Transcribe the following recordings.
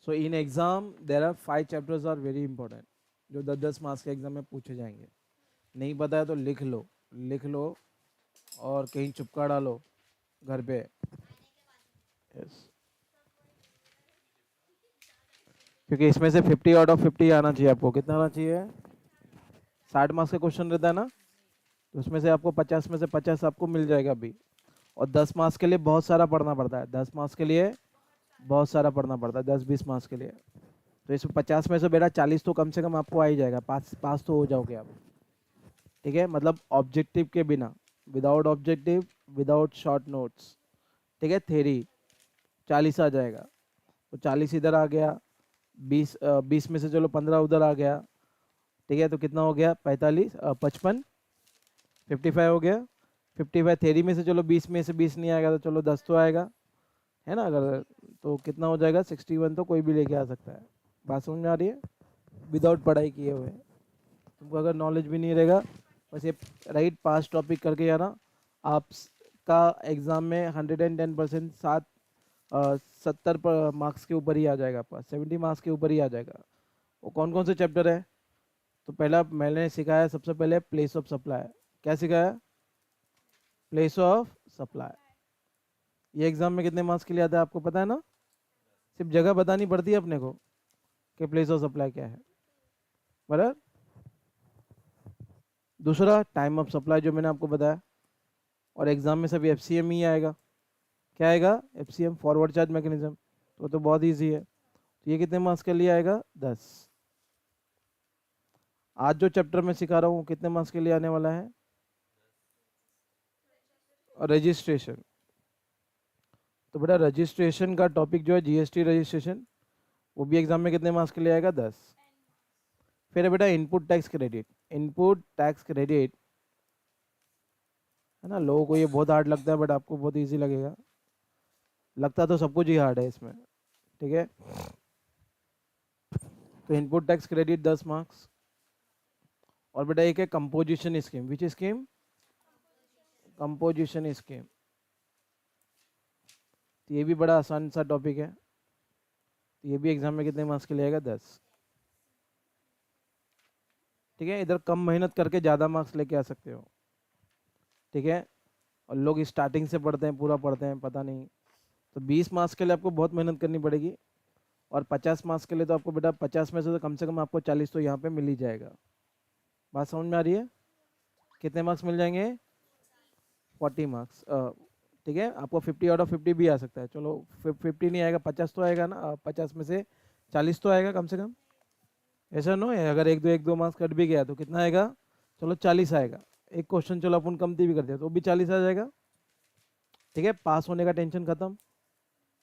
So in exam there are 5 chapters are very important, जो 10-10 marks के exam में पूछे जाएंगे। नहीं पता है तो लिख लो और कहीं चिपका डालो घर पे। यस, क्योंकि इसमें से 50 आउट ऑफ 50 आना चाहिए आपको। कितना आना चाहिए? 60 मार्क्स का क्वेश्चन रहता है ना, तो उसमें से आपको 50 में से 50 आपको मिल जाएगा अभी। और 10 मार्क्स के लिए बहुत सारा पढ़ना पड़ता है, 10 मार्क्स के लिए बहुत सारा पढ़ना पड़ता है, 10-20 मार्क्स के लिए। तो इसमें 50 में से बेटा 40 तो कम से कम आपको आ ही जाएगा, पास पास तो हो जाओगे आप। ठीक है, मतलब ऑब्जेक्टिव के बिना, without objective, without short notes. ठीक है, थेरी 40 आ जाएगा। तो 40 इधर आ गया, 20 में से चलो 15 उधर आ गया। ठीक है, तो कितना हो गया? 45, 55, 55 हो गया। 55 थेरी में से चलो 20 में से 20 नहीं आएगा तो चलो 10 तो आएगा, है ना। अगर तो कितना हो जाएगा? 61 तो कोई भी लेके आ सकता है। बात समझ में आ रही है? विदाउट पढ़ाई किए हुए। तुमको अगर नॉलेज भी नहीं रहेगा, बस ये राइट पास टॉपिक करके जाना, आप का एग्ज़ाम में 110% 70 मार्क्स के ऊपर ही आ जाएगा, आपका 70 मार्क्स के ऊपर ही आ जाएगा। वो कौन कौन से चैप्टर है? तो पहला मैंने सिखाया सबसे पहले प्लेस ऑफ सप्लाई। क्या सिखाया? Place of supply. ये एग्जाम में कितने मार्क्स के लिए आता है आपको पता है ना? सिर्फ जगह बतानी पड़ती है अपने को कि प्लेस ऑफ सप्लाई क्या है, बराबर। दूसरा टाइम ऑफ सप्लाई, जो मैंने आपको बताया। और एग्जाम में सब एफसीएम ही आएगा। क्या आएगा? FCM, forward charge mechanism. तो बहुत ईजी है। तो ये कितने मार्क्स के लिए आएगा? 10। आज जो चैप्टर मैं सिखा रहा हूँ कितने मार्क्स के लिए आने वाला है? रजिस्ट्रेशन। तो बेटा रजिस्ट्रेशन का टॉपिक जो है जीएसटी रजिस्ट्रेशन, वो भी एग्जाम में कितने मार्क्स के लिए आएगा? 10। फिर है बेटा input tax credit. Input tax credit, है ना, लोगों को ये बहुत हार्ड लगता है बट आपको बहुत इजी लगेगा। लगता तो सब कुछ ही हार्ड है इसमें। ठीक है, तो इनपुट टैक्स क्रेडिट 10 मार्क्स। और बेटा एक है कंपोजिशन स्कीम। विच स्कीम? Composition scheme. तो ये भी बड़ा आसान सा टॉपिक है। तो ये भी एग्जाम में कितने मार्क्स के लिए आएगा? 10। ठीक है, इधर कम मेहनत करके ज़्यादा मार्क्स लेके आ सकते हो। ठीक है, और लोग स्टार्टिंग से पढ़ते हैं, पूरा पढ़ते हैं, पता नहीं। तो 20 मार्क्स के लिए आपको बहुत मेहनत करनी पड़ेगी। और 50 मार्क्स के लिए तो आपको बेटा 50 में से कम आपको 40 तो यहाँ पे मिल ही जाएगा। बात समझ में आ रही है? कितने मार्क्स मिल जाएंगे? 40 मार्क्स। ठीक है, आपको 50 आउट ऑफ 50 भी आ सकता है। चलो 50 नहीं आएगा, 50 तो आएगा ना। 50 में से 40 तो आएगा कम से कम। ऐसा नो है, अगर एक दो मार्क्स कट भी गया तो कितना आएगा? चलो 40 आएगा। एक क्वेश्चन चलो अपन कमती भी कर दिया तो भी 40 आ जाएगा। ठीक है, पास होने का टेंशन खत्म।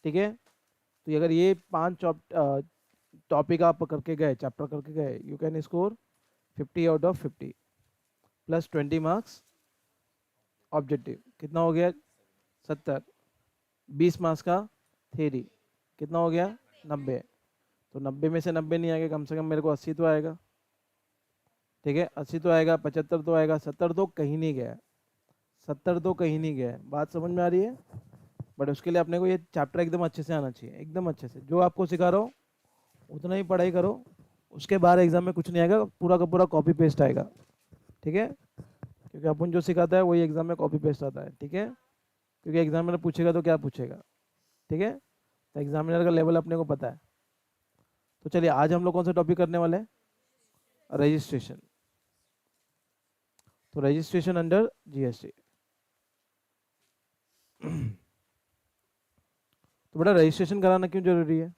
ठीक है, तो अगर ये 5 टॉपिक आप करके गए, चैप्टर करके गए, you can score 50 out of 50 plus 20 marks objective. कितना हो गया? 70। 20 मार्क्स का थेरी, कितना हो गया? 90। तो 90 में से 90 नहीं आएगा, कम से कम मेरे को 80 तो आएगा। ठीक है, 80 तो आएगा, 75 तो आएगा, 70 तो कहीं नहीं गया। 70 तो कहीं नहीं गया है। बात समझ में आ रही है? बट उसके लिए अपने को ये चैप्टर एकदम अच्छे से आना चाहिए, एकदम अच्छे से। जो आपको सिखा रहा हूँ उतना ही पढ़ाई करो, उसके बाद एग्जाम में कुछ नहीं आएगा, पूरा का पूरा कॉपी पेस्ट आएगा। ठीक है, क्योंकि अपन जो सिखाता है वही एग्जाम में कॉपी पेस्ट आता है। ठीक है, क्योंकि एग्जामिनर पूछेगा तो क्या पूछेगा। ठीक है, तो एग्जामिनर का लेवल अपने को पता है। तो चलिए आज हम लोग कौन सा टॉपिक करने वाले हैं? रजिस्ट्रेशन। तो रजिस्ट्रेशन अंडर जीएसटी। तो बेटा रजिस्ट्रेशन कराना क्यों जरूरी है?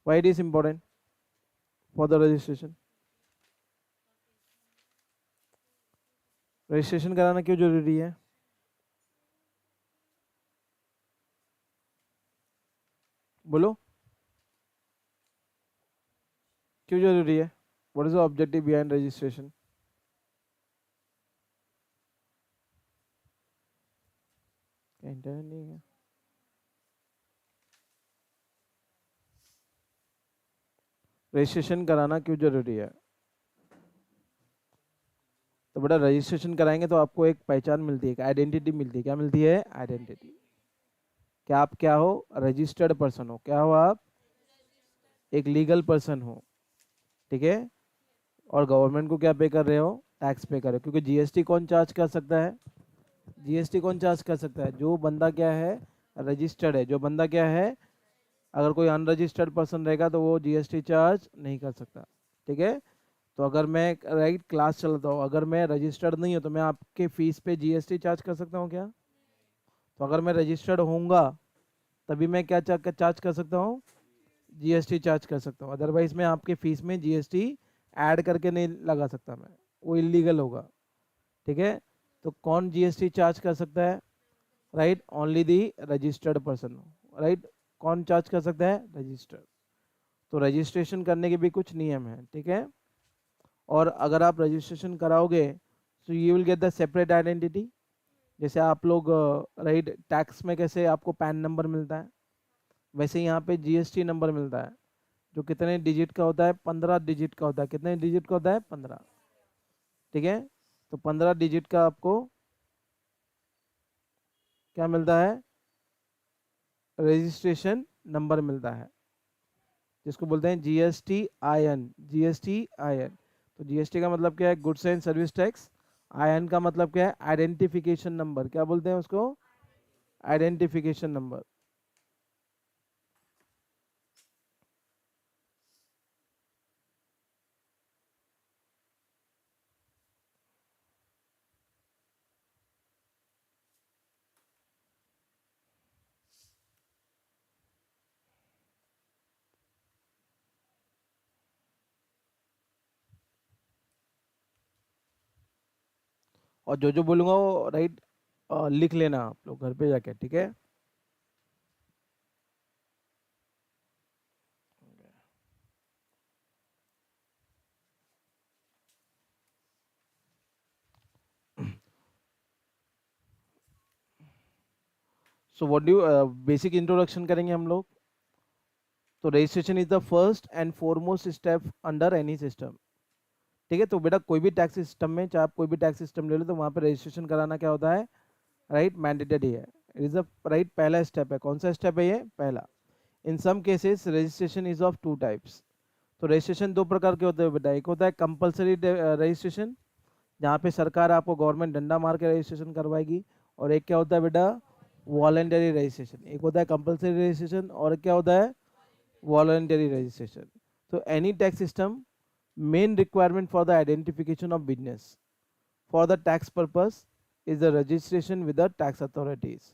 Why it is important for the registration? Registration कराना क्यों जरूरी है? बोलो, क्यों जरूरी है? What is the objective behind registration? Internet नहीं है? रजिस्ट्रेशन कराना क्यों जरूरी है? तो बेटा रजिस्ट्रेशन कराएंगे तो आपको एक पहचान मिलती है, एक आइडेंटिटी मिलती है। क्या मिलती है? आइडेंटिटी। क्या आप क्या हो? रजिस्टर्ड पर्सन हो। क्या हो आप? एक लीगल पर्सन हो, ठीक है, और गवर्नमेंट को क्या पे कर रहे हो, टैक्स पे कर रहे हो। क्योंकि जीएसटी कौन चार्ज कर सकता है, जीएसटी कौन चार्ज कर सकता है, जो बंदा क्या है, रजिस्टर्ड है। जो बंदा क्या है, अगर कोई अनरजिस्टर्ड पर्सन रहेगा तो वो जीएसटी चार्ज नहीं कर सकता, ठीक है। तो अगर मैं राइट क्लास चलाता हूँ, अगर मैं रजिस्टर्ड नहीं हूँ तो मैं आपके फीस पे जीएसटी चार्ज कर सकता हूँ क्या? तो अगर मैं रजिस्टर्ड होऊंगा तभी मैं क्या चार्ज कर सकता हूँ, जीएसटी चार्ज कर सकता हूँ। अदरवाइज मैं आपके फीस में जीएसटी ऐड करके नहीं लगा सकता, मैं, वो इलीगल होगा, ठीक है। तो कौन जीएसटी चार्ज कर सकता है, right, only the registered person, right. कौन चार्ज कर सकता है, रजिस्टर्ड। तो रजिस्ट्रेशन करने के भी कुछ नियम हैं, ठीक है। और अगर आप रजिस्ट्रेशन कराओगे तो you will get the separate identity. जैसे आप लोग राइट टैक्स में कैसे आपको पैन नंबर मिलता है, वैसे यहाँ पे जीएसटी नंबर मिलता है, जो कितने डिजिट का होता है, 15 डिजिट का होता है। कितने डिजिट का होता है, 15, ठीक है। तो 15 डिजिट का आपको क्या मिलता है, रजिस्ट्रेशन नंबर मिलता है, जिसको बोलते हैं जीएसटी आईएन, जीएसटी आईएन। तो जीएसटी का मतलब क्या है, goods and service tax. IN का मतलब क्या है, आइडेंटिफिकेशन नंबर। क्या बोलते हैं उसको, आइडेंटिफिकेशन नंबर। और जो जो बोलूंगा वो राइट लिख लेना आप लोग घर पे जाके, ठीक है। So what do, basic introduction करेंगे हम लोग। तो registration is the first and foremost step under any system, ठीक है। तो बेटा कोई भी टैक्स सिस्टम में, चाहे आप कोई भी टैक्स सिस्टम ले लो, तो वहाँ पे रजिस्ट्रेशन कराना क्या होता है, राइट, मैंडेटरी है। इट इज द राइट पहला स्टेप है। कौन सा स्टेप है ये, पहला। In some cases registration is of two types. तो रजिस्ट्रेशन दो प्रकार के होते हैं बेटा। एक होता है कंपलसरी रजिस्ट्रेशन, जहाँ पे सरकार आपको गवर्नमेंट डंडा मार के रजिस्ट्रेशन करवाएगी। और एक क्या होता है बेटा, वॉलंटरी रजिस्ट्रेशन। एक होता है कंपलसरी रजिस्ट्रेशन और एक क्या होता है, वॉलंटरी रजिस्ट्रेशन। तो any tax system main requirement for the identification of business for the tax purpose is the registration with the tax authorities।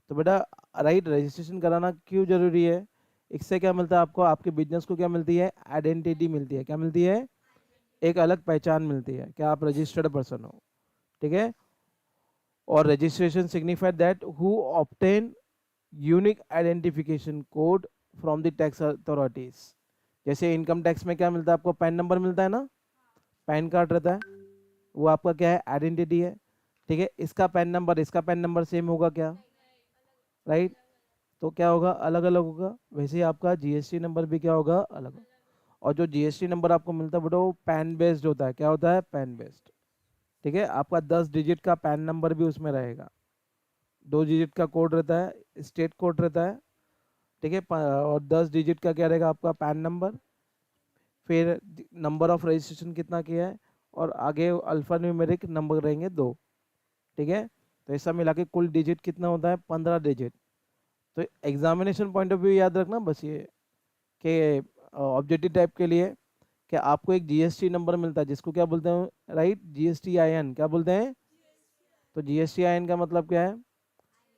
तो बेटा राइट रजिस्ट्रेशन कराना क्यों जरूरी है, इससे क्या मिलता है आपको, आपके बिजनेस को क्या मिलती है, आइडेंटिटी मिलती है। क्या मिलती है, एक अलग पहचान मिलती है, क्या आप रजिस्टर्ड पर्सन हो, ठीक है। और registration signified that who obtain unique identification code from the tax authorities. जैसे इनकम टैक्स में क्या मिलता है आपको, पैन नंबर मिलता है ना, पैन कार्ड रहता है, वो आपका क्या है, आइडेंटिटी है, ठीक है। इसका पैन नंबर, इसका पैन नंबर सेम होगा क्या, राइट। तो क्या होगा, अलग अलग होगा। वैसे ही आपका जीएसटी नंबर भी क्या होगा, अलग होगा। और जो जीएसटी नंबर आपको मिलता है बेटा वो पैन बेस्ड होता है। क्या होता है, पैन बेस्ड, ठीक है। आपका 10 डिजिट का पैन नंबर भी उसमें रहेगा, 2 डिजिट का कोड रहता है, स्टेट कोड रहता है, ठीक है। और 10 डिजिट का क्या रहेगा, आपका पैन नंबर। फिर नंबर ऑफ रजिस्ट्रेशन कितना किया है, और आगे अल्फा न्यूमेरिक नंबर रहेंगे 2, ठीक है। तो ऐसा मिला के कुल डिजिट कितना होता है, 15 डिजिट। तो एग्जामिनेशन पॉइंट ऑफ व्यू याद रखना बस ये, कि ऑब्जेक्टिव टाइप के लिए कि आपको एक जीएसटी नंबर मिलता है जिसको क्या बोलते हैं, राइट, जीएसटी आईएन। क्या बोलते हैं, तो जीएसटी आईएन का मतलब क्या है,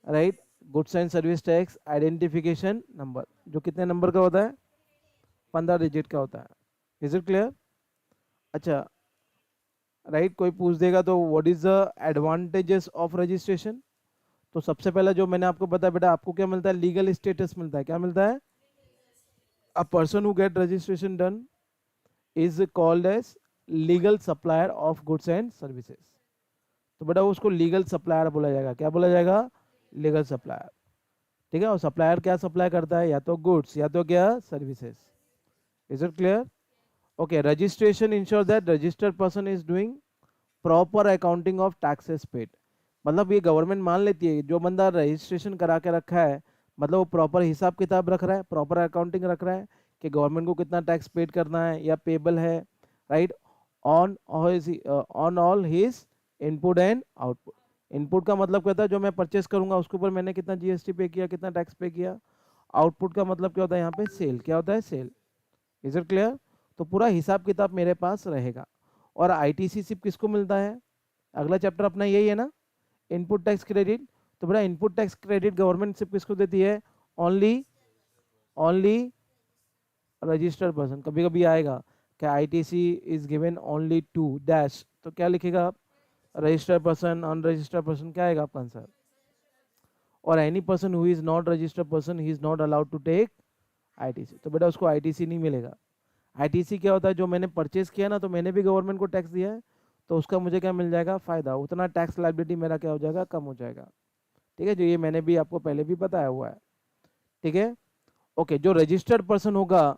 right, goods and service tax identification number, जो कितने नंबर का होता है, 15 डिजिट का होता है। Is it clear? अच्छा, राइट, कोई पूछ देगा तो what is the advantages of registration. तो सबसे पहला जो मैंने आपको बताया बेटा, आपको क्या मिलता है, लीगल स्टेटस मिलता है। क्या मिलता है, a person who get registration done is called as legal supplier of goods and services. तो बेटा उसको लीगल सप्लायर बोला जाएगा। क्या बोला जाएगा, लीगल सप्लायर, ठीक है। और सप्लायर क्या सप्लाई करता है, या तो गुड्स या तो क्या, services. Is it clear? Okay, registration ensure that registered person is doing proper accounting of taxes paid. मतलब ये गवर्नमेंट मान लेती है जो बंदा रजिस्ट्रेशन करा के रखा है, मतलब वो प्रॉपर हिसाब किताब रख रहा है, प्रॉपर अकाउंटिंग रख रहा है, कि गवर्नमेंट को कितना टैक्स पेड करना है या पेबल है, right, on on all his input and output. Input का मतलब क्या होता है, जो मैं परचेस करूंगा उसके ऊपर मैंने कितना जीएसटी पे किया, कितना टैक्स पे किया। आउटपुट का मतलब क्या होता है यहाँ पे, सेल, क्या होता है, सेल। Is it clear? तो पूरा हिसाब किताब मेरे पास रहेगा। और आईटीसी सिर्फ किसको मिलता है, अगला चैप्टर अपना यही है ना, इनपुट टैक्स क्रेडिट। तो बेटा इनपुट टैक्स क्रेडिट गवर्नमेंट सिर्फ किसको देती है, ओनली ओनली रजिस्टर्ड पर्सन। कभी कभी आएगा कि ITC is given only to dash, तो क्या लिखेगा आप, रजिस्टर्ड पर्सन, अनरजिस्टर्ड पर्सन, क्या आएगा आपका आंसर। और any person who is not registered person he is not allowed to take ITC. तो बेटा उसको आईटीसी नहीं मिलेगा। आईटीसी क्या होता है, जो मैंने परचेज किया ना, तो मैंने भी गवर्नमेंट को टैक्स दिया है, तो उसका मुझे क्या मिल जाएगा, फायदा, उतना टैक्स लायबिलिटी मेरा क्या हो जाएगा, कम हो जाएगा। ठीक है, जो ये मैंने भी आपको पहले भी बताया हुआ है। ठीक है, ओके। जो रजिस्टर्ड पर्सन होगा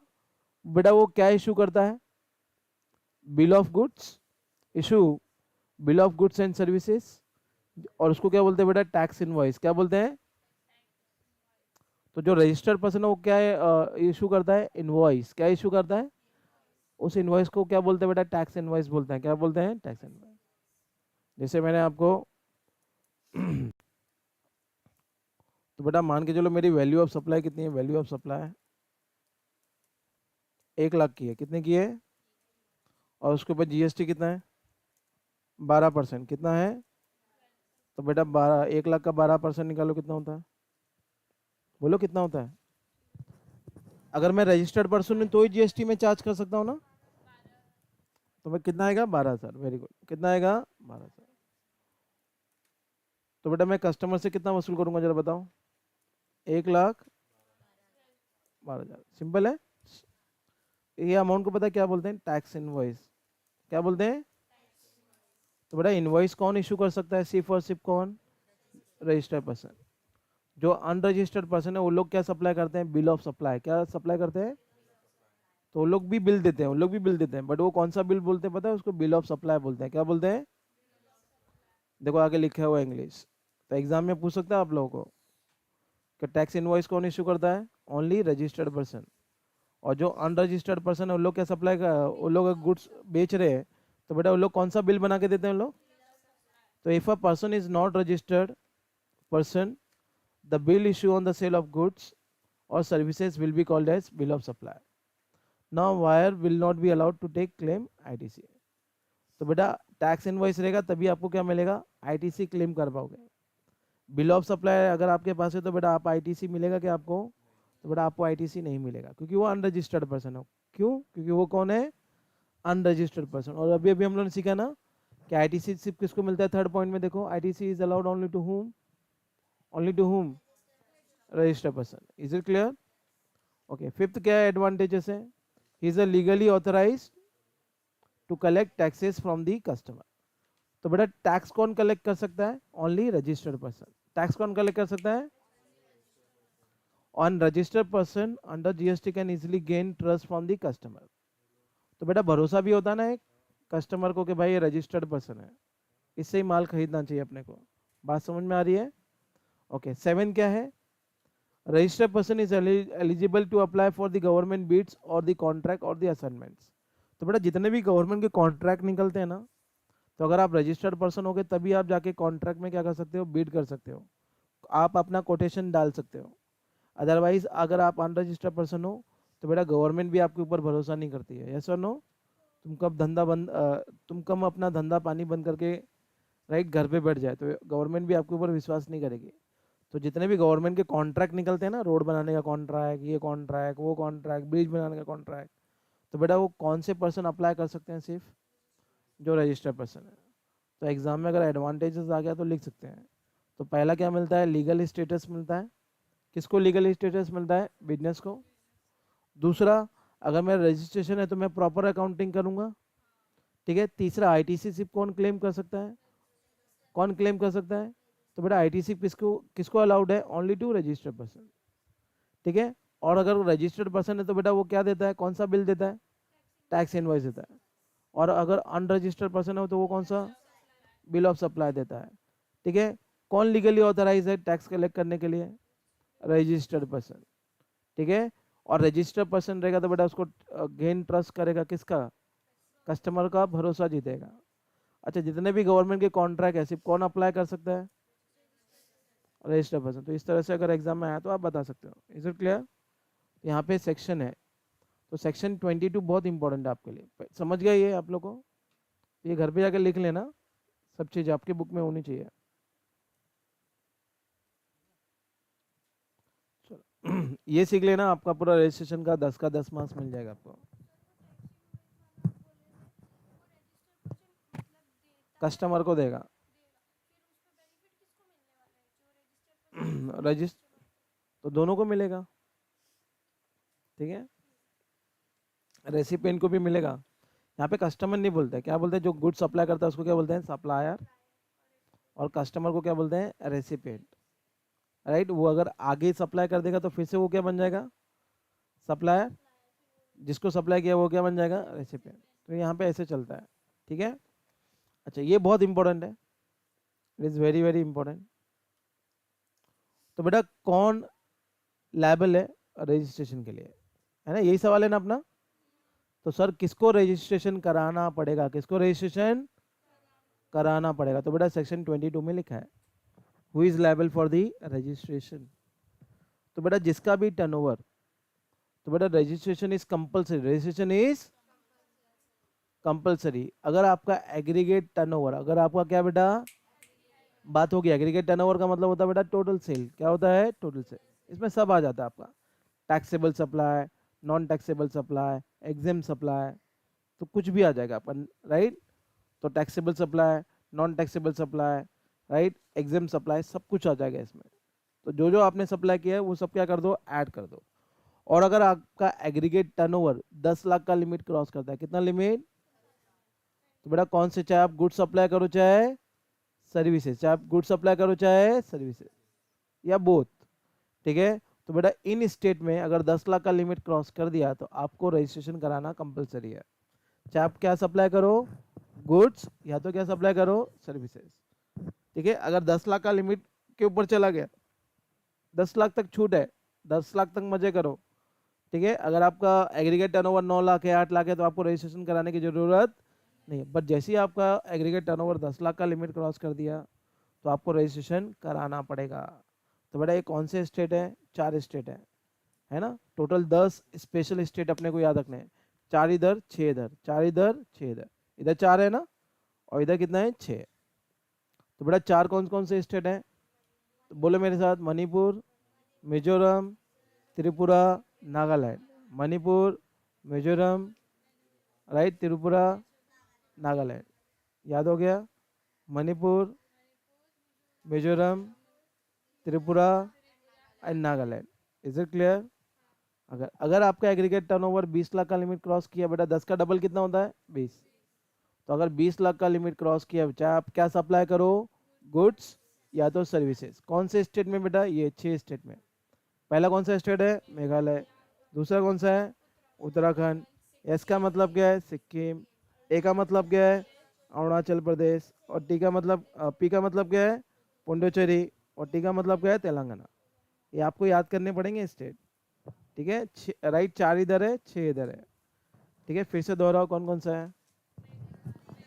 बेटा वो क्या इशू करता है, bill of goods, issue bill of goods and services, और उसको क्या बोलते हैं बेटा, टैक्स इनवॉइस, क्या बोलते हैं। तो जो रजिस्टर्ड पर्सन है वो क्या है, इशू करता है इनवॉइस, क्या इशू करता है, उस इनवॉइस को क्या बोलते हैं बेटा, टैक्स इनवॉइस बोलते हैं, क्या बोलते हैं, टैक्स इनवॉइस। जैसे मैंने आपको तो बेटा मान के चलो मेरी वैल्यू ऑफ सप्लाई कितनी है, वैल्यू ऑफ सप्लाई 1 लाख की है, कितने की है, और उसके ऊपर जीएसटी कितना है, 12%, कितना है। तो बेटा 1 लाख का 12% निकालो, कितना होता है, बोलो कितना होता है। अगर मैं रजिस्टर्ड पर्सन हूँ तो ही जीएसटी में चार्ज कर सकता हूँ ना, तो मैं कितना आएगा, 12,000, वेरी गुड, कितना आएगा, 12,000। तो बेटा मैं कस्टमर से कितना वसूल करूंगा जरा बताओ, 1,12,000, सिंपल है। ये अमाउंट को पता है क्या बोलते हैं, टैक्स इनवॉइस, क्या बोलते हैं। तो बेटा इनवॉइस कौन इशू कर सकता है, सिर्फ और सिर्फ कौन, रजिस्टर्ड पर्सन। जो अनरजिस्टर्ड पर्सन है वो लोग क्या सप्लाई करते हैं, बिल ऑफ सप्लाई, क्या सप्लाई करते हैं। तो वो लोग भी बिल देते हैं, वो लोग भी बिल देते हैं, बट वो कौन सा बिल बोलते हैं पता है, उसको बिल ऑफ सप्लाई बोलते हैं, क्या बोलते हैं। देखो आगे लिखा हुआ है इंग्लिश, तो एग्जाम में पूछ सकता है आप लोगों को कि टैक्स इनवॉइस कौन इशू करता है, ओनली रजिस्टर्ड पर्सन। और जो अनरजिस्टर्ड पर्सन है उन लोग क्या सप्लाई का, वो लोग गुड्स बेच रहे हैं, तो बेटा वो लोग कौन सा बिल बना के देते हैं उन लोग। तो if a person is not registered person, the bill issue on the sale of goods और services will be called as bill of supply. Now buyer will not be allowed to take claim ITC. तो बेटा tax invoice रहेगा तभी आपको क्या मिलेगा, ITC claim कर पाओगे। बिल ऑफ सप्लाई अगर आपके पास है तो बेटा आप आईटीसी मिलेगा क्या आपको, तो बेटा आपको आईटीसी नहीं मिलेगा, क्योंकि वो अनरजिस्टर्ड पर्सन हो। क्यों, क्योंकि वो कौन है, अनरजिस्टर्ड पर्सन। और अभी अभी हम लोगों ने सीखा ना कि आईटीसी सिर्फ किसको मिलता है, थर्ड पॉइंट में देखो, ITC is allowed only to whom, only to whom, registered person. Is it clear? Okay, fifth क्या है एडवांटेजेस है, he is a legally authorised to collect taxes from the customer. तो बेटा टैक्स कौन collect कर सकता है, ओनली रजिस्टर्ड पर्सन। टैक्स कौन कलेक्ट कर सकता है, on registered person under GST can easily gain trust from the customer. तो बेटा भरोसा भी होता है ना एक कस्टमर को कि भाई ये रजिस्टर्ड पर्सन है, इससे ही माल खरीदना चाहिए अपने को। बात समझ में आ रही है? ओके, 7 क्या है, registered person is eligible to apply for the government bids और द कॉन्ट्रैक्ट और द असाइनमेंट्स। तो बेटा जितने भी गवर्नमेंट के कॉन्ट्रैक्ट निकलते हैं ना, तो अगर आप रजिस्टर्ड पर्सन हो गए तभी आप जाके कॉन्ट्रैक्ट में क्या कर सकते हो, बिड कर सकते हो, आप अपना कोटेशन डाल सकते हो। अदरवाइज अगर आप अनरजिस्टर्ड पर्सन हो तो बेटा गवर्नमेंट भी आपके ऊपर भरोसा नहीं करती है, यस और नो। तुम कम अपना धंधा पानी बंद करके राइट घर पे बैठ जाए तो गवर्नमेंट भी आपके ऊपर विश्वास नहीं करेगी। तो जितने भी गवर्नमेंट के कॉन्ट्रैक्ट निकलते हैं ना, रोड बनाने का कॉन्ट्रैक्ट, ये कॉन्ट्रैक्ट, वो कॉन्ट्रैक्ट, ब्रिज बनाने का कॉन्ट्रैक्ट, तो बेटा वो कौन से पर्सन अप्लाई कर सकते हैं, सिर्फ जो रजिस्टर्ड पर्सन है। तो एग्जाम में अगर एडवांटेजेस आ गया तो लिख सकते हैं। तो पहला क्या मिलता है, लीगल स्टेटस मिलता है, किसको लीगल स्टेटस मिलता है, बिजनेस को। दूसरा, अगर मेरा रजिस्ट्रेशन है तो मैं प्रॉपर अकाउंटिंग करूंगा, ठीक है। तीसरा, आईटीसी सिर्फ कौन क्लेम कर सकता है, कौन क्लेम कर सकता है, तो बेटा आईटीसी किसको किसको अलाउड है, ओनली टू रजिस्टर्ड पर्सन, ठीक है। और अगर रजिस्टर्ड पर्सन है तो बेटा वो क्या देता है, कौन सा बिल देता है, टैक्स इनवॉइस देता है। और अगर अनरजिस्टर्ड पर्सन है तो वो कौन सा, बिल ऑफ सप्लाई देता है, ठीक है। कौन लीगली ऑथराइज है टैक्स कलेक्ट करने के लिए, रजिस्टर्ड पर्सन, ठीक है। और रजिस्टर्ड पर्सन रहेगा तो बेटा उसको गेन ट्रस्ट करेगा किसका, कस्टमर का भरोसा जीतेगा। अच्छा, जितने भी गवर्नमेंट के कॉन्ट्रैक्ट है सिर्फ कौन अप्लाई कर सकता है, रजिस्टर्ड पर्सन। तो इस तरह से अगर एग्जाम में आया तो आप बता सकते हो। Is it clear? यहाँ पे सेक्शन है, तो सेक्शन 22 बहुत इंपॉर्टेंट है आपके लिए, समझ गए ये आप लोग को? ये घर पे जाकर लिख लेना, सब चीज़ आपके बुक में होनी चाहिए। चलो ये सीख लेना, आपका पूरा रजिस्ट्रेशन का 10 का 10 मार्क्स मिल जाएगा आपको। कस्टमर को देगा रजिस्टर, तो दोनों को मिलेगा, ठीक है, रेसिपिएंट को भी मिलेगा। यहाँ पे कस्टमर नहीं बोलते, क्या बोलते हैं, जो गुड सप्लाई करता है उसको क्या बोलते हैं, सप्लायर, और कस्टमर को क्या बोलते हैं, रेसिपिएंट, राइट। वो अगर आगे सप्लाई कर देगा तो फिर से वो क्या बन जाएगा, सप्लायर, जिसको सप्लाई किया वो क्या बन जाएगा, रेसिपिएंट। तो यहाँ पे ऐसे चलता है, ठीक है। अच्छा, ये बहुत इंपॉर्टेंट है, it is very very important. तो बेटा कौन लायबल है रजिस्ट्रेशन के लिए, है ना, यही सवाल है ना अपना। तो सर किसको रजिस्ट्रेशन कराना पड़ेगा, किसको रजिस्ट्रेशन कराना पड़ेगा, तो बेटा सेक्शन 22 में लिखा है, who is liable for the registration. तो बेटा जिसका भी टर्नओवर, तो बेटा registration is compulsory, registration is compulsory. अगर आपका एग्रीगेट टर्नओवर, अगर आपका क्या बेटा, बात होगी, एग्रीगेट टर्नओवर का मतलब होता है बेटा टोटल सेल, क्या होता है, टोटल सेल। इसमें सब आ जाता है आपका, taxable supply, non taxable supply, exempt supply, तो कुछ भी आ जाएगा अपन, राइट। तो taxable supply, non taxable supply, right, exempt supply, सब कुछ आ जाएगा इसमें। तो जो जो आपने सप्लाई किया है वो सब क्या कर दो, ऐड कर दो। और अगर आपका एग्रीगेट टर्नओवर 10 लाख का लिमिट क्रॉस करता है, कितना लिमिट, तो बेटा कौन से, चाहे आप गुड सप्लाई करो चाहे सर्विसेज, चाहे आप गुड सप्लाई करो चाहे सर्विसेज, या बोथ, ठीक है। तो बेटा इन स्टेट में अगर 10 लाख का लिमिट क्रॉस कर दिया तो आपको रजिस्ट्रेशन कराना कंपलसरी है, चाहे आप क्या सप्लाई करो, गुड्स, या तो क्या सप्लाई करो, सर्विसेज, ठीक है। अगर 10 लाख का लिमिट के ऊपर चला गया, 10 लाख तक छूट है, 10 लाख तक मजे करो, ठीक है। अगर आपका एग्रीगेट टर्नओवर 9 लाख है, 8 लाख है, तो आपको रजिस्ट्रेशन कराने की जरूरत नहीं है। बट जैसे ही आपका एग्रीगेट टर्नओवर 10 लाख का लिमिट क्रॉस कर दिया तो आपको रजिस्ट्रेशन कराना पड़ेगा। तो बेटा ये कौन से स्टेट है, 4 स्टेट है ना, टोटल 10 स्पेशल स्टेट अपने को याद रखने हैं, 4 इधर 6 इधर, 4 इधर 6 इधर, इधर 4 है ना, और इधर कितना है, 6। तो बेटा 4 कौन कौन से स्टेट हैं, तो बोलो मेरे साथ, मणिपुर, मिजोरम, त्रिपुरा, नागालैंड। मणिपुर, मिजोरम, राइट, त्रिपुरा, नागालैंड, याद हो गया, Manipur, Mizoram, Tripura and Nagaland. Is it clear? अगर अगर आपका एग्रीगेट टर्नओवर 20 लाख का लिमिट क्रॉस किया, बेटा 10 का डबल कितना होता है, 20। तो अगर 20 लाख का लिमिट क्रॉस किया, चाहे आप क्या सप्लाई करो, गुड्स या तो सर्विसेज, कौन से स्टेट में बेटा, ये 6 स्टेट में। पहला कौन सा स्टेट है, मेघालय। दूसरा कौन सा है, उत्तराखंड। एस का मतलब क्या है, सिक्किम। ए का मतलब क्या है, अरुणाचल प्रदेश। और टी का मतलब, पी का मतलब क्या है, पुडुचेरी। और टी का मतलब क्या है, तेलंगाना। ये आपको याद करने पड़ेंगे स्टेट, ठीक है। राइट, 4 इधर है, 6 इधर है, ठीक है। फिर से दोहराओ, कौन कौन सा है,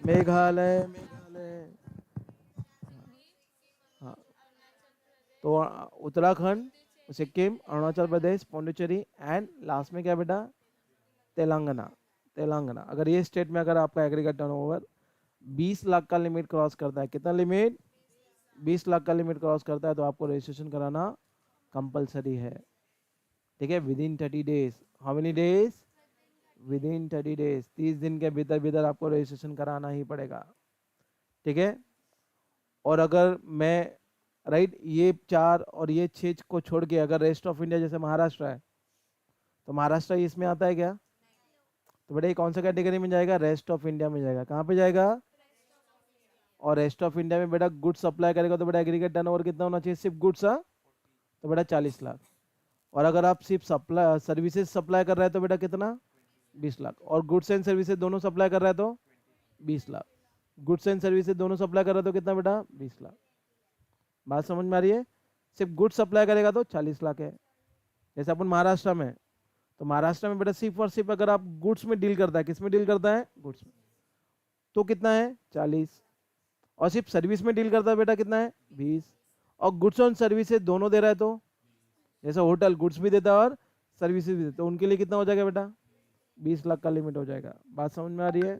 मेघालय, मेघालय, हाँ। तो उत्तराखंड, सिक्किम, अरुणाचल प्रदेश, पौंडीचेरी एंड लास्ट में क्या बेटा, तेलंगाना। तेलंगाना, अगर ये स्टेट में अगर आपका एग्रीगेट टर्नओवर 20 लाख का लिमिट क्रॉस करता है, कितना लिमिट, 20 लाख का लिमिट क्रॉस करता है, तो आपको रजिस्ट्रेशन कराना कंपलसरी है, ठीक है। With in 30 days, how many days, with in 30 days, 30 दिन के भीतर भीतर आपको रजिस्ट्रेशन कराना ही पड़ेगा, ठीक है। और अगर मैं, राइट, ये 4 और ये 6 को छोड़ के अगर रेस्ट ऑफ इंडिया जैसे महाराष्ट्र है, तो महाराष्ट्र इसमें आता है क्या, तो बेटा ये कौन सा कैटेगरी में जाएगा, रेस्ट ऑफ इंडिया में जाएगा। कहाँ पे जाएगा, और रेस्ट ऑफ इंडिया में बेटा गुड्स सप्लाई करेगा, तो बेटा एग्रीगेट टर्नओवर कितना होना चाहिए, सिर्फ गुड्स, तो बेटा 40 लाख। और अगर आप सिर्फ सप्लाई सर्विसेज सप्लाई कर रहे हैं तो बेटा कितना, 20 लाख। और गुड्स एंड सर्विसेज दोनों सप्लाई कर रहा है तो 20 लाख। गुड्स एंड सर्विसेज दोनों सप्लाई कर रहा है तो कितना बेटा, 20 लाख। बात समझ में आ रही है? सिर्फ गुड्स सप्लाई करेगा तो 40 लाख है। जैसे अपन महाराष्ट्र में, तो तो महाराष्ट्र में बेटा सिर्फ और सिर्फ अगर आप गुड्स में डील करता है, किस में डील करता है, गुड्स में, तो कितना है 40। और सिर्फ सर्विस में डील करता है बेटा कितना है 20। और गुड्स और सर्विसेज दोनों दे रहा है, तो जैसे होटल गुड्स भी देता है और सर्विसेज भी देता है, तो उनके लिए कितना हो जाएगा बेटा 20 लाख का लिमिट हो जाएगा। बात समझ में आ रही है?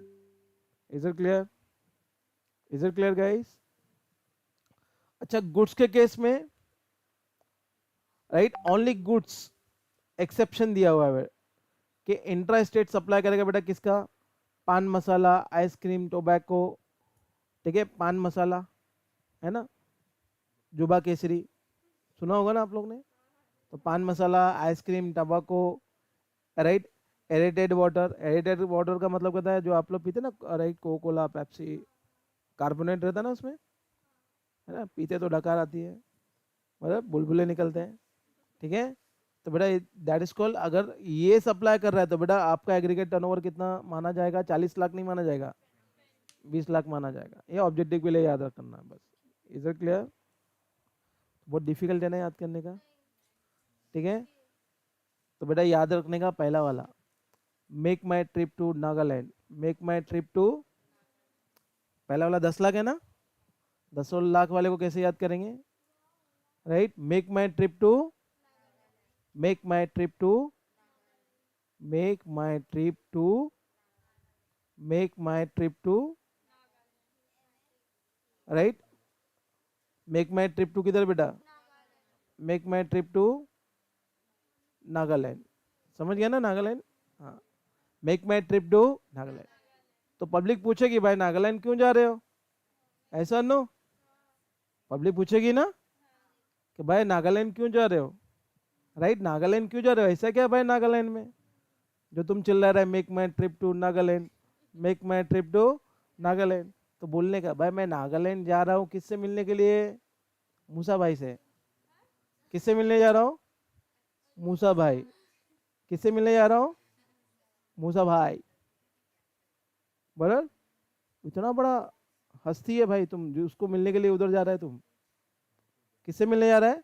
Is it clear? Is it clear guys? अच्छा, गुड्स के केस में राइट ओनली गुड्स एक्सेप्शन दिया हुआ है कि इंट्रा स्टेट सप्लाई करेगा बेटा किसका, पान मसाला, आइसक्रीम, टोबैको, ठीक है, पान मसाला है ना, जुबा केसरी सुना होगा ना आप लोग ने, तो pan masala, ice cream, tobacco, right, aerated water. Aerated water का मतलब कहता है जो आप लोग पीते ना, right, Coca Cola, Pepsi, carbonate रहता है ना उसमें, है ना, पीते तो डकार आती है, मतलब बुलबुले निकलते हैं, ठीक है। तो बेटा दैट इज कॉल्ड, अगर ये सप्लाई कर रहा है तो बेटा आपका एग्रीगेट टर्नओवर कितना माना जाएगा, 40 लाख नहीं माना जाएगा, 20 लाख माना जाएगा। ये ऑब्जेक्टिव के लिए याद रखना है बस। Is it clear? बहुत डिफिकल्ट है ना याद करने का, ठीक है। तो बेटा याद रखने का पहला वाला, make my trip to Nagaland, make my trip to, पहला वाला 10 लाख है ना, 10 लाख वाले को कैसे याद करेंगे, right, make my trip to, make my trip to, make my trip to, make my trip to, right, make my trip to किधर बेटा, make my trip to Nagaland, समझ गया ना नागालैंड, हाँ, make my trip to Nagaland. तो पब्लिक पूछेगी भाई नागालैंड क्यों जा रहे हो, ऐसा नो, पब्लिक पूछेगी ना कि भाई नागालैंड क्यों जा रहे हो, राइट, नागालैंड क्यों जा रहे हो, ऐसा क्या भाई नागालैंड में जो तुम चिल्ला रहे, make my trip to Nagaland, make my trip to Nagaland. तो बोलने का भाई मैं नागालैंड जा रहा हूँ किससे मिलने के लिए, मूसा भाई से। किससे मिलने जा रहा हूँ, मूसा भाई। किससे मिलने जा रहा हूँ, मूसा भाई। बराबर, इतना बड़ा हस्ती है भाई, तुम जो उसको मिलने के लिए उधर जा रहा है, तुम किससे मिलने जा रहा है,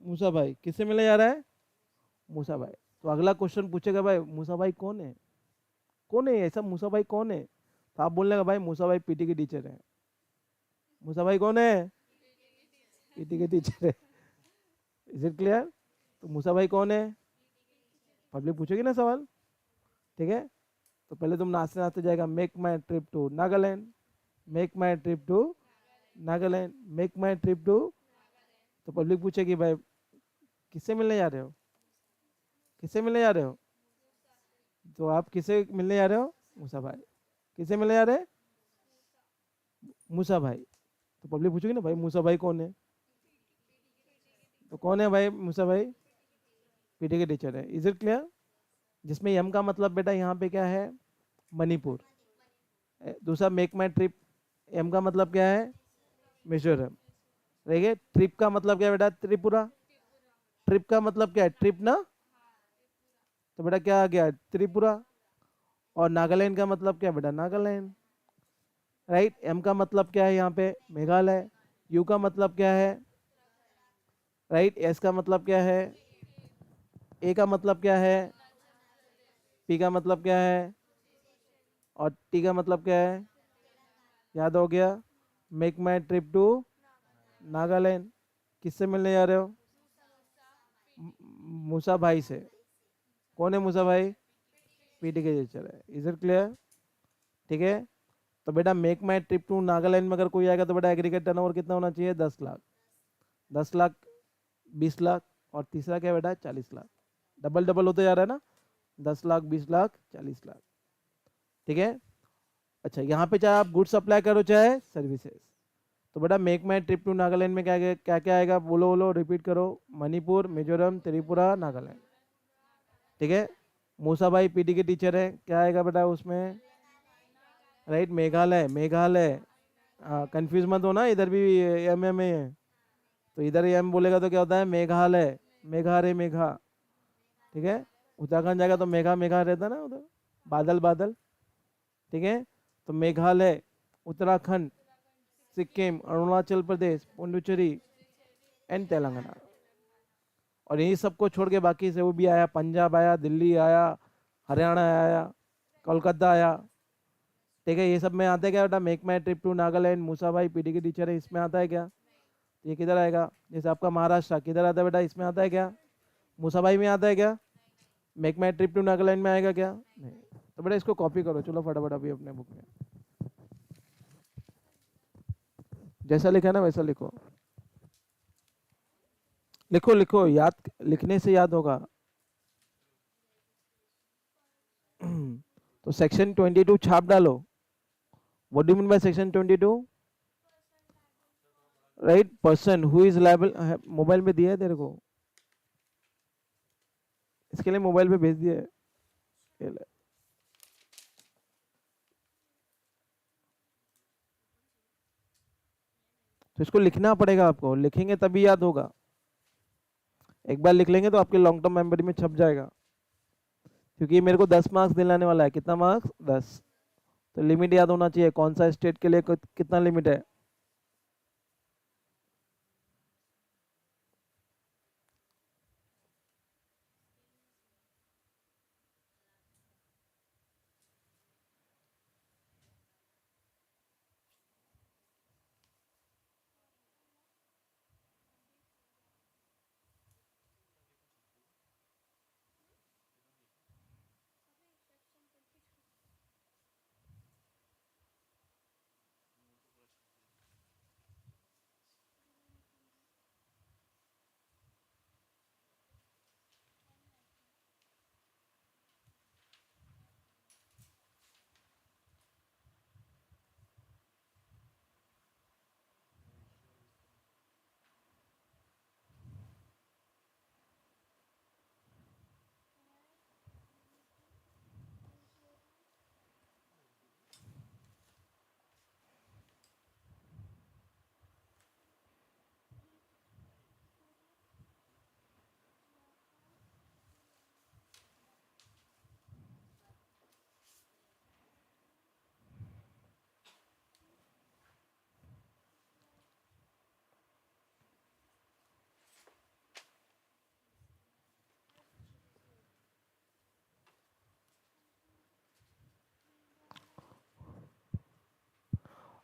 मूसा भाई। किससे मिलने जा रहा है, मूसा भाई। तो अगला क्वेश्चन पूछेगा भाई मूसा भाई कौन है, कौन है ऐसा मूसा भाई कौन है, तो आप बोलने का भाई मूसा भाई पीटी के टीचर है। मूसा भाई कौन है, पीटी के टीचर है। Is it clear? तो मूसा भाई कौन है, पब्लिक पूछेगी ना सवाल, ठीक है। तो पहले तुम नाचते नाचते जाएगा, make my trip to Nagaland, make my trip to Nagaland, make my trip to. तो पब्लिक पूछेगी भाई किससे मिलने जा रहे हो, किससे मिलने जा रहे हो, तो आप किससे मिलने जा रहे हो, मूसा भाई। किससे मिलने जा रहे हैं, मूसा भाई। तो पब्लिक पूछेगी ना भाई मूसा भाई कौन है, तो कौन है भाई मूसा भाई, पीटी के टीचर है। Is it clear? जिसमें यम का मतलब बेटा यहाँ पे क्या है, मणिपुर। दूसरा मेक माई ट्रिप, एम का मतलब क्या है, मिजोरम। देखिए ट्रिप का मतलब क्या है बेटा, त्रिपुरा। ट्रिप का मतलब क्या है, ट्रिप ना, तो बेटा क्या आ गया, त्रिपुरा। और नागालैंड का मतलब क्या है बेटा, नागालैंड, राइट। एम का मतलब क्या है यहाँ पे, मेघालय। यू का मतलब क्या है, राइट। एस का मतलब क्या है, ए का मतलब क्या है, पी का मतलब क्या है, और टी का मतलब क्या है, याद हो गया। Make my trip to Nagaland, किससे मिलने जा रहे हो, मूसा भाई से। कौन है मूसा भाई, पीटी के टीचर है। Is it clear? ठीक है। तो बेटा make my trip to Nagaland में अगर कोई आएगा तो बेटा एग्रीगेट टर्नओवर कितना होना चाहिए, 10 लाख। 10 लाख, 20 लाख, और तीसरा क्या है बेटा, 40 लाख। डबल डबल होते जा रहा है ना, 10 लाख, 20 लाख, 40 लाख, ठीक है। अच्छा, यहाँ पे चाहे आप गुड्स सप्लाई करो चाहे सर्विसेज, तो बेटा make my trip to Nagaland में क्या क्या क्या आएगा, बोलो बोलो, रिपीट करो, मणिपुर, मिजोरम, त्रिपुरा, नागालैंड, ठीक है। मूसा भाई पीटी के टीचर है, क्या आएगा बेटा उसमें, राइट, मेघालय। मेघालय, कंफ्यूज मत होना, इधर भी एम है, तो इधर एम बोलेगा तो क्या होता है, मेघालय, मेघा रे मेघा, ठीक है। उत्तराखंड जाएगा तो मेघा मेघा रहता है ना उधर, बादल बादल, ठीक है। तो मेघालय, उत्तराखंड, सिक्किम, अरुणाचल प्रदेश, पुडुचेरी एंड तेलंगाना, और यही सबको छोड़ के बाकी से वो भी आया, पंजाब आया, दिल्ली आया, हरियाणा आया, कोलकाता आया। ठीक है, ये सब में आता है क्या बेटा? Make my trip to Nagaland, Musa भाई पीटी के टीचर है, इसमें आता है क्या? ये किधर आएगा? जैसे आपका महाराष्ट्र किधर आता है बेटा? इसमें आता है क्या? मूसा भाई में आता है क्या? Make my trip to Nagaland में आएगा क्या? नहीं। तो बेटा इसको कॉपी करो, चलो फटाफट अभी अपने बुक में जैसा लिखा है ना वैसा लिखो। लिखो लिखो, याद लिखने से याद होगा। तो सेक्शन 22 छाप डालो। What do mean by section 22? Right, person who is liable. Mobile में दिया है तेरे को, इसके लिए मोबाइल पे भेज दिया है। ये ले। तो इसको लिखना पड़ेगा आपको, लिखेंगे तभी याद होगा। एक बार लिख लेंगे तो आपके लॉन्ग टर्म मेमोरी में छप जाएगा। क्योंकि मेरे को 10 मार्क्स दिलाने वाला है। कितना मार्क्स? 10। तो लिमिट याद होना चाहिए, कौन सा स्टेट के लिए कितना लिमिट है।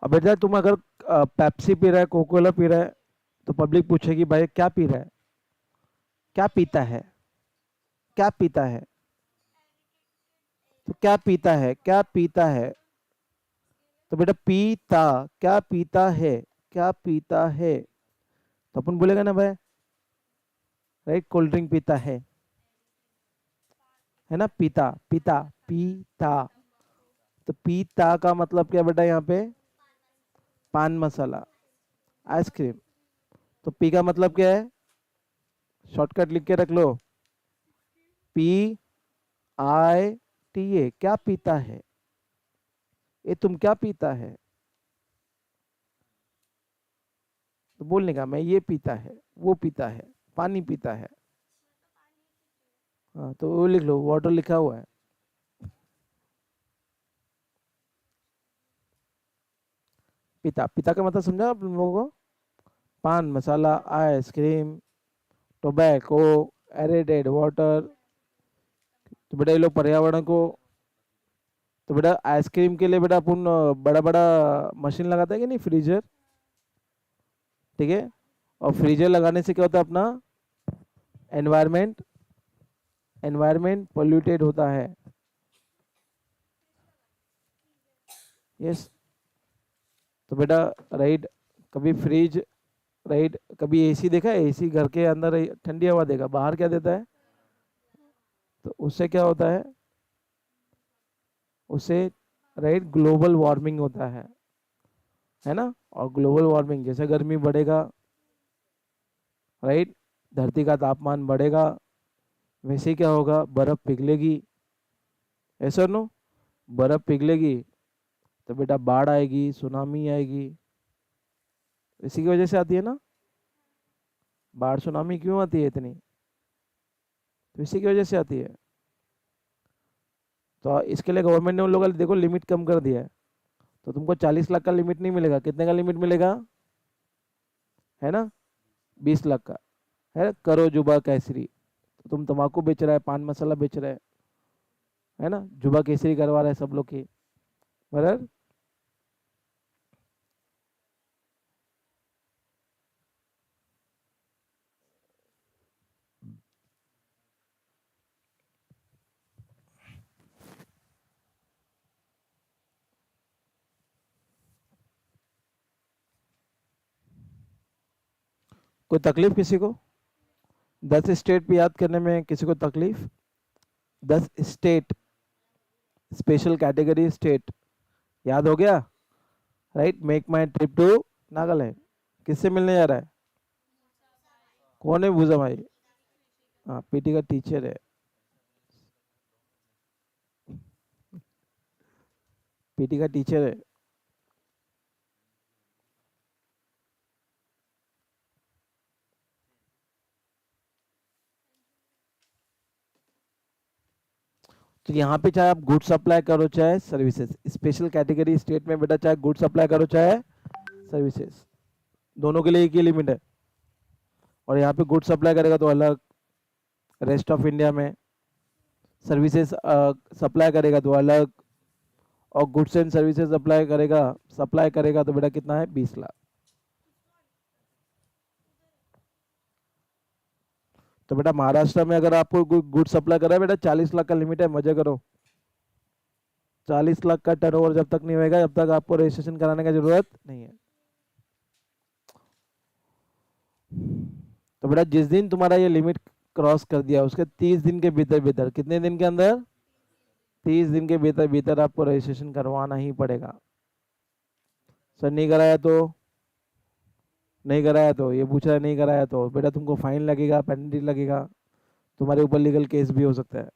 अब बेटा तुम अगर पेप्सी पी रहा है, कोको कोला पी रहा है, तो पब्लिक पूछेगी भाई क्या पी रहा है, क्या पीता है, क्या पीता है। तो क्या पीता है, क्या पीता है। तो बेटा पीता, क्या पीता है, क्या पीता है। तो अपन बोलेगा ना भाई, राइट, कोल्ड ड्रिंक पीता है ना, पीता पीता पीता। तो पीता का मतलब क्या बेटा यहाँ पे? पान मसाला, आइसक्रीम। तो पी का मतलब क्या है? शॉर्टकट लिख के रख लो, पी आई टी ए। क्या पीता है, ये तुम क्या पीता है। तो बोलने का मैं ये पीता है, वो पीता है, पानी पीता है। हाँ तो वो लिख लो, वाटर लिखा हुआ है। पिता, पिता का मतलब समझा आप लोगों को? पान masala, ice cream, tobacco, aerated water. तो बेटा ये लोग पर्यावरण को, तो बेटा आइसक्रीम के लिए बेटा अपन बड़ा बड़ा मशीन लगाता है कि नहीं, फ्रीजर। ठीक है, और फ्रीजर लगाने से क्या होता है अपना? एनवायरमेंट, एनवायरमेंट पोल्यूटेड होता है। यस। तो बेटा राइट, कभी फ्रिज, राइट, कभी एसी देखा है? एसी घर के अंदर ठंडी हवा देगा, बाहर क्या देता है? तो उससे क्या होता है? उससे राइट ग्लोबल वार्मिंग होता है ना। और ग्लोबल वार्मिंग जैसे गर्मी बढ़ेगा, राइट, धरती का तापमान बढ़ेगा, वैसे ही क्या होगा? बर्फ पिघलेगी। ऐसा नो, बर्फ पिघलेगी तो बेटा बाढ़ आएगी, सुनामी आएगी। इसी की वजह से आती है ना बाढ़, सुनामी क्यों आती है इतनी? तो इसी की वजह से आती है। तो इसके लिए गवर्नमेंट ने उन लोगों को देखो लिमिट कम कर दिया है। तो तुमको 40 लाख का लिमिट नहीं मिलेगा, कितने का लिमिट मिलेगा? है ना, 20 लाख का। है करो जुबा केसरी, तो तुम तम्बाकू बेच रहा है, पान मसाला बेच रहा है ना, जुबा केसरी करवा रहा है सब लोग की, बराबर। कोई तकलीफ किसी को? 10 स्टेट पे याद करने में किसी को तकलीफ? 10 स्टेट, स्पेशल कैटेगरी स्टेट, याद हो गया? Right, make my trip to Nagaland, किससे मिलने जा रहा है? कौन है भूजा भाई? हाँ, पीटी का टीचर है, पीटी का टीचर है। तो यहाँ पे चाहे आप गुड्स सप्लाई करो चाहे सर्विसेज, स्पेशल कैटेगरी स्टेट में बेटा चाहे गुड्स सप्लाई करो चाहे सर्विसेज, दोनों के लिए एक ही लिमिट है। और यहाँ पे गुड्स सप्लाई करेगा तो अलग, रेस्ट ऑफ इंडिया में सर्विसेज सप्लाई करेगा तो अलग, और गुड्स एंड सर्विसेज सप्लाई करेगा तो बेटा कितना है? 20 लाख। तो बेटा महाराष्ट्र में अगर आपको गुड सप्लाई कर रहा है बेटा, 40 लाख का लिमिट है, मजे करो। 40 लाख का टर्नओवर जब तक नहीं होएगा जब तक आपको रजिस्ट्रेशन कराने की जरूरत नहीं है। तो बेटा जिस दिन तुम्हारा ये लिमिट क्रॉस कर दिया उसके 30 दिन के भीतर भीतर, कितने दिन के अंदर? 30 दिन के भीतर भीतर आपको रजिस्ट्रेशन करवाना ही पड़ेगा। सर नहीं कराया तो? नहीं कराया तो ये पूछ रहा है, नहीं कराया तो बेटा तुमको फाइन लगेगा, पेनल्टी लगेगा, तुम्हारे ऊपर लीगल केस भी हो सकता है।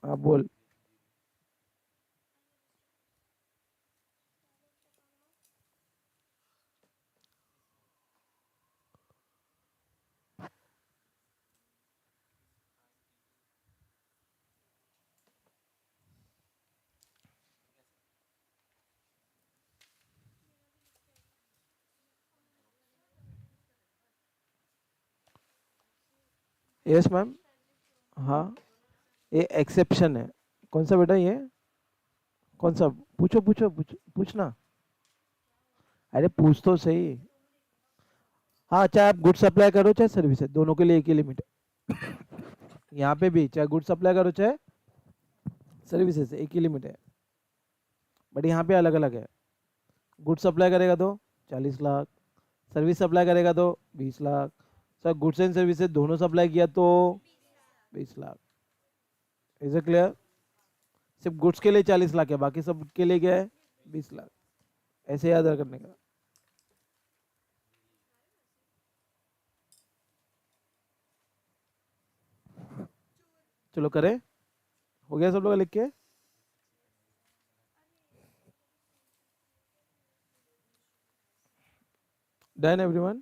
आप बोल। Yes ma'am. हाँ, ये एक्सेप्शन है। कौन सा बेटा ये? कौन सा? पूछो पूछो पूछना। अरे पूछ तो सही। हाँ, चाहे आप गुड सप्लाई करो चाहे सर्विस है, दोनों के लिए एक ही लिमिट है। यहाँ पे भी चाहे गुड सप्लाई करो चाहे सर्विसेज, एक ही लिमिट है, बट यहाँ पे अलग अलग है। गुड सप्लाई करेगा तो 40 लाख, सर्विस सप्लाई करेगा तो 20 lakh, sir goods and services दोनों सप्लाई किया तो 20 लाख। Is it clear? सिर्फ गुड्स के लिए 40 लाख है, बाकी सब के लिए क्या है? 20 लाख। ऐसे याद करने का। चलो करें, हो गया सब लोग लिख के? Done everyone?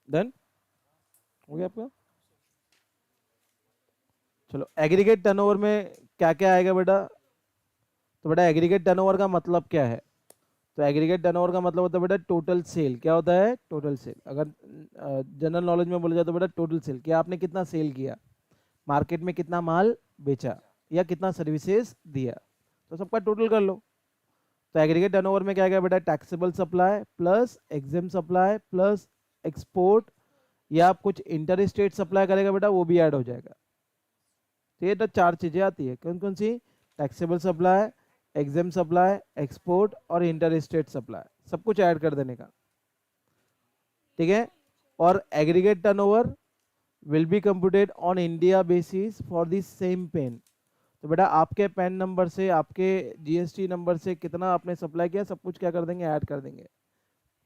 डन हो गया आपका? चलो, एग्रीगेट टर्नओवर में क्या क्या आएगा बेटा? तो बेटा एग्रीगेट टर्नओवर का मतलब क्या है? तो एग्रीगेट टर्नओवर का मतलब होता है बेटा टोटल सेल। क्या होता है? Total sale. अगर जनरल नॉलेज में बोला जाए तो बेटा टोटल सेल, कि आपने कितना सेल किया, मार्केट में कितना माल बेचा, या कितना सर्विसेज दिया, तो सबका टोटल कर लो। तो एग्रीगेट टर्नओवर में क्या आएगा बेटा? Taxable supply plus exempt supply plus export, या आप कुछ इंटर स्टेट सप्लाई करेगा बेटा वो भी ऐड हो जाएगा। तो ये तो 4 चीजें आती है, कौन कौन सी? Taxable supply, exempt supply, export और इंटर स्टेट सप्लाई, सब कुछ ऐड कर देने का। ठीक है? और aggregate turnover will be computed on India basis for the same PAN. तो बेटा आपके पैन नंबर से, आपके जीएसटी नंबर से कितना आपने सप्लाई किया, सब कुछ क्या कर देंगे? ऐड कर देंगे,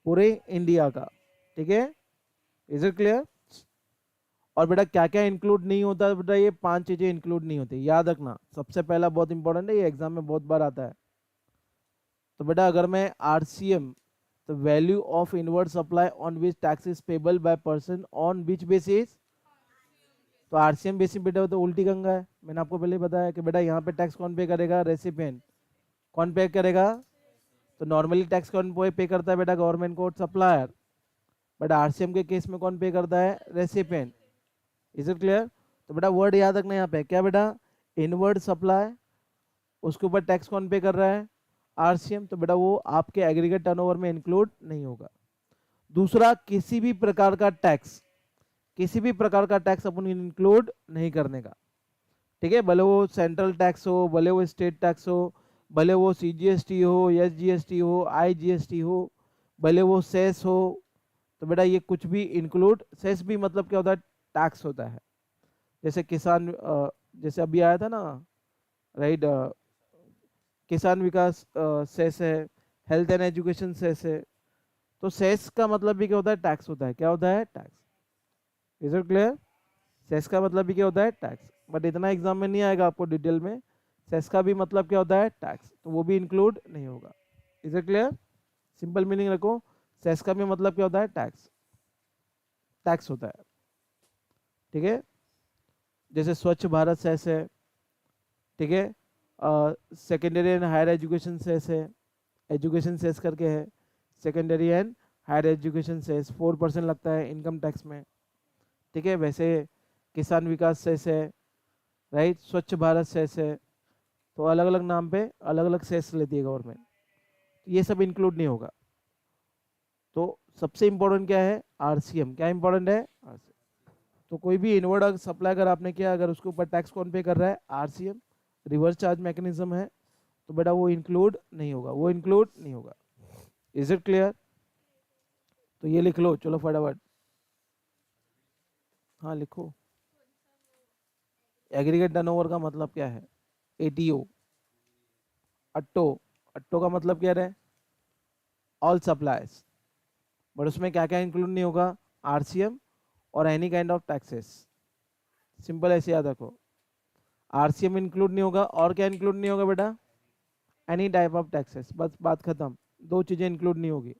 पूरे इंडिया का। ठीक है? Is it clear? और बेटा क्या क्या इंक्लूड नहीं होता बेटा? ये 5 चीजें इंक्लूड नहीं होती, याद रखना। सबसे पहला बहुत इंपॉर्टेंट है, ये एग्जाम में बहुत बार आता है। तो बेटा अगर मैं आरसीएम, तो value of inward supply on which tax is payable by person on which basis? तो आरसीएम बेसिस बेटा तो उल्टी गंगा है, मैंने आपको पहले ही बताया कि बेटा यहाँ पे टैक्स कौन पे करेगा? रेसिपिएंट। कौन पे करेगा? तो नॉर्मली टैक्स कौन पे करता है बेटा? गवर्नमेंट को, सप्लायर। बट आरसीएम के केस में कौन पे करता है? रेसिपिएंट। Is it clear? तो बेटा वर्ड याद रखना यहाँ पे क्या बेटा? इनवर्ड सप्लाई, उसके ऊपर टैक्स कौन पे कर रहा है? आरसीएम। तो बेटा वो आपके एग्रीगेट टर्नओवर में इंक्लूड नहीं होगा। दूसरा, किसी भी प्रकार का टैक्स, किसी भी प्रकार का टैक्स अपन इंक्लूड नहीं करने का, ठीक है? भले वो सेंट्रल टैक्स हो, भले वो स्टेट टैक्स हो, भले वो सीजीएसटी हो, एसजीएसटी हो, आईजीएसटी हो, भले वो सेस हो, तो बेटा ये कुछ भी इंक्लूड, सेस भी मतलब क्या होता है? टैक्स होता है। जैसे किसान, जैसे अभी आया था ना, राइट, किसान विकास सेस है, हेल्थ एंड एजुकेशन सेस है। तो सेस का मतलब भी क्या होता है? टैक्स होता है। क्या होता है? Tax. Is it clear? Cess का मतलब भी क्या होता है? टैक्स। बट इतना एग्जाम में नहीं आएगा आपको डिटेल में। सेस का भी मतलब क्या होता है? टैक्स। तो वो भी इंक्लूड नहीं होगा। Is it clear? Simple meaning रखो, सेस का भी मतलब क्या होता है? टैक्स, टैक्स होता है, ठीक है? जैसे स्वच्छ भारत सेस है, ठीक है? Secondary and higher education cess है, एजुकेशन सेस करके है, secondary and higher education cess 4% लगता है इनकम टैक्स में, ठीक है? वैसे किसान विकास सेस है, राइट, स्वच्छ भारत सेस है। तो अलग अलग नाम पे अलग अलग सेस लेती है गवर्नमेंट, ये सब इंक्लूड नहीं होगा। तो सबसे इंपॉर्टेंट क्या है? आरसीएम। क्या इंपॉर्टेंट है? आरसीएम। तो कोई भी इनवर्ड सप्लाई अगर आपने किया, अगर उसके ऊपर टैक्स कौन पे कर रहा है? आरसीएम। रिवर्स चार्ज मैकेनिज्म है, तो बेटा वो इंक्लूड नहीं होगा, वो इंक्लूड नहीं होगा। Is it clear? तो ये लिख लो, चलो फटाफट। हाँ लिखो। एग्रीगेट टर्नओवर का मतलब क्या है? एटीओ, अट्टो। अट्टो का मतलब क्या है? All supplies. बट उसमें क्या क्या इंक्लूड नहीं होगा? आरसीएम और any kind of taxes. Simple ऐसे याद रखो, आरसीएम इंक्लूड नहीं होगा, और क्या इंक्लूड नहीं होगा बेटा? Any type of taxes. बस बात खत्म, दो चीजें इंक्लूड नहीं होगी।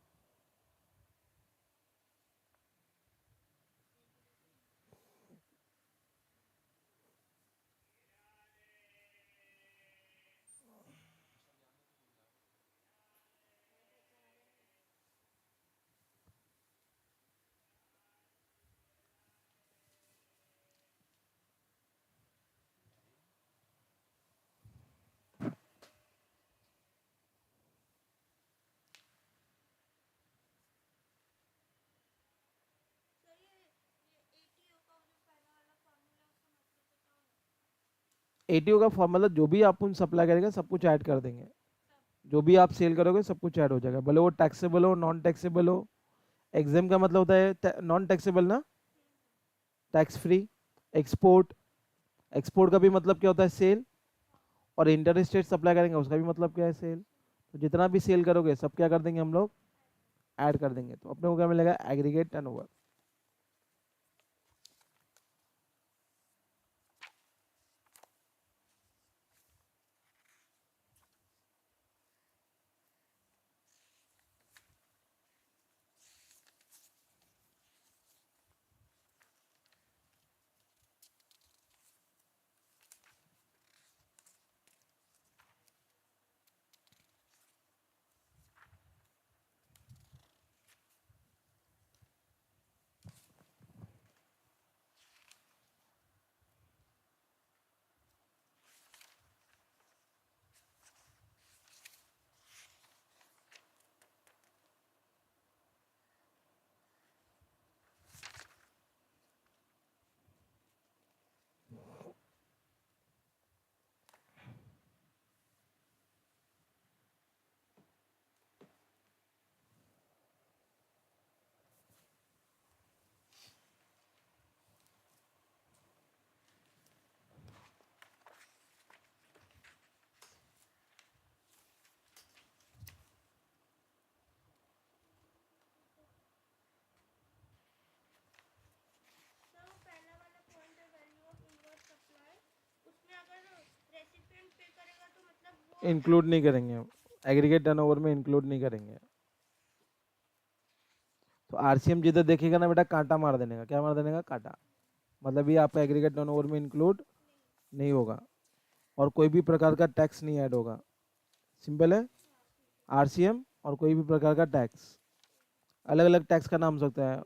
एटीओ का फॉर्मूला, जो भी आप उन सप्लाई करेंगे सब कुछ ऐड कर देंगे, जो भी आप सेल करोगे सब कुछ ऐड हो जाएगा, भले वो टैक्सेबल हो, नॉन टैक्सेबल हो। एग्जाम का मतलब होता है नॉन टैक्सेबल ना, टैक्स फ्री। एक्सपोर्ट, एक्सपोर्ट का भी मतलब क्या होता है? सेल। और इंटर स्टेट सप्लाई करेंगे उसका भी मतलब क्या है? सेल। तो जितना भी सेल करोगे सब क्या कर देंगे हम लोग? ऐड कर देंगे। तो अपने को क्या मिलेगा? Aggregate turnover. इंक्लूड नहीं करेंगे हम, एग्रीगेट टर्नओवर में इंक्लूड नहीं करेंगे। तो आरसीएम जिधर देखेगा ना बेटा, कांटा मार देने का। क्या मार देने का? कांटा। मतलब ये आपका एग्रीगेट टर्नओवर में इंक्लूड नहीं होगा, और कोई भी प्रकार का टैक्स नहीं ऐड होगा। सिंपल है। आरसीएम और कोई भी प्रकार का टैक्स, अलग अलग टैक्स का नाम हो सकता है,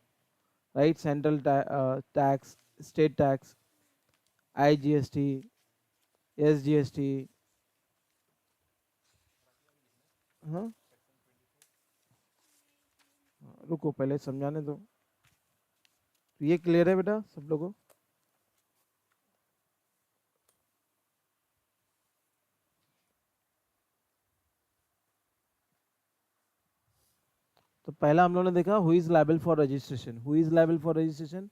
right, central tax, state tax, IGST, SGST. हाँ, रुको पहले समझाने दो। तो ये क्लियर है बेटा सब लोगों? तो पहला हम लोगों ने देखा who is liable for registration. Who is liable for registration?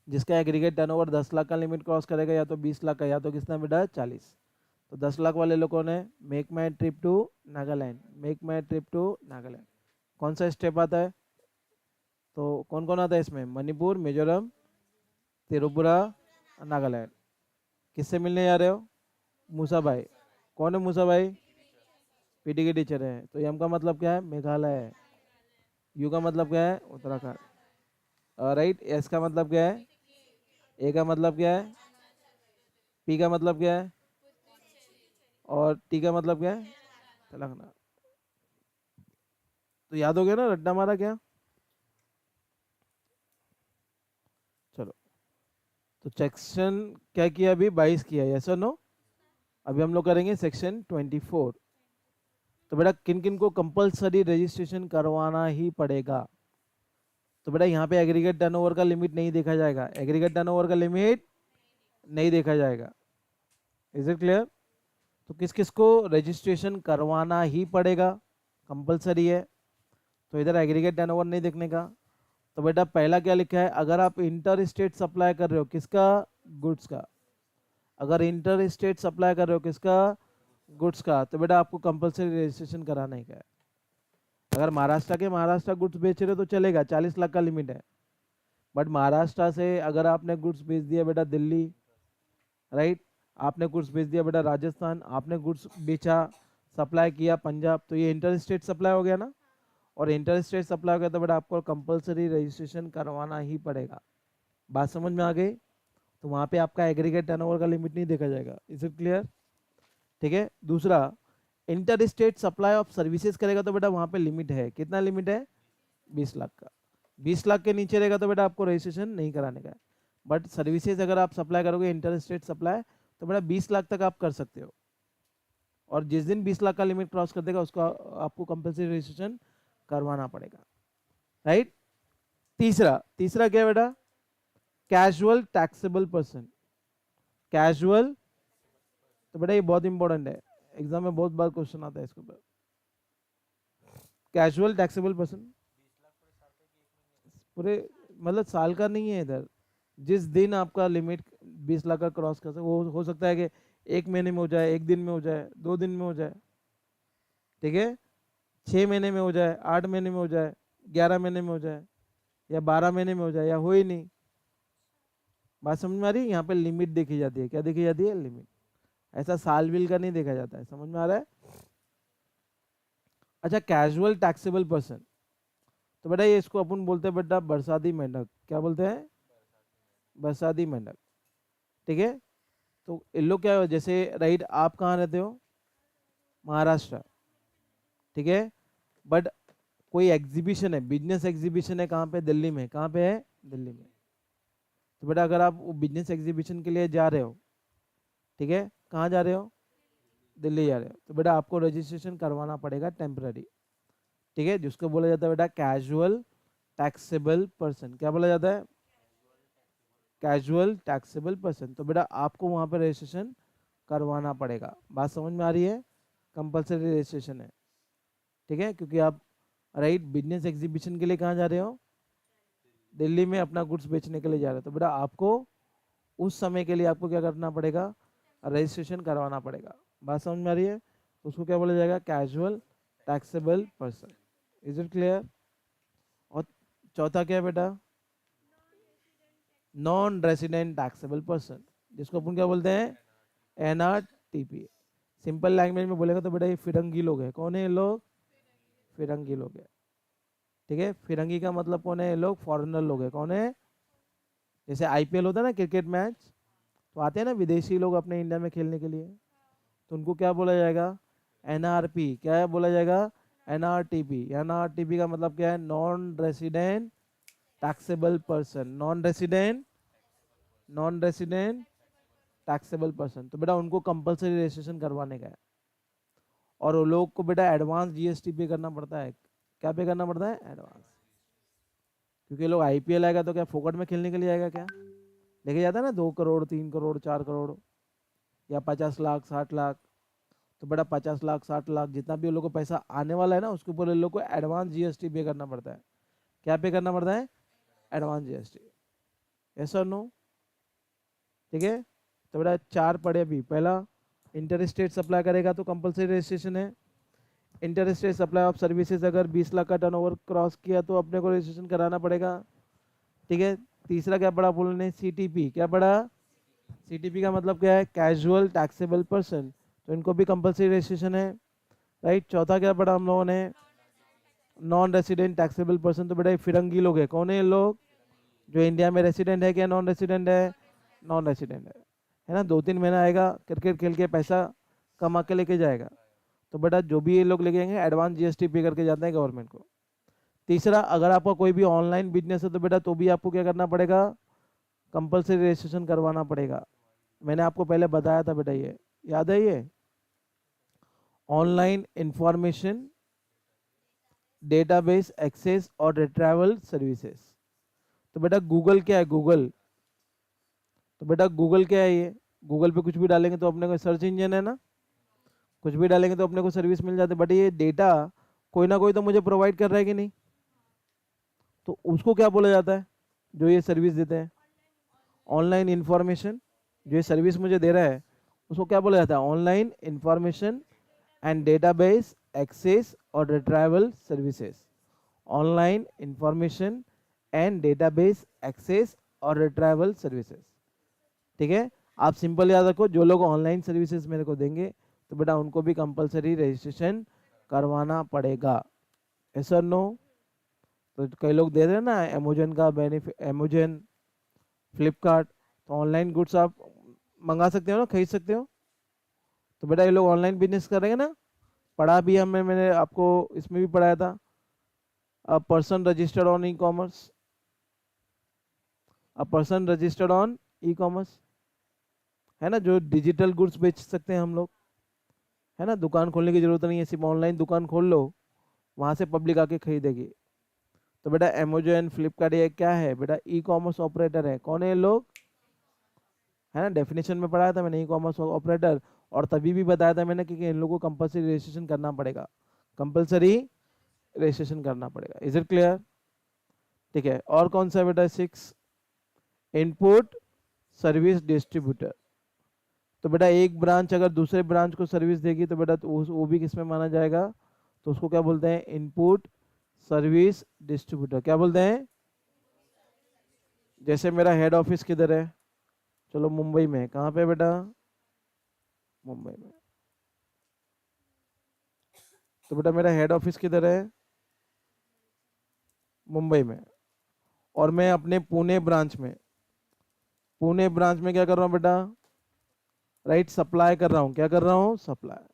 जिसका एग्रीगेट टर्नओवर 10 लाख का लिमिट क्रॉस करेगा, या तो 20 लाख का, या तो कितना बेटा 40। तो 10 लाख वाले लोगों ने make my trip to Nagaland, make my trip to Nagaland. कौन सा स्टेप आता है? तो कौन कौन आता है इसमें? मणिपुर, मिजोरम, त्रिपुरा, नागालैंड। किससे मिलने जा रहे हो? मूसा भाई। कौन है मूसा भाई? पीटी के टीचर है। तो एम का मतलब क्या है? मेघालय है। यू का मतलब क्या है? उत्तराखंड। राइट। एस का मतलब क्या है? ए का मतलब क्या है? पी का मतलब क्या है? और टी का मतलब क्या है? तेलंगाना। तो याद हो गया ना रट्टा मारा क्या? चलो, तो सेक्शन क्या किया अभी? 22 किया, यस और नो? अभी हम लोग करेंगे सेक्शन 24। तो बेटा किन किन को कंपलसरी रजिस्ट्रेशन करवाना ही पड़ेगा? तो बेटा यहाँ पे एग्रीगेट टर्नओवर का लिमिट नहीं देखा जाएगा, एग्रीगेट टर्नओवर का लिमिट नहीं देखा जाएगा। Is it clear? तो किस किस को रजिस्ट्रेशन करवाना ही पड़ेगा, कंपलसरी है। तो इधर एग्रीगेट टर्नओवर नहीं देखने का। तो बेटा पहला क्या लिखा है? अगर आप इंटर स्टेट सप्लाई कर रहे हो, किसका? गुड्स का। अगर इंटर स्टेट सप्लाई कर रहे हो, किसका? गुड्स का। तो बेटा आपको कंपलसरी रजिस्ट्रेशन कराना ही का है। अगर महाराष्ट्र के महाराष्ट्र गुड्स बेच रहे हो तो चलेगा, 40 लाख का लिमिट है। बट महाराष्ट्र से अगर आपने गुड्स बेच दिया बेटा दिल्ली, राइट, आपने गुड्स बेच दिया बेटा राजस्थान, आपने गुड्स बेचा, सप्लाई किया पंजाब, तो ये इंटर स्टेट सप्लाई हो गया ना। और इंटर स्टेट सप्लाई हो गया तो बेटा आपको कंपलसरी रजिस्ट्रेशन करवाना ही पड़ेगा। बात समझ में आ गई? तो वहाँ पे आपका एग्रीगेट टर्नओवर का लिमिट नहीं देखा जाएगा। Is it clear? ठीक है। दूसरा, inter state supply of services करेगा तो बेटा वहाँ पे लिमिट है, कितना लिमिट है? 20 लाख का। 20 लाख के नीचे रहेगा तो बेटा आपको रजिस्ट्रेशन नहीं कराने का है। बट सर्विसेज अगर आप सप्लाई करोगे इंटर स्टेट सप्लाई, तो बेटा 20 लाख तक आप कर सकते हो। और जिस दिन 20 लाख का लिमिट क्रॉस कर देगा उसका आपको कंपलसरी रजिस्ट्रेशन करवाना पड़ेगा, राइट। तीसरा, तीसरा क्या है बेटा? Casual taxable person. कैजुअल, तो बेटा ये बहुत इंपॉर्टेंट है, एग्जाम में बहुत बार क्वेश्चन आता है इसके ऊपर। कैजुअल टैक्सेबल पर्सन पूरे मतलब साल का नहीं है इधर। जिस दिन आपका लिमिट 20 लाख का क्रॉस कर सकते, वो हो सकता है कि एक महीने में हो जाए, एक दिन में हो जाए, 2 दिन में हो जाए, ठीक है, 6 महीने में हो जाए, 8 महीने में हो जाए, 11 महीने में हो जाए, या 12 महीने में हो जाए, या हो ही नहीं। बात समझ में आ रही है? यहाँ पे लिमिट देखी जाती है। क्या देखी जाती है? लिमिट। ऐसा साल बिल का नहीं देखा जाता है। समझ में आ रहा है? अच्छा, कैजुअल टैक्सेबल पर्सन, तो बेटा ये इसको अपन बोलते हैं बेटा बरसाती मेंढक। क्या बोलते हैं? बरसाती मेंढक। ठीक है। तो इन लोग क्या हो, जैसे राइट, आप कहाँ रहते हो? महाराष्ट्र, ठीक है। बट कोई एग्जीबिशन है, बिजनेस एग्जीबिशन है, कहाँ पे? दिल्ली में। कहाँ पे है? दिल्ली में। तो बेटा अगर आप बिजनेस एग्जीबिशन के लिए जा रहे हो, ठीक है, कहाँ जा रहे हो? दिल्ली जा रहे हो, तो बेटा आपको रजिस्ट्रेशन करवाना पड़ेगा टेम्पररी, ठीक है, जिसको बोला जाता है बेटा कैजुअल टैक्सेबल पर्सन। क्या बोला जाता है? Casual taxable person. तो बेटा आपको वहाँ पर रजिस्ट्रेशन करवाना पड़ेगा। बात समझ में आ रही है? कंपलसरी रजिस्ट्रेशन है, ठीक है, क्योंकि आप राइट बिजनेस एग्जीबिशन के लिए कहाँ जा रहे हो? दिल्ली में अपना गुड्स बेचने के लिए जा रहे हो, तो बेटा आपको उस समय के लिए आपको क्या करना पड़ेगा? रजिस्ट्रेशन करवाना पड़ेगा। बात समझ में आ रही है? तो उसको क्या बोला जाएगा? Casual taxable person. Is it clear? और चौथा क्या है बेटा? नॉन रेसिडेंट टैक्सेबल पर्सन, जिसको अपन क्या बोलते हैं? NRTP। सिंपल लैंग्वेज में बोलेगा तो बेटा ये फिरंगी लोग हैं। कौन है ये लोग? फिरंगी लोग हैं, ठीक है। फिरंगी का मतलब कौन है? ये लोग फॉरेनर लोग हैं। कौन है? जैसे IPL होता है ना, क्रिकेट मैच, तो आते हैं ना विदेशी लोग अपने इंडिया में खेलने के लिए, तो उनको क्या बोला जाएगा? NRP। क्या बोला जाएगा? एनआरटीपी। एनआरटीपी का मतलब क्या है? Non resident taxable person. Non resident taxable person, तो बेटा उनको कंपलसरी रजिस्ट्रेशन करवाने का है। और वो लोग को बेटा एडवांस जीएसटी पे करना पड़ता है। क्या पे करना पड़ता है? एडवांस। क्योंकि लोग आईपीएल आएगा तो क्या फोकट में खेलने के लिए आएगा क्या? लेके जाता है ना 2 करोड़, 3 करोड़, 4 करोड़, या 50 लाख, 60 लाख। तो बेटा 50 लाख, 60 लाख जितना भी उन लोग को पैसा आने वाला है ना, उसके ऊपर उन लोग को एडवांस जीएसटी पे करना पड़ता है। क्या पे करना पड़ता है? Advance GST. यस और नो? ठीक है। तो बेटा 4 पढ़े अभी। पहला, इंटर स्टेट सप्लाई करेगा तो कंपलसरी रजिस्ट्रेशन है। Inter state supply of services अगर 20 लाख का टर्नओवर क्रॉस किया तो अपने को रजिस्ट्रेशन कराना पड़ेगा। ठीक है। तीसरा क्या पढ़ा बोलने? सीटीपी। क्या पढ़ा? सीटीपी का मतलब क्या है? कैजुअल टैक्सेबल पर्सन, तो इनको भी कंपलसरी रजिस्ट्रेशन है। राइट। चौथा क्या पढ़ा हम लोगों ने? नॉन रेसिडेंट टैक्सेबल पर्सन, तो बेटा ये फिरंगी लोग है। कौन है ये लोग? जो इंडिया में रेसिडेंट है क्या नॉन रेसिडेंट है? नॉन रेसिडेंट है ना। 2-3 महीना आएगा, क्रिकेट खेल के पैसा कमा के लेके जाएगा। तो बेटा जो भी ये लोग लेके जाएंगे एडवांस जीएसटी पे करके जाते हैं गवर्नमेंट को। तीसरा, अगर आपका कोई भी ऑनलाइन बिजनेस है तो बेटा तो भी आपको क्या करना पड़ेगा? कंपलसरी रजिस्ट्रेशन करवाना पड़ेगा। मैंने आपको पहले बताया था बेटा, ये याद है? ये ऑनलाइन इंफॉर्मेशन डेटाबेस एक्सेस और रिट्राइवल सर्विसेज। तो बेटा गूगल क्या है? गूगल, तो बेटा गूगल क्या है? ये गूगल पे कुछ भी डालेंगे तो अपने को सर्च इंजन है ना, कुछ भी डालेंगे तो अपने को सर्विस मिल जाती है। बट ये डेटा कोई ना कोई तो मुझे प्रोवाइड कर रहा है कि नहीं? तो उसको क्या बोला जाता है जो ये सर्विस देते हैं? Online information. जो ये सर्विस मुझे दे रहा है उसको क्या बोला जाता है? Online information and database access और retrieval services. Online information and database access और रिट्राइवल सर्विसेज। ठीक है। आप सिंपल याद रखो, जो लोग ऑनलाइन सर्विसेज मेरे को देंगे तो बेटा उनको भी कंपलसरी रजिस्ट्रेशन करवाना पड़ेगा। यस और नो? तो कई लोग दे रहे हैं ना अमेजन का बेनिफिट, अमेजन, फ्लिपकार्ट, तो ऑनलाइन गुड्स आप मंगा सकते हो ना, खरीद सकते हो। तो बेटा ये लोग ऑनलाइन बिजनेस करेंगे ना। पढ़ा भी हमें, मैंने आपको इसमें भी पढ़ाया था, a person registered on e commerce, a person registered on e commerce, है ना, जो डिजिटल गुड्स बेच सकते हैं हम लोग, है ना। दुकान खोलने की जरूरत नहीं है, सिर्फ ऑनलाइन दुकान खोल लो, वहां से पब्लिक आके खरीदेगी। तो बेटा अमेजन, फ्लिपकार्ट ये क्या है बेटा? ई कॉमर्स ऑपरेटर है। कौन है ये लोग? है ना, डेफिनेशन में पढ़ाया था मैंने ई कॉमर्स ऑपरेटर। और तभी भी बताया था मैंने कि इन लोगों को कंपलसरी रजिस्ट्रेशन करना पड़ेगा, कंपलसरी रजिस्ट्रेशन करना पड़ेगा। Is it clear? ठीक है। और कौन सा बेटा? 6, इनपुट सर्विस डिस्ट्रीब्यूटर। तो बेटा एक ब्रांच अगर दूसरे ब्रांच को सर्विस देगी तो बेटा तो वो भी किस में माना जाएगा? तो उसको क्या बोलते हैं? Input service distributor. क्या बोलते हैं? जैसे मेरा हेड ऑफिस किधर है? चलो मुंबई में है। कहाँ पे बेटा? मुंबई में। तो बेटा मेरा हेड ऑफिस किधर है? मुंबई में। और मैं अपने पुणे ब्रांच में क्या कर रहा हूँ बेटा? राइट, सप्लाई कर रहा हूँ। क्या कर रहा हूँ? सप्लाई।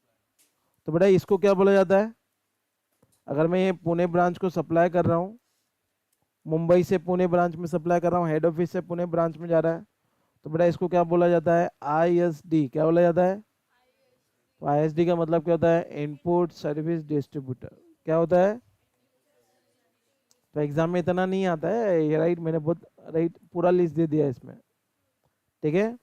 तो बेटा इसको क्या बोला जाता है? अगर मैं ये पुणे ब्रांच को सप्लाई कर रहा हूँ, मुंबई से पुणे ब्रांच में सप्लाई कर रहा हूँ, हेड ऑफिस से पुणे ब्रांच में जा रहा है, तो बेटा इसको क्या बोला जाता है? आईएसडी। क्या बोला जाता है? तो आईएसडी का मतलब क्या होता है? Input service distributor. क्या होता है? तो एग्जाम में इतना नहीं आता है ये, राइट। मैंने बहुत राइट पूरा लिस्ट दे दिया इसमें। ठीक है।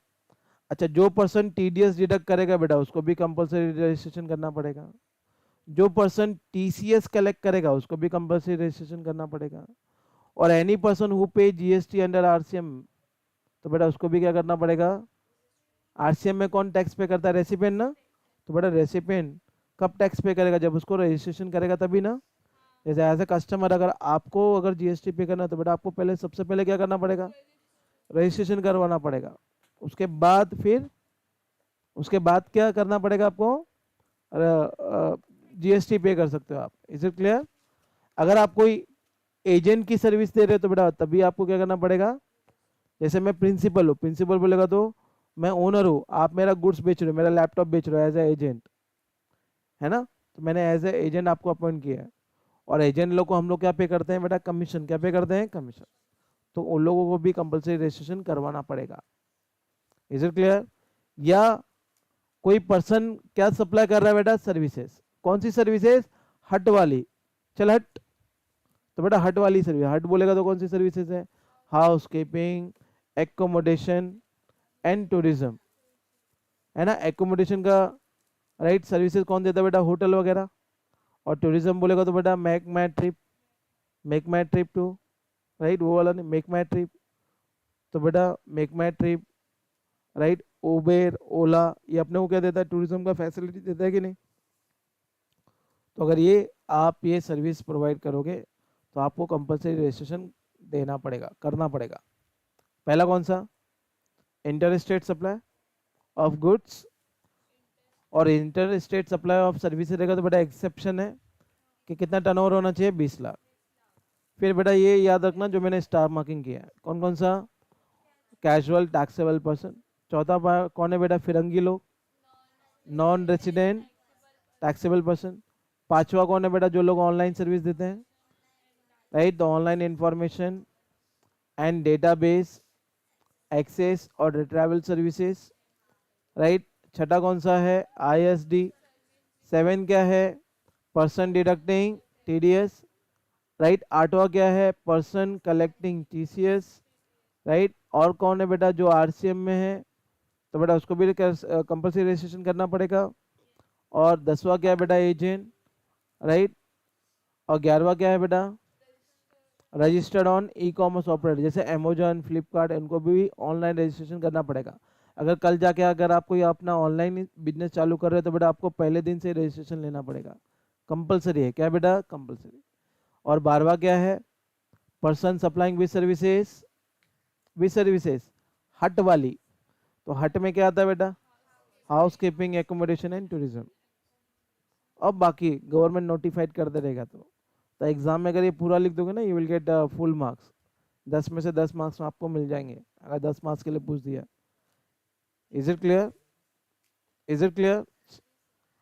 अच्छा, जो पर्सन टीडीएस डिडक्ट करेगा बेटा उसको भी कंपलसरी रजिस्ट्रेशन करना पड़ेगा। जो पर्सन टीसीएस कलेक्ट करेगा उसको भी कंपलसरी रजिस्ट्रेशन करना पड़ेगा। और एनी पर्सन हु पे जीएसटी अंडर आरसीएम, तो बेटा उसको भी क्या करना पड़ेगा? आरसीएम में कौन टैक्स पे करता है? रेसिपेंट ना। तो बेटा रेसिपेंट कब टैक्स पे करेगा? जब उसको रजिस्ट्रेशन करेगा तभी ना। जैसे एज ए कस्टमर अगर आपको अगर जीएसटी पे करना है तो बेटा आपको पहले सबसे पहले क्या करना पड़ेगा? रजिस्ट्रेशन करवाना पड़ेगा। उसके बाद फिर उसके बाद क्या करना पड़ेगा आपको? जीएसटी पे कर सकते हो आप। Is it clear? अगर आप कोई एजेंट की सर्विस दे रहे हो तो बेटा तभी आपको क्या करना पड़ेगा? जैसे मैं प्रिंसिपल हूँ, प्रिंसिपल बोलेगा तो मैं ओनर हूँ, आप मेरा गुड्स बेच रहे हो, मेरा लैपटॉप बेच रहे हो एज ए एजेंट, है ना। तो मैंने एज ए एजेंट आपको अपॉइंट किया है, और एजेंट लोग को हम लोग क्या पे करते हैं बेटा, कमीशन। क्या पे करते हैं, कमीशन। तो उन लोगों को भी कंपलसरी रजिस्ट्रेशन करवाना पड़ेगा। Is it clear? या कोई पर्सन क्या सप्लाई कर रहा है बेटा, सर्विसेज। कौन सी सर्विसेज, हट वाली। चल हट, तो बेटा हट वाली सर्विस, हट बोलेगा तो कौन सी सर्विसेज है, house keeping, accommodation and tourism, है ना। एकोमोडेशन का राइट सर्विसेज कौन देता है बेटा, होटल वगैरह। और टूरिज्म बोलेगा तो बेटा make my trip, make my trip to, right वो वाला नहीं, मेक माई ट्रिप। तो बेटा make my trip, right, Uber Ola, ये अपने को क्या देता है, टूरिज्म का फैसिलिटी देता है कि नहीं। तो अगर ये आप ये सर्विस प्रोवाइड करोगे तो आपको कंपलसरी रजिस्ट्रेशन देना पड़ेगा, करना पड़ेगा। पहला कौन सा, inter state supply of goods, और inter state supply of services रहेगा तो बेटा एक्सेप्शन है कि कितना टर्नओवर होना चाहिए, 20 लाख। फिर बेटा ये याद रखना जो मैंने स्टार मार्किंग किया है, कौन कौन सा, कैजुअल टैक्सेबल पर्सन। चौथा कौन है बेटा, फिरंगी लोग, नॉन रेसिडेंट टैक्सेबल पर्सन। पांचवा कौन है बेटा, जो लोग ऑनलाइन सर्विस देते हैं, right, the online information and database access और रिट्राइवल सर्विसेज, राइट। छठा कौन सा है, ISD। 7 क्या है, पर्सन डिडक्टिंग TDS, राइट। आठवां क्या है, पर्सन कलेक्टिंग TCS, राइट। और कौन है बेटा, जो RCM में है, तो बेटा उसको भी कंपल्सरी रजिस्ट्रेशन करना पड़ेगा। और 10वां क्या है बेटा, एजेंट, राइट। और 11वां क्या है बेटा, रजिस्टर्ड ऑन ई-कॉमर्स ऑपरेटर, जैसे अमेजोन, फ्लिपकार्ट, इनको भी ऑनलाइन रजिस्ट्रेशन करना पड़ेगा। अगर कल जाके अगर आप कोई अपना ऑनलाइन बिजनेस चालू कर रहे हो तो बेटा आपको पहले दिन से रजिस्ट्रेशन लेना पड़ेगा, कंपलसरी है। क्या बेटा, कंपलसरी। और 12वां क्या है, person supplying with services, with services हट वाली। तो हट में क्या आता है बेटा, house keeping, accommodation and tourism. अब बाकी गवर्नमेंट नोटिफाइड करते रहेगा। तो एग्जाम में अगर ये पूरा लिख दोगे ना, you will get full marks. 10 में से 10 मार्क्स आपको मिल जाएंगे अगर 10 मार्क्स के लिए पूछ दिया। Is it clear, is it clear?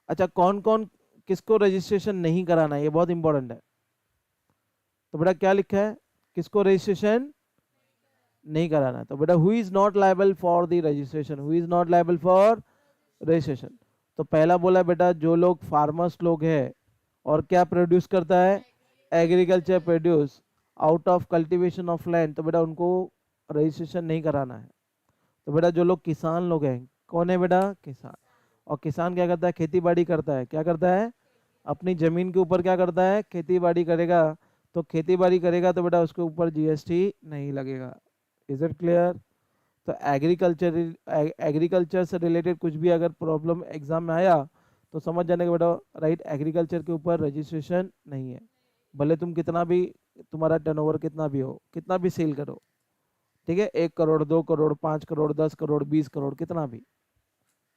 अच्छा, कौन कौन किसको रजिस्ट्रेशन नहीं कराना है, ये बहुत इंपॉर्टेंट है। तो बेटा क्या लिखा है, किसको रजिस्ट्रेशन नहीं कराना है। तो बेटा who is not liable for the registration, who is not liable for registration. तो पहला बोला बेटा जो लोग फार्मर्स लोग हैं और क्या प्रोड्यूस करता है, agriculture produce out of cultivation of land, तो बेटा उनको रजिस्ट्रेशन नहीं कराना है। तो बेटा जो लोग किसान लोग हैं, कौन है बेटा, किसान। और किसान क्या करता है, खेती बाड़ी करता है। क्या करता है, अपनी जमीन के ऊपर क्या करता है, खेती बाड़ी करेगा। तो खेती बाड़ी करेगा तो बेटा उसके ऊपर GST नहीं लगेगा। Is it clear? तो एग्रीकल्चर से रिलेटेड कुछ भी अगर प्रॉब्लम एग्जाम में आया तो समझ जाने का बेटा, राइट, एग्रीकल्चर के ऊपर रजिस्ट्रेशन नहीं है। भले तुम कितना भी, तुम्हारा टर्नओवर कितना भी हो, कितना भी सेल करो, ठीक है, 1 करोड़ 2 करोड़ 5 करोड़ 10 करोड़ 20 करोड़ कितना भी।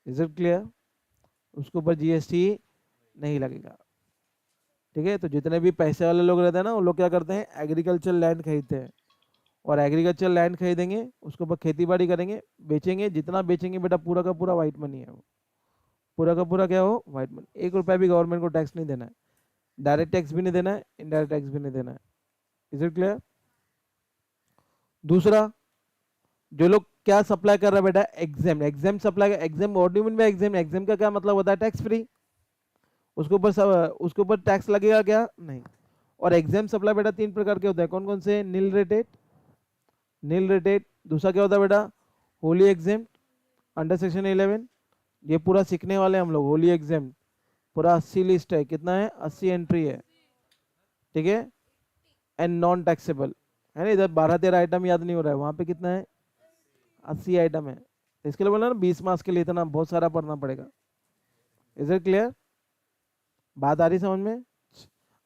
Is it clear? उसके ऊपर GST नहीं लगेगा, ठीक है। तो जितने भी पैसे वाले लोग रहते हैं ना, वो लोग क्या करते हैं, एग्रीकल्चर लैंड खरीदते हैं, और एग्रीकल्चर लैंड खरीदेंगे, उसके ऊपर खेती बाड़ी करेंगे, बेचेंगे। जितना बेचेंगे बेटा पूरा का पूरा वाइट मनी है वो, पूरा का पूरा क्या हो, वाइट मनी। 1 रुपया भी गवर्नमेंट को टैक्स नहीं देना है, डायरेक्ट टैक्स भी नहीं देना है, इनडायरेक्ट टैक्स भी नहीं देना है। Is it clear? दूसरा, जो लोग क्या सप्लाई कर रहा है बेटा, exam, exempt supply, exam ordinary में एग्जाम, एग्जाम का क्या मतलब होता है, टैक्स फ्री। उसके ऊपर सब, उसके ऊपर टैक्स लगेगा क्या, नहीं। और एग्जाम सप्लाई बेटा 3 प्रकार के होते हैं, कौन कौन से, नील रेटेड, नील रेटेड। दूसरा क्या होता है बेटा, होली एग्जाम अंडर सेक्शन 11, ये पूरा सीखने वाले हम लोग। होली एग्जाम पूरा 80 लिस्ट है, कितना है, 80 एंट्री है, ठीक है। एंड नॉन टैक्सेबल है ना, इधर 12-13 आइटम याद नहीं हो रहा है, वहां पे कितना है, 80 आइटम है। इसके लिए बोला ना 20 मार्क्स के लिए इतना बहुत सारा पढ़ना पड़ेगा। Is it clear? बात आ रही समझ में?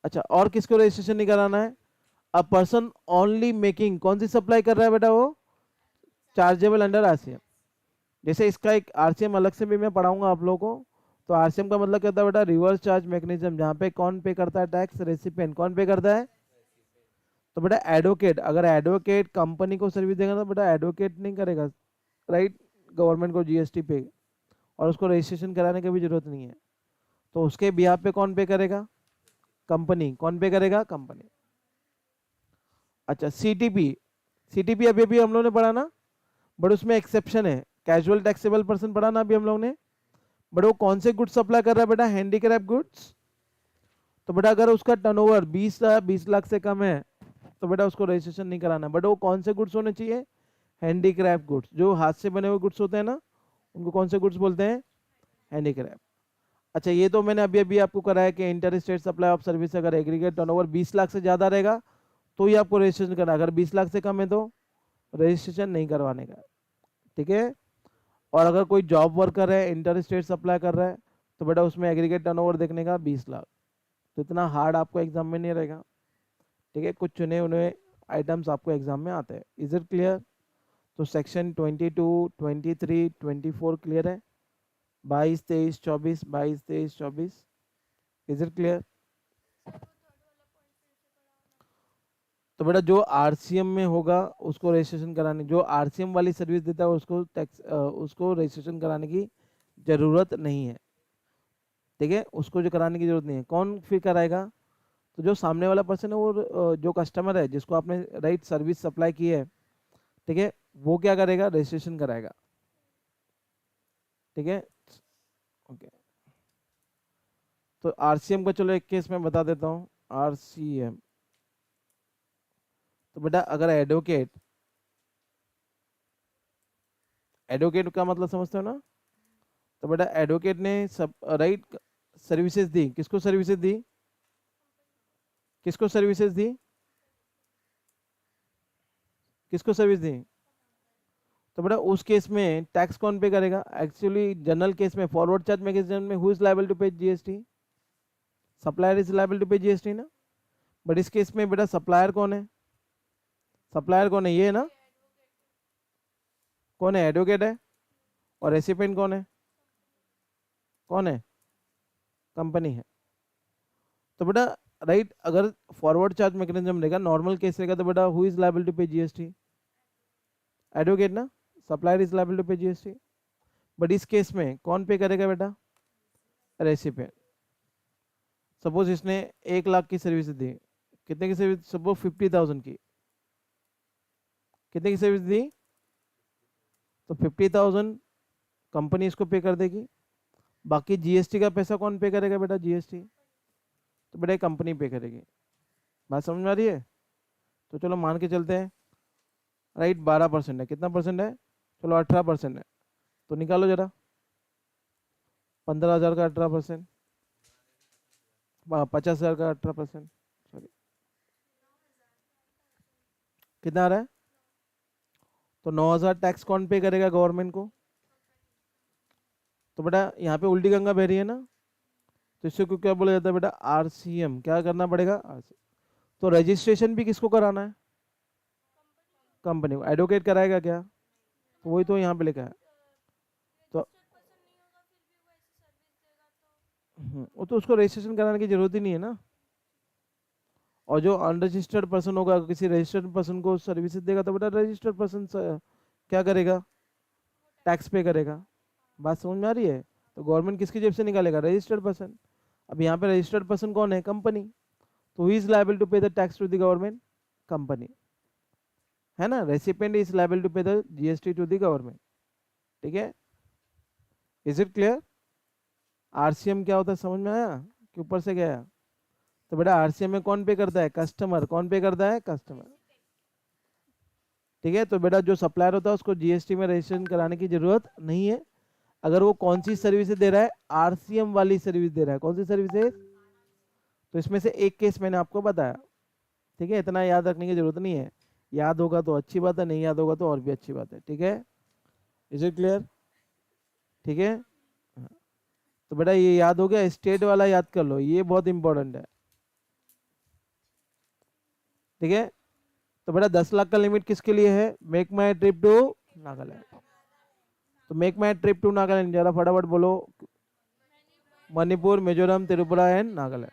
अच्छा, और किसको रजिस्ट्रेशन नहीं कराना है, अ पर्सन ओनली मेकिंग, कौन सी सप्लाई कर रहा है बेटा, वो चार्जेबल अंडर RCM। जैसे इसका एक RCM अलग से भी मैं पढ़ाऊंगा आप लोगों को। तो RCM का मतलब क्या होता है बेटा, रिवर्स चार्ज मैकेनिज्म, जहाँ पे कौन पे करता है टैक्स, रेसिपिएंट। कौन पे करता है, तो बेटा एडवोकेट। अगर एडवोकेट कंपनी को सर्विस देगा तो बेटा एडवोकेट नहीं करेगा, राइट, गवर्नमेंट को GST पे, और उसको रजिस्ट्रेशन कराने की भी जरूरत नहीं है। तो उसके बिहाफ पे कौन पे करेगा? कंपनी। कौन पे करेगा? कंपनी। अच्छा, सीटीपी। सीटीपी अभी अभी हम लोग ने पढ़ा ना, बट उसमें एक्सेप्शन है। कैजुअल टैक्सेबल पर्सन पढ़ा ना अभी हम लोग ने, बट वो कौन से गुड्स सप्लाई कर रहा है बेटा? Handicraft goods. तो बेटा अगर उसका टर्नओवर 20 लाख से कम है तो बेटा उसको रजिस्ट्रेशन नहीं कराना, बट वो कौन से गुड्स होने चाहिए? Handicraft goods. जो हाथ से बने हुए गुड्स होते हैं ना, उनको कौन से गुड्स बोलते हैं? हैंडीक्राफ्ट। अच्छा, ये तो मैंने अभी अभी आपको कराया कि inter state supply of service अगर एग्रीगेट टर्नओवर 20 लाख से ज़्यादा रहेगा तो ही आपको रजिस्ट्रेशन करना, अगर 20 लाख से कम है तो रजिस्ट्रेशन नहीं करवाने का। ठीक है। और अगर कोई जॉब वर्कर है, इंटर स्टेट सप्लाई कर रहा है, तो बेटा उसमें एग्रीगेट टर्नओवर देखने का 20 लाख। तो इतना हार्ड आपको एग्जाम में नहीं रहेगा। ठीक है, कुछ चुने हुए आइटम्स आपको एग्जाम में आते हैं। Is it clear? तो सेक्शन 22, 23, 24 क्लियर है। 22, 23, 24, 22, 23, 24। Is it clear? तो बेटा जो आरसीएम में होगा उसको रजिस्ट्रेशन कराने, जो आरसीएम वाली सर्विस देता है उसको टैक्स उसको रजिस्ट्रेशन कराने की जरूरत नहीं है। ठीक है, उसको जो कराने की जरूरत नहीं है। कौन फिर कराएगा? तो जो सामने वाला पर्सन है वो जो कस्टमर है जिसको आपने राइट सर्विस सप्लाई की है, ठीक है, वो क्या करेगा? रजिस्ट्रेशन कराएगा। ठीक है, ओके। तो आरसीएम का चलो एक केस में बता देता हूँ। आरसीएम, तो बेटा अगर एडवोकेट, एडवोकेट का मतलब समझते हो ना? तो बेटा एडवोकेट ने सब राइट सर्विसेज दी, किसको सर्विसेज दी? किसको सर्विसेज दी? किसको सर्विस दी? तो बेटा उस केस में टैक्स कौन पे करेगा? एक्चुअली जनरल केस में फॉरवर्ड चार्ज मैकेनिज्म में who is liable to pay GST? Supplier is liable to pay GST ना। बट इस केस में बेटा सप्लायर कौन है? सप्लायर कौन है? ये है ना। कौन है? एडवोकेट है। और रेसिपेंट कौन है? कौन है? कंपनी है। तो बेटा राइट अगर फॉरवर्ड चार्ज मैकेनिज्म रहेगा, नॉर्मल केस रहेगा, तो बेटा who is liable to pay GST? Advocate ना। Supplier is liable to pay GST. But इस केस में कौन पे करेगा बेटा? रेसिपेंट। सपोज इसने 1 लाख की सर्विस दी, कितने की सर्विस? सपोज 50,000 की। कितने की सर्विस दी? तो 50,000 कंपनी इसको पे कर देगी। बाकी जीएसटी का पैसा कौन पे करेगा बेटा? जीएसटी। तो बेटा कंपनी पे करेगी। बात समझ में आ रही है? तो चलो मान के चलते हैं राइट 12% है। कितना परसेंट है? चलो 18% है। तो निकालो जरा, 15,000 का 18%, 50,000 का 18%, सॉरी कितना आ रहा है? तो 9,000 टैक्स कौन पे करेगा गवर्नमेंट को? तो बेटा यहाँ पे उल्टी गंगा बह रही है ना, तो इससे को क्या बोला जाता है बेटा? आरसीएम। क्या करना पड़ेगा? आरसीएम। तो रजिस्ट्रेशन भी किसको कराना है? कंपनी को। एडवोकेट कराएगा क्या? तो वही तो यहाँ पे लिखा है। तो वो तो उसको रजिस्ट्रेशन कराने की जरूरत ही नहीं है ना। और जो अनरजिस्टर्ड पर्सन होगा, किसी रजिस्टर्ड पर्सन को सर्विसेज देगा, तो बेटा रजिस्टर्ड पर्सन क्या करेगा? टैक्स पे करेगा। बात समझ में आ रही है? तो गवर्नमेंट किसकी जेब से निकालेगा? Registered person. अब यहाँ पे रजिस्टर्ड पर्सन कौन है? कंपनी। तो he is liable to pay the tax to the government, company है ना। Recipient is liable to pay the GST to the government. ठीक है, इज इट क्लियर? आरसीएम क्या होता है समझ में आया कि ऊपर से गया? तो बेटा आरसीएम में कौन पे करता है? कस्टमर। कौन पे करता है? कस्टमर। ठीक है, तो बेटा जो सप्लायर होता है उसको जीएसटी में रजिस्ट्रेशन कराने की जरूरत नहीं है, अगर वो कौन सी सर्विस दे रहा है? आरसीएम वाली सर्विस दे रहा है। कौन सी सर्विसेज? तो इसमें से एक केस मैंने आपको बताया। ठीक है, इतना याद रखने की जरूरत नहीं है। याद होगा तो अच्छी बात है, नहीं याद होगा तो और भी अच्छी बात है। ठीक है, इज इट क्लियर? ठीक है, हाँ। तो बेटा ये याद हो गया, स्टेट वाला याद कर लो, ये बहुत इंपॉर्टेंट है। ठीक है, तो बेटा 10 लाख का लिमिट किसके लिए है? Make my trip to Nagaland. तो make my trip to Nagaland जरा फटाफट बोलो। मणिपुर, मिजोरम, त्रिपुरा एंड नागालैंड।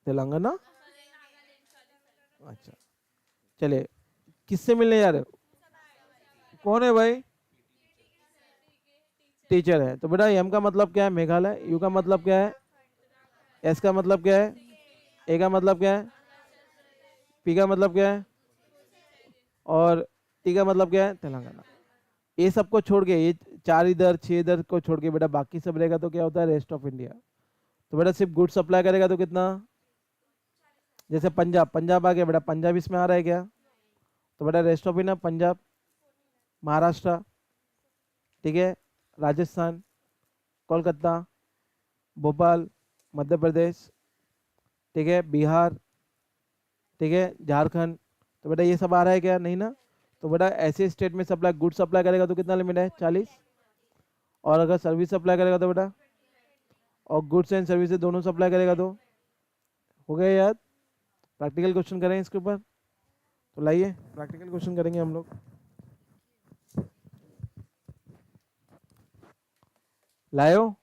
तेलंगाना। अच्छा, चलिए, किससे मिलने जा रहे हो? कौन है भाई? टीचर है। तो बेटा एम का मतलब क्या है? मेघालय। यू का मतलब क्या है? एस का मतलब क्या है? ए का मतलब क्या है? पी का मतलब क्या है? और टी का मतलब क्या है? तेलंगाना। ये सबको छोड़ के, ये 4 इधर 6 इधर को छोड़ के बेटा बाकी सब रहेगा तो क्या होता है? Rest of India. तो बेटा सिर्फ गुड सप्लाई करेगा तो कितना? जैसे पंजाब, पंजाब आ गया बेटा, पंजाब इसमें आ रहा है क्या? तो बेटा rest of India Punjab, Maharashtra, ठीक है, राजस्थान, कोलकाता, भोपाल, मध्य प्रदेश, ठीक है, बिहार, ठीक है, झारखंड। तो बेटा ये सब आ रहा है क्या? नहीं ना। तो बेटा ऐसे स्टेट में सप्लाई, गुड सप्लाई करेगा तो कितना लिमिट है? 40। और अगर सर्विस सप्लाई करेगा तो बेटा, और गुड्स एंड सर्विसेज दोनों सप्लाई करेगा तो हो गया याद। प्रैक्टिकल क्वेश्चन करें इसके ऊपर, तो लाइए प्रैक्टिकल क्वेश्चन करेंगे हम लोग। लायो?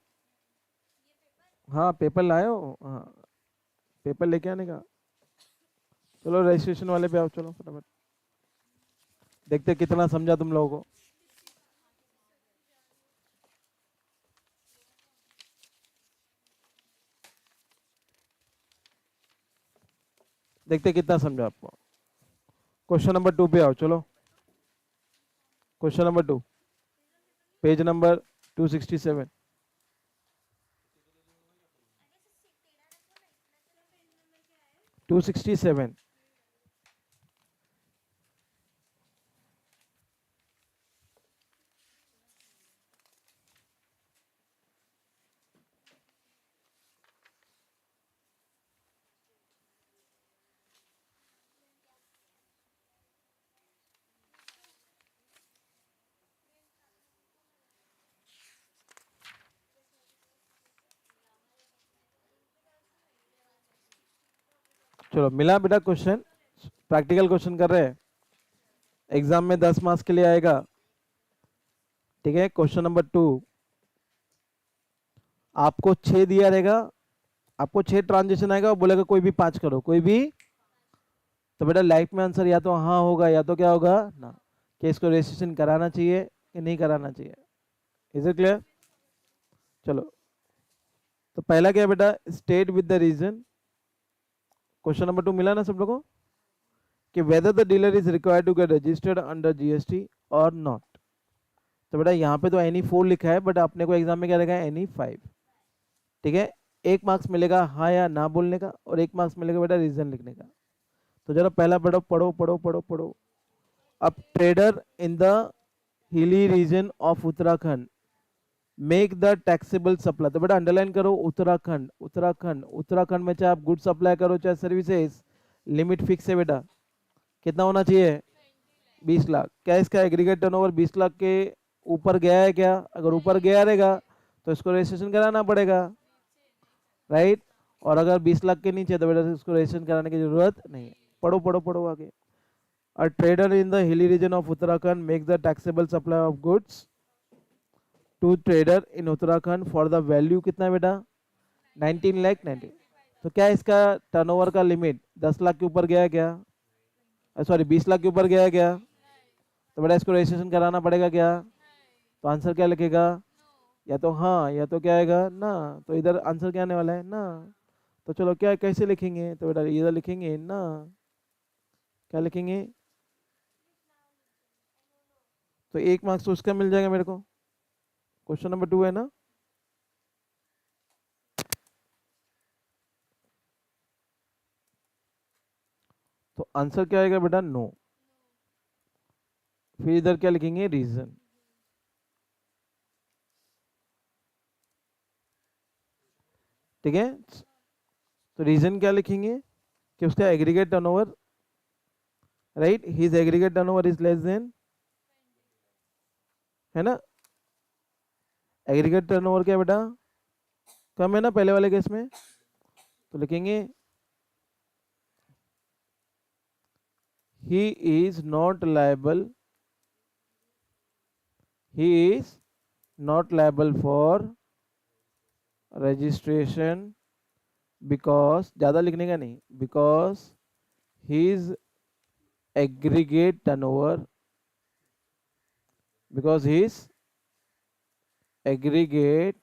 हाँ पेपर लायो, हाँ पेपर लेके आने का। चलो रजिस्ट्रेशन वाले पे आओ, चलो फटाफट देखते कितना समझा तुम लोगों को। देखते कितना समझा आपको। क्वेश्चन नंबर 2 पे आओ, चलो क्वेश्चन नंबर 2, पेज नंबर 267। 267। चलो मिला बेटा क्वेश्चन, प्रैक्टिकल क्वेश्चन कर रहे हैं, एग्जाम में 10 मार्क्स के लिए आएगा, ठीक है। क्वेश्चन नंबर 2, आपको 6 दिया रहेगा, आपको 6 ट्रांजेक्शन आएगा और बोलेगा कोई भी 5 करो, कोई भी। तो बेटा लाइफ में आंसर या तो हाँ होगा या तो क्या होगा ना, कि इसको रजिस्ट्रेशन कराना चाहिए कि नहीं कराना चाहिए। Is it clear? चलो तो पहला क्या है बेटा? State with the reason. Question number 2 मिला ना सब लोगों को, कि whether the dealer is required to get registered under GST और नॉट। तो बेटा यहाँ पे तो एनी 4 लिखा है, बट अपने को एग्जाम में क्या रहेगा? एनी 5, ठीक है। 1 मार्क्स मिलेगा हाँ या ना बोलने का, और 1 मार्क्स मिलेगा बेटा रीजन लिखने का। तो जरा पहला पढ़ो पढ़ो पढ़ो पढ़ो पढ़ो। अब trader in the hilly region of Uttarakhand make the taxable supply. तो बेटा अंडरलाइन करो उत्तराखंड, उत्तराखंड, उत्तराखंड में चाहे आप गुड सप्लाई करो चाहे सर्विसेज, लिमिट फिक्स है बेटा। कितना होना चाहिए? 20 लाख। क्या इसका एग्रीगेट टर्नओवर 20 लाख के ऊपर गया है क्या? अगर ऊपर गया रहेगा तो इसको रजिस्ट्रेशन कराना पड़ेगा, राइट। और अगर 20 लाख के नीचे तो बेटा इसको रजिस्ट्रेशन कराने की जरूरत नहीं है। पढ़ो पढ़ो पढ़ो आगे। A trader in the hilly region of Uttarakhand makes the taxable supply of goods to trader in Uttarakhand for the value कितना है बेटा? 19 लाख 90। तो क्या इसका टर्नओवर का लिमिट 10 लाख के ऊपर गया है क्या? सॉरी 20 लाख के ऊपर गया है क्या? तो बेटा इसको रजिस्ट्रेशन कराना पड़ेगा क्या? तो आंसर क्या लिखेगा? या तो हाँ या तो क्या आएगा? ना। तो इधर आंसर क्या आने वाला है? ना। तो चलो क्या कैसे लिखेंगे? तो बेटा इधर लिखेंगे ना। क्या लिखेंगे? तो 1 मार्क्स तो उसका मिल जाएगा मेरे को। क्वेश्चन नंबर 2 है ना। तो आंसर क्या आएगा बेटा? नो। फिर इधर क्या लिखेंगे? रीजन। ठीक है। तो रीजन क्या लिखेंगे? कि उसका aggregate turnover, right, his aggregate turnover is less then, है ना। एग्रीगेट टर्नओवर क्या बेटा? कम है ना पहले वाले केस में। तो लिखेंगे ही is not liable, he is not liable for registration because, ज्यादा लिखने का नहीं, because his aggregate turnover, because his aggregate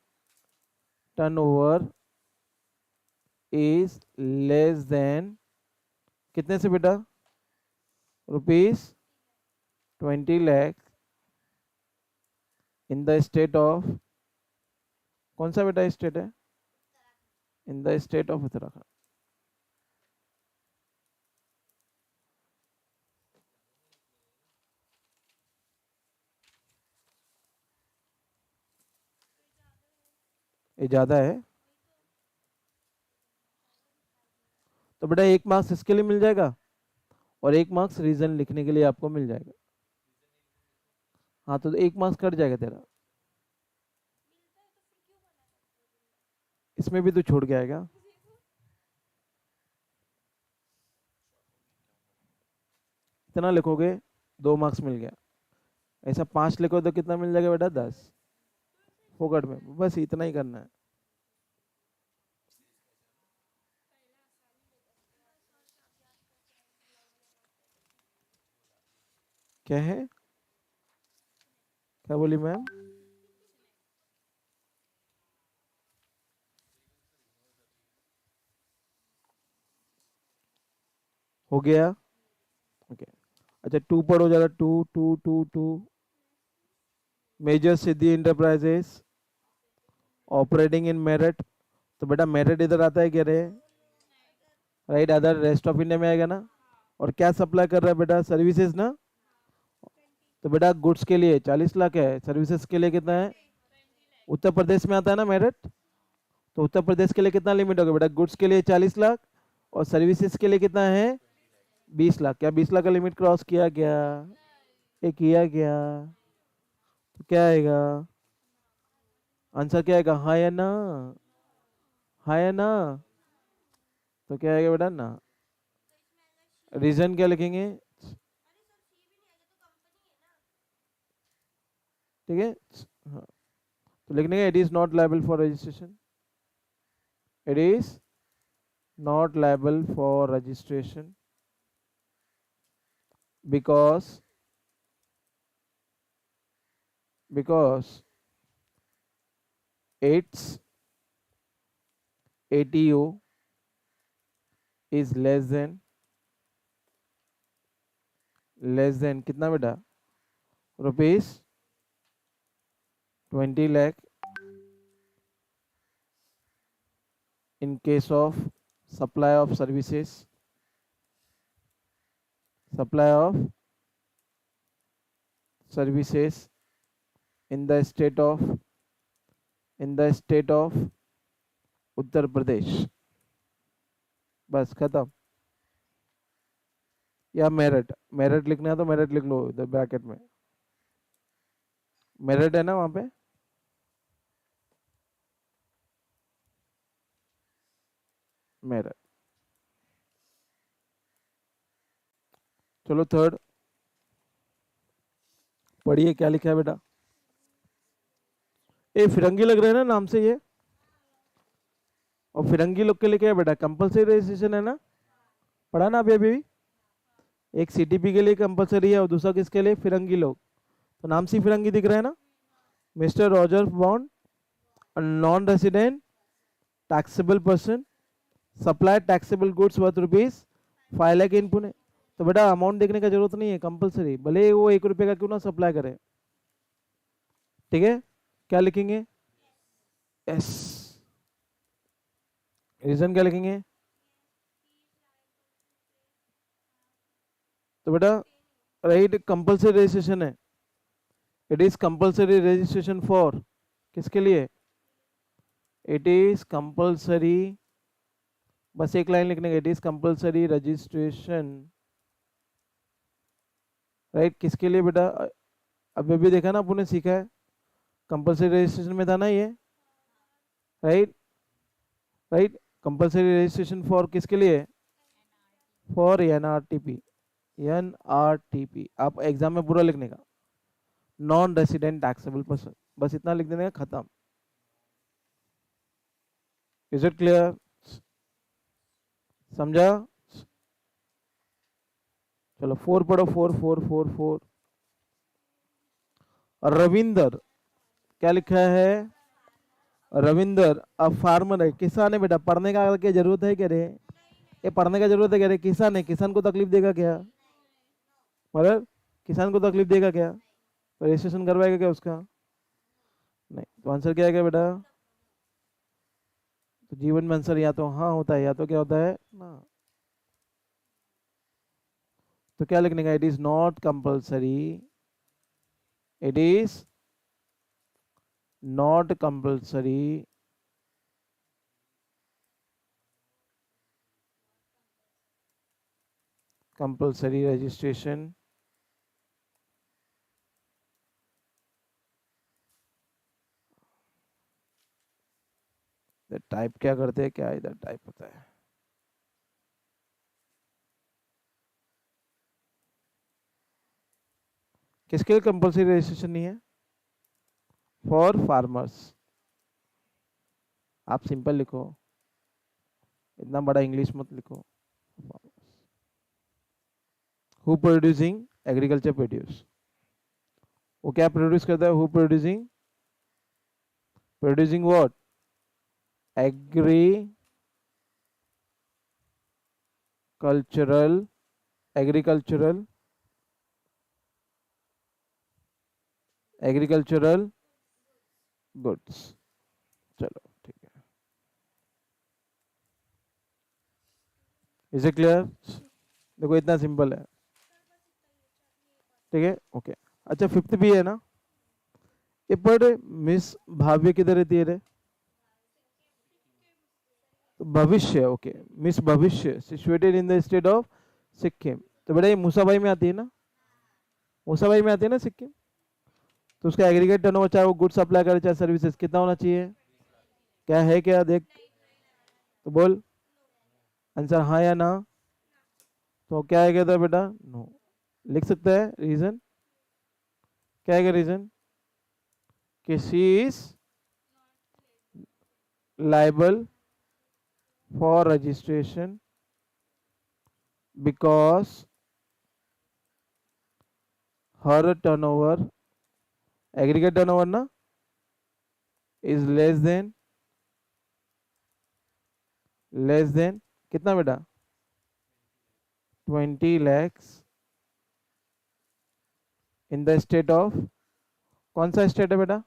turnover is less then कितने से बेटा, ₹20 lakh in the state of, कौन सा बेटा स्टेट है, इन द स्टेट ऑफ उत्तराखंड। ये ज्यादा है, तो बेटा 1 मार्क्स इसके लिए मिल जाएगा और 1 मार्क्स रीजन लिखने के लिए आपको मिल जाएगा। हाँ तो 1 मार्क्स कट जाएगा तेरा, इसमें भी तू छोड़ के आएगा। इतना लिखोगे 2 मार्क्स मिल गया, ऐसा 5 लिखो तो कितना मिल जाएगा बेटा, 10 फोकट में। बस इतना ही करना है। क्या है, क्या बोली मैम? हो गया, ओके। अच्छा 2 पढ़ो जरा, 2 major Siddhi enterprises operating in Meerut. तो बेटा मेरठ इधर आता है क्या रे, right, other rest of India में आएगा ना। और क्या सप्लाई कर रहा है बेटा, सर्विसेज ना। तो बेटा गुड्स के लिए 40 लाख है, सर्विसेज के लिए कितना है, उत्तर प्रदेश में आता है ना मेरठ, तो उत्तर प्रदेश के लिए कितना लिमिट होगा बेटा, गुड्स के लिए 40 लाख और सर्विसेज के लिए कितना है, 20 लाख। क्या 20 लाख का लिमिट क्रॉस किया गया, ये किया गया, तो क्या आएगा आंसर, क्या आएगा, हाँ या ना, हाँ या ना, तो क्या आएगा बेटा ना। रीजन क्या लिखेंगे, ठीक है। हाँ तो लिखने का, it is not liable for registration, it is not liable for registration because its ATO is less than कितना बेटा, ₹20 lakh in case of supply of services, supply of services in the state of Uttar Pradesh. बस खत्म। या मेरठ, मेरठ लिखना है तो मेरठ लिख लो इधर ब्रैकेट में, मेरठ है ना वहां पे। मेरठ। चलो थर्ड पढ़िए, क्या लिखा है बेटा, ये फिरंगी लग रहा है ना नाम से ये, और फिरंगी लोग के लिए क्या है बेटा, कंपलसरी रजिस्ट्रेशन है ना, पढ़ा ना अभी अभी। एक सीटीपी के लिए कंपलसरी है और दूसरा किसके लिए, फिरंगी लोग। तो नाम से फिरंगी दिख रहा है ना। Mister Roger Bond, non resident taxable person, supply taxable goods worth ₹5 lakh in Pune. तो बेटा अमाउंट देखने का जरूरत नहीं है, कंपलसरी, भले वो ₹1 का क्यों ना सप्लाई करे, ठीक है। क्या लिखेंगे, एस, रीजन क्या लिखेंगे, तो बेटा राइट कंपलसरी रजिस्ट्रेशन है, it is compulsory registration for, किसके लिए, इट इज कंपलसरी, बस एक लाइन लिखने का, it is compulsory registration, right, किसके लिए बेटा, अभी भी देखा ना आपने सीखा है, कंपलसरी रजिस्ट्रेशन में था ना ये, right, right, compulsory registration for किसके लिए, फॉर एनआरटीपी, एनआरटीपी, आप एग्जाम में पूरा लिखने का, नॉन रेसिडेंट टैक्सेबल पर्सन, बस इतना लिख देने का, खत्म। इज इट क्लियर, समझा। चलो 4 पढ़ो, 4 4 4 4। रविंदर क्या लिखा है? रविंदर अब फार्मर है, किसान है बेटा, पढ़ने का क्या जरूरत है? कह रहे ये पढ़ने का जरूरत है? कह रहे किसान है, किसान को तकलीफ देगा क्या? मतलब किसान को तकलीफ देगा क्या? तो रजिस्ट्रेशन करवाएगा क्या उसका? नहीं। तो आंसर क्या है बेटा? तो जीवन में आंसर या तो हाँ होता है या तो क्या होता है ना। तो क्या लिखने का? It is not compulsory, it is not compulsory compulsory registration type क्या करते हैं, क्या इधर टाइप होता है? किसके लिए कंपल्सरी रजिस्ट्रेशन नहीं है? For farmers. आप सिंपल लिखो, इतना बड़ा इंग्लिश मत लिखो। Who producing? Agriculture produce. वो क्या प्रोड्यूस करता है? Who producing? Producing what? Agricultural, agricultural, agricultural goods. चलो ठीक है। Is it clear? देखो इतना सिंपल है। ठीक है, ओके। अच्छा, फिफ्थ भी है ना? ये पढ़। मिस भाव्य किधर रहती है रे? तो भविष्य, ओके। मिस भविष्य situated in the state of Sikkim. तो बेटा ये मूसाबाई में आती है ना? मूसाबाई में आती है ना सिक्किम? तो उसका एग्रीगेट टर्नओवर, चाहे वो गुड्स सप्लाई करे चाहे सर्विसेज, कितना होना चाहिए? क्या है, क्या देख तो बोल। आंसर हाँ या ना? तो क्या है कहता बेटा? नो। लिख सकता है रीजन? क्या है रीजन? कि she is liable for registration because her turnover, aggregate turnover ना, इज लेस देन कितना बेटा? 20 lakhs in the state of, कौन सा स्टेट है बेटा?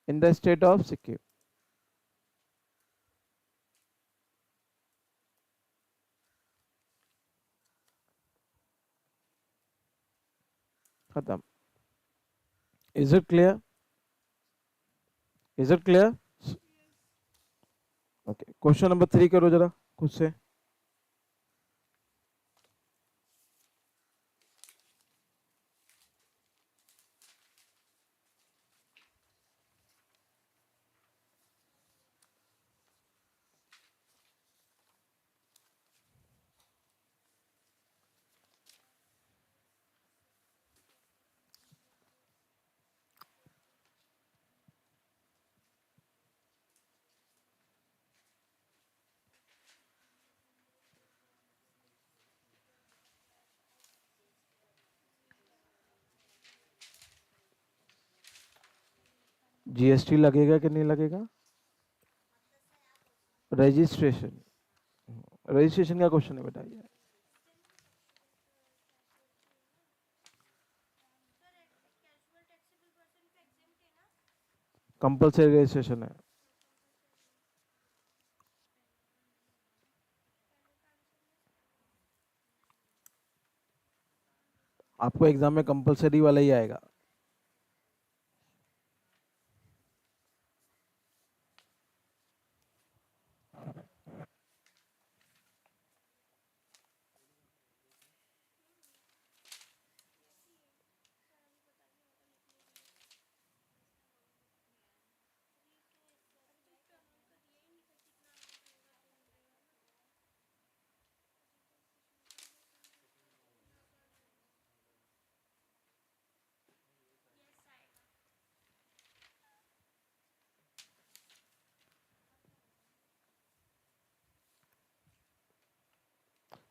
In the state of Sikkim. खत्म। Is it clear? Is it clear? Okay, question number 3 करो जरा खुद से। जीएसटी लगेगा कि नहीं लगेगा? रजिस्ट्रेशन, रजिस्ट्रेशन का क्वेश्चन है बेटा ये। कंपल्सरी रजिस्ट्रेशन है। आपको एग्जाम में कंपल्सरी वाला ही आएगा।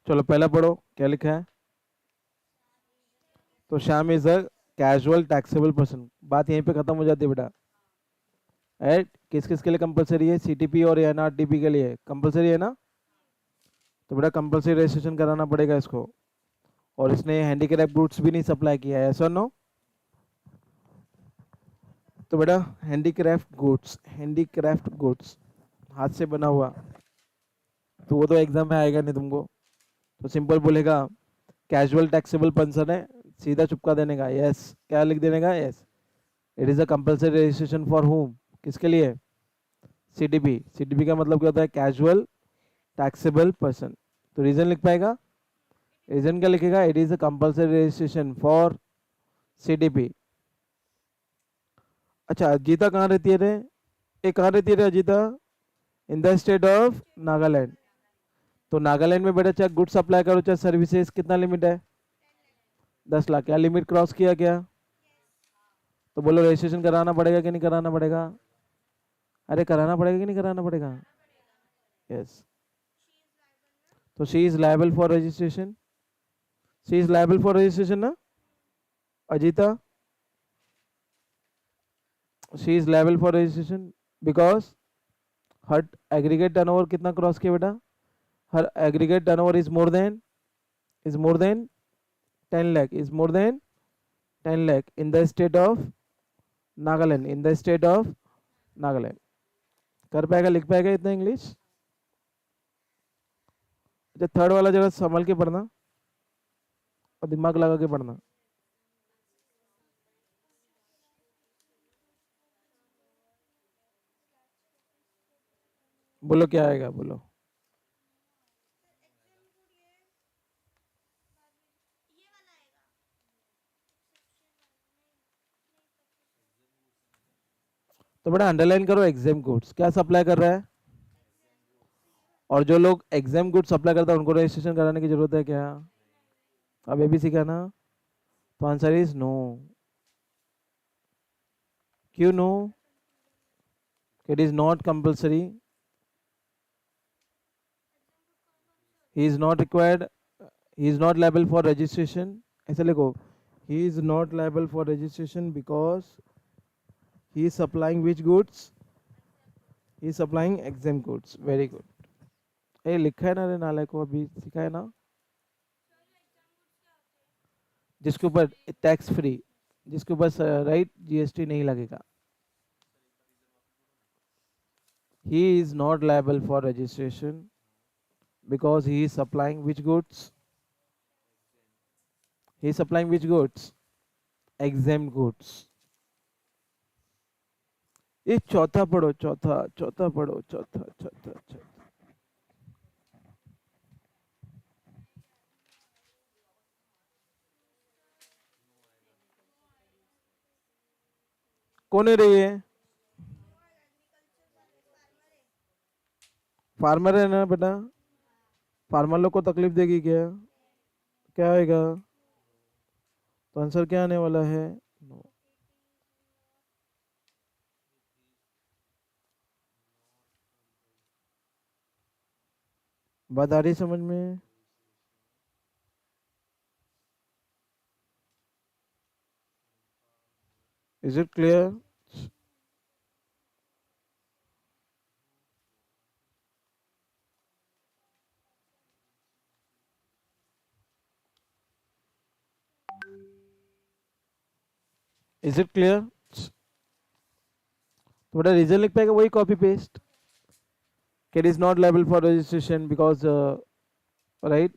चलो पहला पढ़ो क्या लिखा है। तो Shyam is the casual taxable person, बात यहीं पे खत्म हो जाती है बेटा। एट किस किस के लिए कंपलसरी है? सीटीपी और एनआरटीपी के लिए कंपलसरी है ना, तो बेटा कंपलसरी रजिस्ट्रेशन कराना पड़ेगा इसको। और इसने हैंडीक्राफ्ट गुड्स भी नहीं सप्लाई किया है, ऐसा नो? तो बेटा हैंडीक्राफ्ट गुड्स हाथ से बना हुआ, तो वो तो एग्जाम में आएगा नहीं तुमको। तो सिंपल बोलेगा कैजुअल टैक्सेबल पर्सन है, सीधा चुपका देने का यस, क्या लिख देने का yes. It is a compulsory registration for home, किसके लिए? सीटीपी। सीटीपी का मतलब क्या होता है? Casual taxable person. तो रीजन लिख पाएगा? रीजन क्या लिखेगा? It is a compulsory registration for CTP. अच्छा अजीता कहाँ रहती है रे? ये कहाँ रहती है रे अजीता? इन द स्टेट ऑफ नागालैंड। तो नागालैंड में बेटा चाहे गुड्स सप्लाई करो चाहे सर्विसेज, कितना लिमिट है? 10 लाख। क्या लिमिट क्रॉस किया क्या? तो बोलो रजिस्ट्रेशन कराना पड़ेगा कि नहीं कराना पड़ेगा? अरे कराना पड़ेगा कि नहीं कराना पड़ेगा? यस। तो she is liable for registration, she is liable for registration ना Ajita? She is liable for registration because her aggregate turnover कितना क्रॉस किया बेटा? Her aggregate turnover is more than 10 lakh, is more than 10 lakh in the state of Nagaland, in the state of Nagaland. कर पाएगा, लिख पाएगा इतना English? अच्छा थर्ड वाला जरा संभल के पढ़ना और दिमाग लगा के पढ़ना। बोलो क्या आएगा बोलो। तो बेटा अंडरलाइन करो एग्जाम गुड्स क्या सप्लाई कर रहा है, और जो लोग एग्जाम गुड्स सप्लाई करता है उनको रजिस्ट्रेशन कराने की जरूरत है क्या? अब ये भी सीखा ना। तो आंसर इज नो। क्यों no? It is not compulsory, he is not required, he is not liable for registration. ऐसे लिखो, he is not liable for registration because he is supplying which goods? He is supplying exempt goods. Very good. ये लिखा है ना रे नाले को, अभी सीखा है ना, जिसके ऊपर टैक्स फ्री, जिसके ऊपर राइट जीएसटी नहीं लगेगा। He is not liable for registration because he is supplying which goods? He is supplying which goods? Exempt goods. ये चौथा पढ़ो, चौथा चौथा पढ़ो, चौथा चौथा चौथा। कौन है रे ये? फार्मर है ना बेटा? फार्मर लोग को तकलीफ देगी क्या? क्या आएगा? तो आंसर क्या आने वाला है? नो। बात आ रही समझ में? Is it clear? Is it clear? तो बेटा रीजन लिख पाएगा, वही copy paste. It is not liable for registration because right,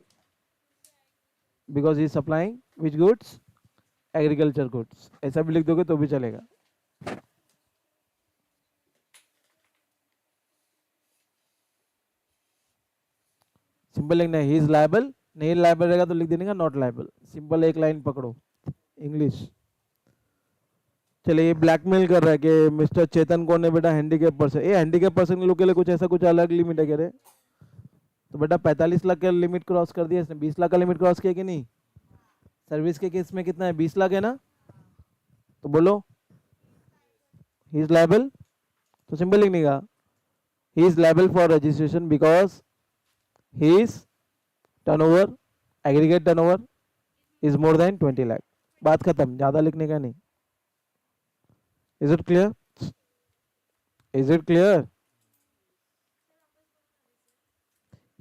because he is supplying which goods? Agriculture goods। ऐसा भी लिख दोगे तो भी चलेगा। सिंपल लिखना है, ही इज लायबल, नहीं लायबल रहेगा तो लिख देने का नॉट लायबल। सिंपल एक लाइन पकड़ो इंग्लिश। चलिए ये ब्लैकमेल कर रहा है कि मिस्टर चेतन कौन है बेटा? Handicap person. ये हैंडीकैप पर्सन लोग के लिए कुछ ऐसा कुछ अलग लिमिट है क्या रे? तो बेटा 45 लाख का लिमिट क्रॉस कर दिया इसने, 20 लाख का लिमिट क्रॉस किया कि नहीं? सर्विस के केस में कितना है? 20 लाख है ना? तो बोलो ही इज लायबल। तो सिंपल लिखने का, ही is liable for registration because his turnover, aggregate turnover is more than 20 lakh। बात खत्म, ज्यादा लिखने का नहीं। Is it clear? Is it clear?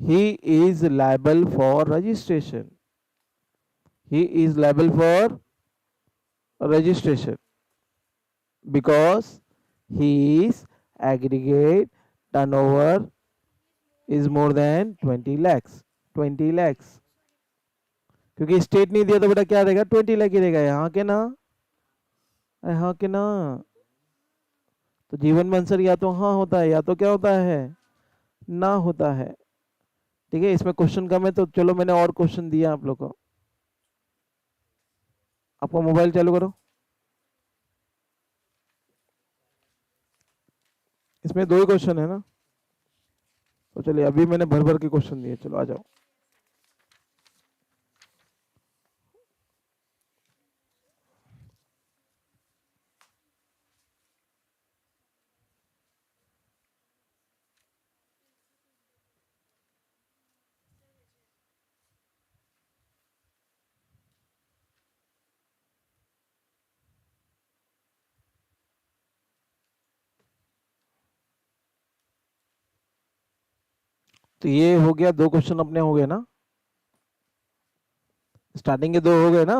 he is liable for registration. He is liable for registration because his aggregate turnover is more than 20 lakhs. 20 lakhs, क्योंकि state नहीं दिया तो बेटा क्या रहेगा, 20 लाख ही रहेगा। यहाँ के ना, यहाँ के ना, तो जीवन में आंसर या तो हाँ होता है या तो क्या होता है, ना होता है। ठीक है, इसमें क्वेश्चन कम है तो चलो मैंने और क्वेश्चन दिया आप लोग को। आपको मोबाइल चालू करो, इसमें 2 ही क्वेश्चन है ना, तो चलिए अभी मैंने भर भर के क्वेश्चन दिए, चलो आ जाओ। तो ये हो गया, 2 क्वेश्चन अपने हो गए ना, स्टार्टिंग के 2 हो गए ना,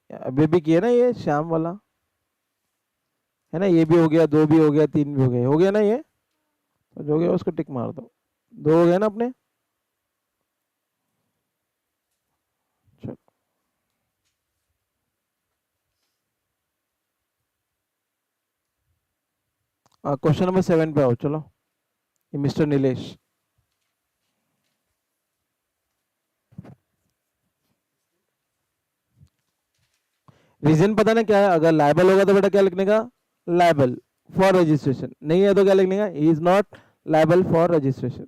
अभी भी किए ना ये श्याम वाला, है ना, ये भी हो गया, 2 भी हो गया, 3 भी हो गया ना ये, तो जो गया उसको टिक मार दो। 2 हो गए ना अपने, चलो क्वेश्चन नंबर 7 पे आओ, चलो। ये मिस्टर नीलेश, रीजन पता ना क्या है, अगर लाइबल होगा तो बेटा क्या लिखने का, लाइबल फॉर रजिस्ट्रेशन, नहीं है तो क्या लिखने का, is not liable for registration.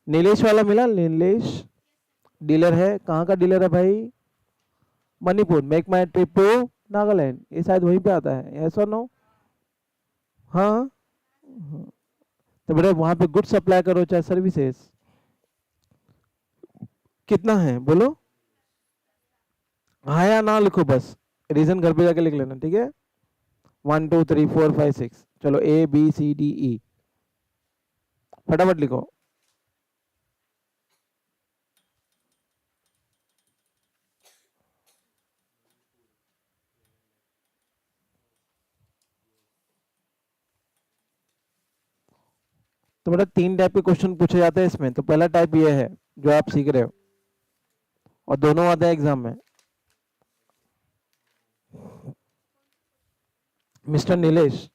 Nilesh वाला मिला, नीलेश डीलर है, कहाँ का डीलर है भाई, Manipur, make my trip to Nagaland, ये शायद वहीं पे आता है, ऐसा नो, हाँ हाँ। तो बेटा वहां पे गुड सप्लाई करो चाहे सर्विसेज, कितना है बोलो, हाँ या ना लिखो बस, रीजन घर पे जाके लिख लेना, ठीक है। 1 2 3 4 5 6, चलो ABCDE, फटाफट लिखो। तो बेटा 3 टाइप के क्वेश्चन पूछे जाते हैं इसमें, तो पहला टाइप ये है जो आप सीख रहे हो, और दोनों आते हैं एग्जाम में। मिस्टर नीलेश,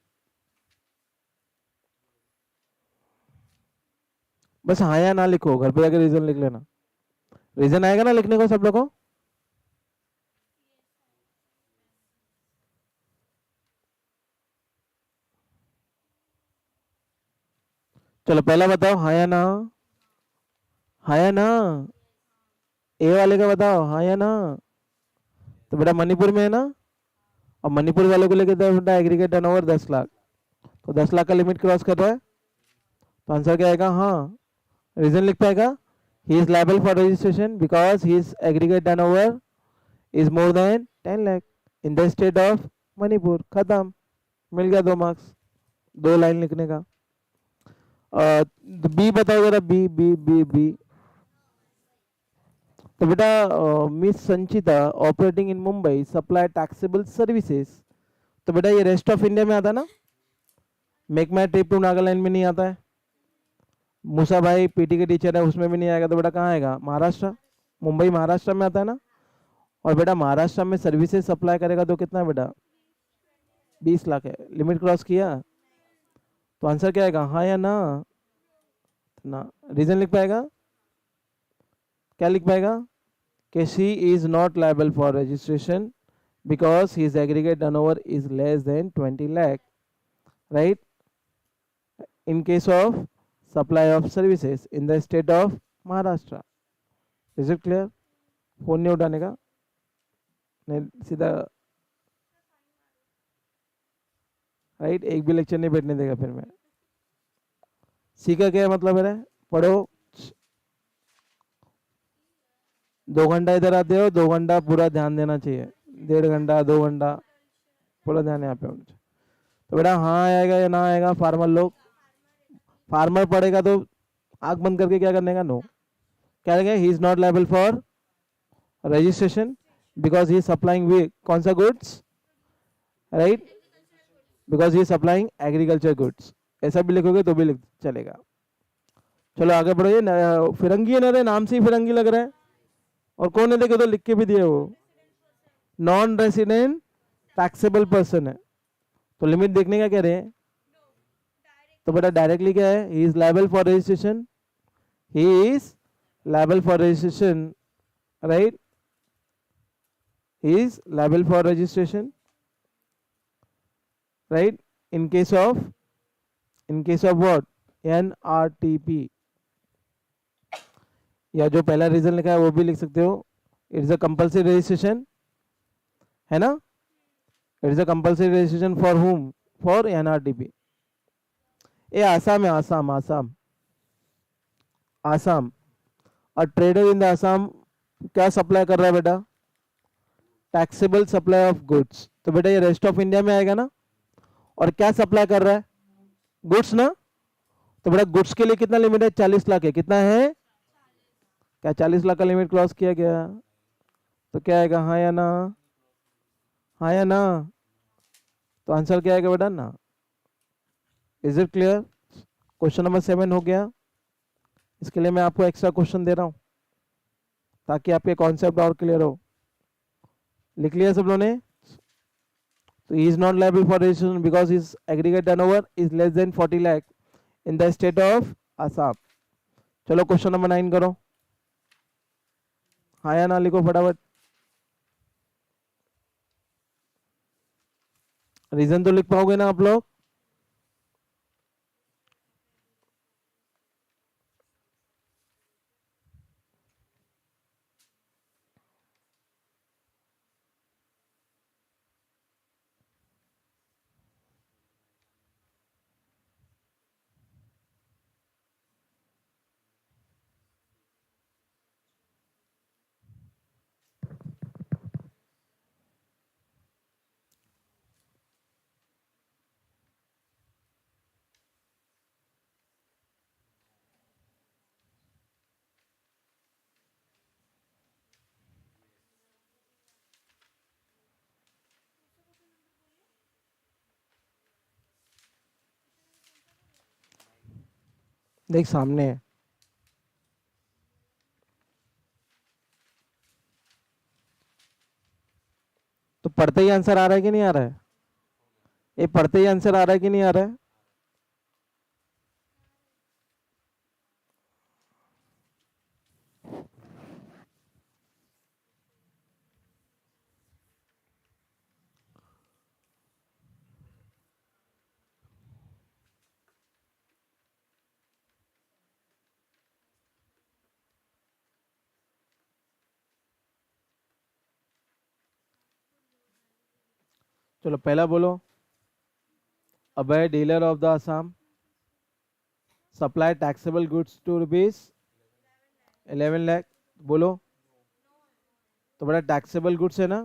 बस हाँ या ना लिखो, घर पे जाके रीजन लिख लेना, रीजन आएगा ना लिखने को सब लोगों को। चलो पहला बताओ, हाँ या ना, हाँ या ना, ए वाले का बताओ हाँ या ना। तो बेटा मणिपुर में है ना, और मणिपुर वाले को लेके तो बेटा एग्रीगेट टर्नओवर 10 लाख, तो 10 लाख का लिमिट क्रॉस कर रहा है, तो आंसर क्या आएगा, हाँ। रीजन लिख पाएगा, ही is liable for registration because his aggregate turnover is more than 10 lakh in the state of Manipur, खत्म, मिल गया 2 मार्क्स, 2 लाइन लिखने का। बी बताओ जरा, बी बी बी बी। तो बेटा miss Sanchita operating in Mumbai supply taxable services, तो बेटा ये रेस्ट ऑफ इंडिया में आता है ना, make my trip to Nagaland में नहीं आता है, मूसा भाई पीटी के टीचर है उसमें भी नहीं आएगा, तो बेटा कहाँ आएगा, महाराष्ट्र, मुंबई महाराष्ट्र में आता है ना, और बेटा महाराष्ट्र में सर्विसेज सप्लाई करेगा तो कितना है बेटा, 20 लाख है, लिमिट क्रॉस किया, तो आंसर क्या आएगा, हाँ या ना, ना। रीजन लिख पाएगा, क्या लिख पाएगा, कि she is not liable for registration because his aggregate turnover is less than 20 lakh, right, in case of supply of services in the state of Maharashtra. Is it clear? Phone नहीं उठाने का, नहीं सीधा, राइट, एक भी लेक्चर नहीं बैठने देगा फिर मैं। सी का क्या मतलब है, पढ़ो, 2 घंटा इधर आते हो, 2 घंटा पूरा ध्यान देना चाहिए, 1.5 घंटा 2 घंटा पूरा ध्यान यहाँ पे होना चाहिए। तो बेटा हाँ आएगा या ना आएगा? फार्मर लोग, फार्मर पढ़ेगा तो आंख बंद करके क्या करने का? नो। क्या कहेंगे? He is not liable for registration because he is supplying we कौन सा goods, right, because he is supplying agriculture goods. ऐसा भी लिखोगे तो भी लिख चलेगा। चलो आगे बढ़ो। ये फिरंगी है ना रे, नाम से ही फिरंगी लग रहा है। और कौन है? देखो तो लिख के भी दिए वो, नॉन रेसिडेंट टैक्सेबल पर्सन है। तो लिमिट देखने का कह रहे हैं। तो बेटा डायरेक्टली क्या है? He is liable for registration, he is liable for registration, right, he is liable for registration, right, in case of what? NRTP। या जो पहला रीजन लिखा है वो भी लिख सकते हो, इट्स अ कंपल्सरी रजिस्ट्रेशन, है ना, it's a compulsory registration for whom? For NRTP। ये आसाम है, आसाम, आसाम, आसाम। और ट्रेडर इन द आसाम क्या सप्लाई कर रहा है बेटा? Taxable supply of goods. तो बेटा ये रेस्ट ऑफ इंडिया में आएगा ना। और क्या सप्लाई कर रहा है? गुड्स ना। तो बेटा गुड्स के लिए कितना लिमिट है? 40 लाख है। कितना है? क्या 40 लाख का लिमिट क्रॉस किया गया? तो क्या आएगा? हाँ या ना? हाँ या ना? तो आंसर क्या आएगा बेटा? ना। Is it clear? Question number 7 हो गया। इसके लिए मैं आपको एक्स्ट्रा क्वेश्चन दे रहा हूं ताकि आपके कॉन्सेप्ट और क्लियर हो। लिख लिया सब लोगों ने? तो he is not liable for registration because his aggregate turnover is less than 40 lakh in the state of Assam। चलो क्वेश्चन नंबर 9 करो। हाँ या ना लिखो फटाफट। रीजन तो लिख पाओगे ना आप लोग? देख सामने है। तो पढ़ते ही आंसर आ रहा है कि नहीं आ रहा है? ये पढ़ते ही आंसर आ रहा है कि नहीं आ रहा है? चलो पहला बोलो। Abhay dealer of the Assam supply taxable goods to rupees 11 lakh. बोलो। तो बेटा टैक्सेबल गुड्स है ना,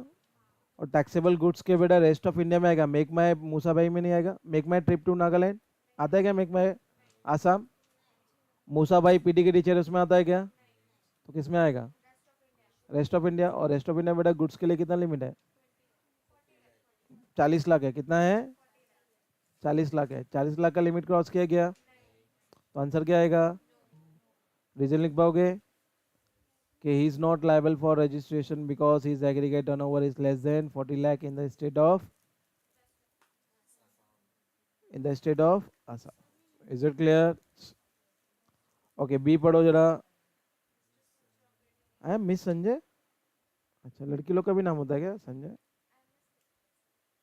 और टैक्सेबल गुड्स के बेटा रेस्ट ऑफ इंडिया में आएगा। मेक माई मूसा भाई में नहीं आएगा। Make my trip to Nagaland आता है क्या? मेक माई आसाम, मूसा भाई पीटी के टीचर उसमें आता है क्या? तो किस में आएगा? Rest of India. और रेस्ट ऑफ इंडिया बेटा गुड्स के लिए कितना लिमिट है? 40 लाख है। कितना है? 40 लाख है। 40 लाख का लिमिट क्रॉस किया गया तो आंसर क्या आएगा? रीजन लिख पाओगे कि he is not liable for registration because his aggregate turnover is less than 40 lakh in the state of Assam. Is it clear? Okay B पढ़ो जरा। I miss Sanjay. अच्छा लड़की लोग का भी नाम होता है क्या संजय?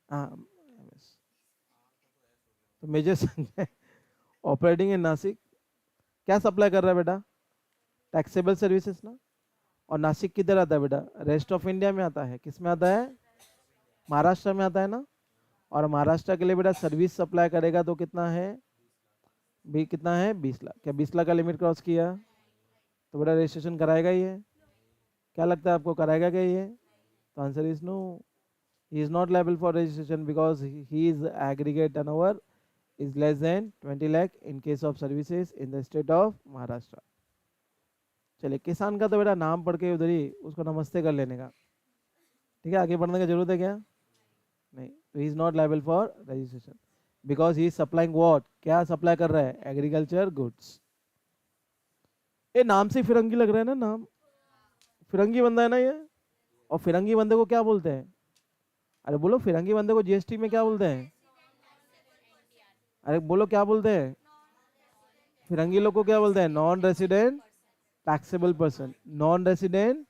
हाँ MS। तो major Sanjay operating in Nashik क्या सप्लाई कर रहा है बेटा? टैक्सेबल सर्विसेज ना। और नासिक किधर आता है बेटा? रेस्ट ऑफ इंडिया में आता है। किस में आता है? महाराष्ट्र में आता है ना। और महाराष्ट्र के लिए बेटा सर्विस सप्लाई करेगा तो कितना है? भी कितना है? 20 लाख। क्या 20 लाख का लिमिट क्रॉस किया तो बेटा रजिस्ट्रेशन कराएगा ही है। क्या लगता है आपको, कराएगा क्या ये? तो answer is no, he is not liable for registration because he is aggregate turnover is less than 20 lakh in case of services in the state of Maharashtra. चलिए, किसान का तो बेटा नाम पढ़ के उधर ही उसको नमस्ते कर लेने का, ठीक है, आगे बढ़ने की जरूरत है क्या? नहीं। तो he is not liable for registration because he is supplying what, क्या सप्लाई कर रहा है? Agriculture goods. ये नाम से फिरंगी लग रहा है ना, नाम फिरंगी बंदा है ना ये। और फिरंगी बंदे को क्या बोलते हैं? अरे बोलो, फिरंगी बंदे को जीएसटी में क्या बोलते हैं? अरे बोलो क्या बोलते हैं? फिरंगी लोग को क्या बोलते हैं? Non resident taxable person, non resident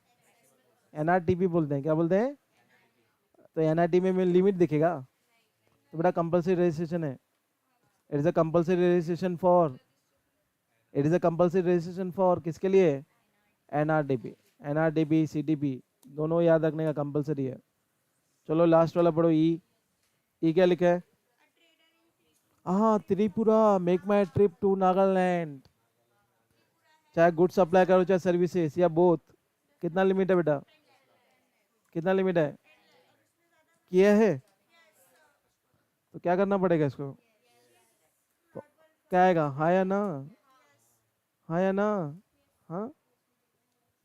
NRTP बोलते हैं। क्या बोलते हैं? तो एनआरटी में लिमिट दिखेगा? तो बेटा कंपलसरी रजिस्ट्रेशन है। It is a compulsory registration for, it is a compulsory registration for किसके लिए? एनआरटीपी। एनआरटीपी सीटीपी दोनों याद रखने का कंपलसरी है। चलो लास्ट वाला पढ़ो, ई। ई क्या लिखा है? हाँ, Tripura, make my trip to Nagaland. चाहे गुड सप्लाई करो चाहे सर्विसेज या बोथ। कितना लिमिट है बेटा? कितना लिमिट है? किया है? तो क्या करना पड़ेगा इसको? तो क्या आएगा, हाँ या ना? हाँ या ना? हाँ,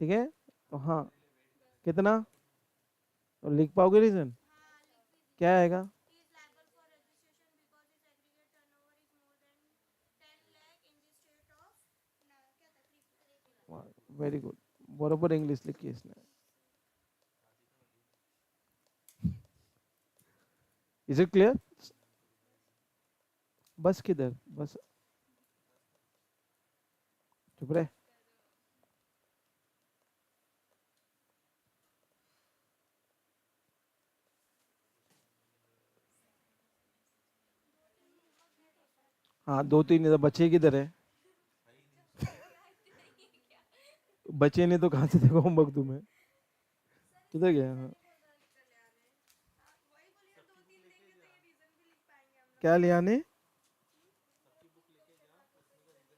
ठीक है। तो हाँ, कितना? तो लिख पाओगे रीजन? क्या आएगा? वेरी गुड, बरोबर इंग्लिश लिखी है इसने। Is it clear? बस किधर बस, चुप रहे। हाँ, दो तीन इधर बचे किधर है? बचे नहीं तो कहाँ से देखो होमवर्क तुम्हें, किधर गया? हाँ, क्या लिया ने?